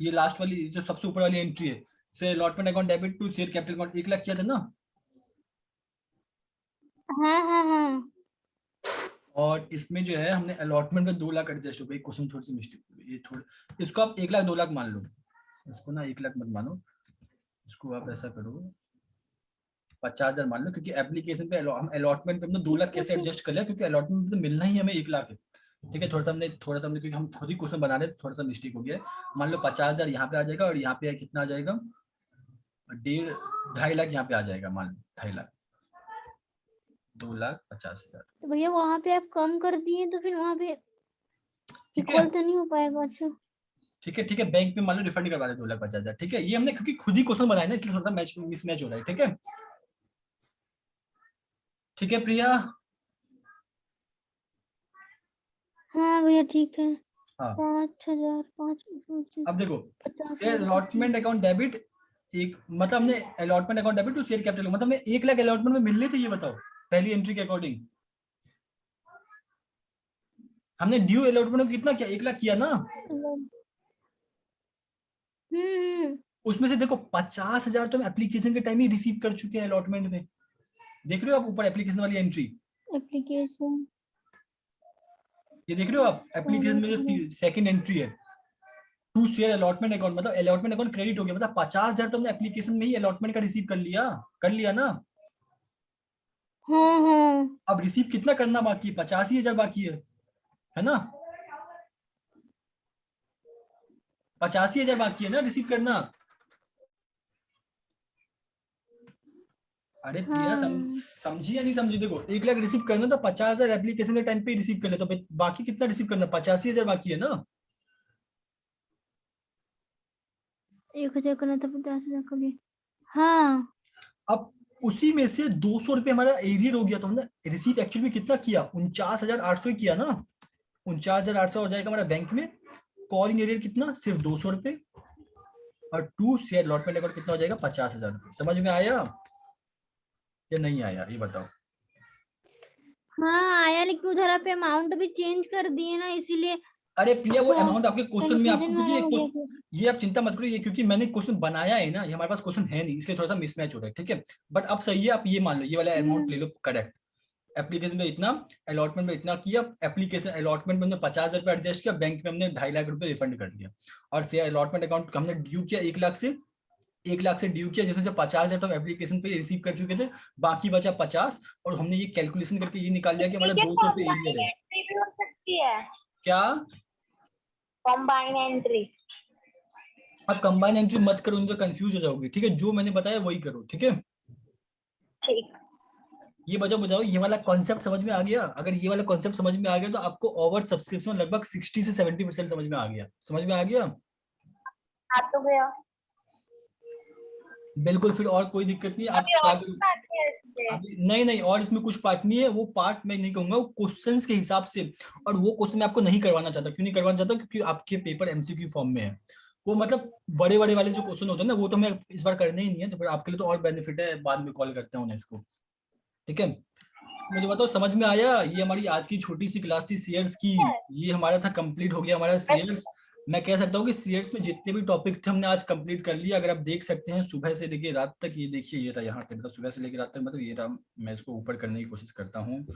ये लास्ट वाली जो सबसे ऊपर वाली एंट्री है, share allotment account debit to share capital account 1 lakh किया था ना। हाँ हाँ हाँ। और इसमें जो है हमने अलॉटमेंट में 2 लाख एडजस्ट हो गई, क्वेश्चन थोड़ी सी मिस्टेक हो गई, ये थोड़ा, इसको आप 1 लाख 2 लाख मान लो, इसको ना 1 लाख मत मानो, इसको आप ऐसा करो 50,000 मान लो, क्योंकि एप्लीकेशन पे हम अलॉटमेंट पे हमने 2 लाख कैसे एडजस्ट कर लिया, क्योंकि अलॉटमेंट में तो मिलना ही हमें 1 लाख है। ठीक है, थोड़ा सा हमने क्योंकि हम खुद ही क्वेश्चन बना रहे, थोड़ा सा मिस्टेक हो गया। मान लो 50,000 यहाँ पे आ जाएगा और यहाँ पे कितना आ जाएगा, 2.5 लाख यहाँ पे आ जाएगा, मान लो 2.5 लाख, 2,50,000। तो भैया वहां पे आप कम कर दिए तो फिर वहां पे ठीक है, इक्वल तो नहीं हो पाएगा। अच्छा ठीक है, बैंक में मान लो रिफंड करवा दे 2,50,000। ठीक है, ये हमने क्योंकि खुद ही क्वेश्चन बनाया ना, इसलिए थोड़ा मैच मिसमैच हो रहा है। ठीक है, ठीक है प्रिया। हाँ भैया ठीक है। हाँ 5,000 5 अब देखो, 50 शेयर अलॉटमेंट अकाउंट डेबिट, एक मतलब हमने allotment account debit to share capital, मतलब हमें 1 लाख अलॉटमेंट में मिलने थे, ये बताओ पहली एंट्री के अकॉर्डिंग हमने ड्यू अलॉटमेंट को कितना किया, 1 लाख किया ना। उसमें से देखो 50,000 तो हम एप्लीकेशन के टाइम ही रिसीव कर चुके हैं अलॉटमेंट में, देख रहे हो आप ऊपर एप्लीकेशन वाली एंट्री, एप्लीकेशन, ये देख रहे हो आप एप्लीकेशन में जो सेकंड एंट्री है, टू शेयर अलॉटमेंट अकाउंट, मतलब अलॉटमेंट अकाउंट क्रेडिट हो गया, मतलब 50,000 तो हमने एप्लीकेशन में ही अलॉटमेंट का रिसीव कर लिया ना। हाँ हाँ। अब रिसीव कितना करना बाकी है? 85,000 बाकी है ना, 85,000 बाकी है ना रिसीव करना। अरे प्रिया समझी या नहीं समझी? देखो 1 लाख रिसीव करना तो 50,000 एप्लीकेशन के टाइम पे रिसीव कर ले, तो बाकी कितना रिसीव करना? 85,000 बाकी है ना। 1,000 करना था, 50,000 कर लिया। हाँ अब उसी में से 200 रुपये हमारा एरियर हो गया, तो हमने रिसीव एक्चुअली में कितना किया? 49,800 किया ना, 49,800 हो जाएगा हमारा बैंक में। कॉलिंग एरियर कितना? सिर्फ 200 रुपये, और टू शेयर अलॉटमेंट अकाउंट कितना हो जाएगा? 50,000 रुपये। समझ में आया या नहीं आया, ये बताओ। हाँ आया, लेकिन उधर आप अमाउंट भी चेंज कर दिए ना, इसीलिए अरे प्रिया वो अमाउंट आपके क्वेश्चन में आपको, कंफ्यूजन वाला हो क्योंकि गया। ये आप चिंता मत करो, ये क्योंकि मैंने क्वेश्चन बनाया है ना, ये हमारे पास क्वेश्चन है नहीं, इसलिए थोड़ा सा मिसमैच हो रहा है। ठीक है, बट अब सही है, आप ये मान लो, ये वाला अमाउंट ले लो करेक्ट। एप्लीकेशन में इतना, अलॉटमेंट में इतना किया, एप्लीकेशन अलॉटमेंट में हमने 50,000 रुपये एडजस्ट किया, बैंक में हमने 2.5 लाख रुपए रिफंड कर दिया, और शेयर अलॉटमेंट अकाउंट हमने ड्यू किया 1 लाख से, 1 लाख से ड्यू किया, जिसमें से 50,000 तो हम एप्लीकेशन पे रिसीव कर चुके थे, बाकी बचा 50, और हमने ये कैलकुलेशन करके ये निकाल लिया कि हमारा 200 रुपये एरियर है। एंट्री भी हो सकती है, क्या? Combine entry. आप कंबाइन एंट्री मत करो, उनको कंफ्यूज हो जाओगे। ठीक है, जो मैंने बताया वही करो। ठीक है, ठीक। ये बताओ ये वाला कॉन्सेप्ट समझ में आ गया? अगर ये वाला कॉन्सेप्ट समझ में आ गया तो आपको ओवर सब्सक्रिप्शन लगभग 60 से 70% समझ में आ गया। समझ में आ गया? आ तो गया। बिल्कुल, फिर और कोई दिक्कत नहीं। आप नहीं, और इसमें कुछ पार्ट नहीं है, वो पार्ट मैं नहीं कहूंगा, वो क्वेश्चंस के हिसाब से, और वो क्वेश्चन मैं आपको नहीं करवाना चाहता। क्यों नहीं करवाना चाहता? क्योंकि आपके पेपर एमसीक्यू फॉर्म में है, वो मतलब बड़े वाले जो क्वेश्चन होते हैं ना, वो तो मैं इस बार करने ही नहीं है, तो फिर आपके लिए तो और बेनिफिट है, बाद में कॉल करते हैं उन्हें इसको। ठीक है, मुझे बताओ समझ में आया? ये हमारी आज की छोटी सी क्लास थी शेयर्स की, ये हमारा था, कंप्लीट हो गया हमारा शेयर्स। मैं कह सकता हूँ कि सीएट्स में जितने भी टॉपिक थे हमने आज कंप्लीट कर लिया। अगर आप देख सकते हैं सुबह से लेके रात तक, ये देखिए ये रहा यहाँ पे, मतलब सुबह से लेके रात तक, मतलब ये रहा। मैं इसको ऊपर करने की कोशिश करता हूँ।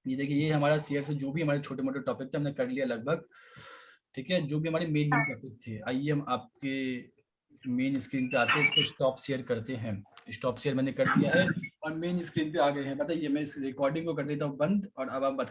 ये देखिए ये हमारा सीएट्स से जो भी हमारे छोटे मोटे टॉपिक थे हमने कर लिया लगभग। ठीक है, जो भी हमारे मेन टॉपिक थे। आइए हम आपके मेन स्क्रीन पे आते हैं, इसको स्टॉप शेयर करते हैं। स्टॉप शेयर मैंने कर दिया है और मेन स्क्रीन पे आ गए हैं। बताइए, मैं इस रिकॉर्डिंग को कर देता हूँ बंद और अब आप बताइए।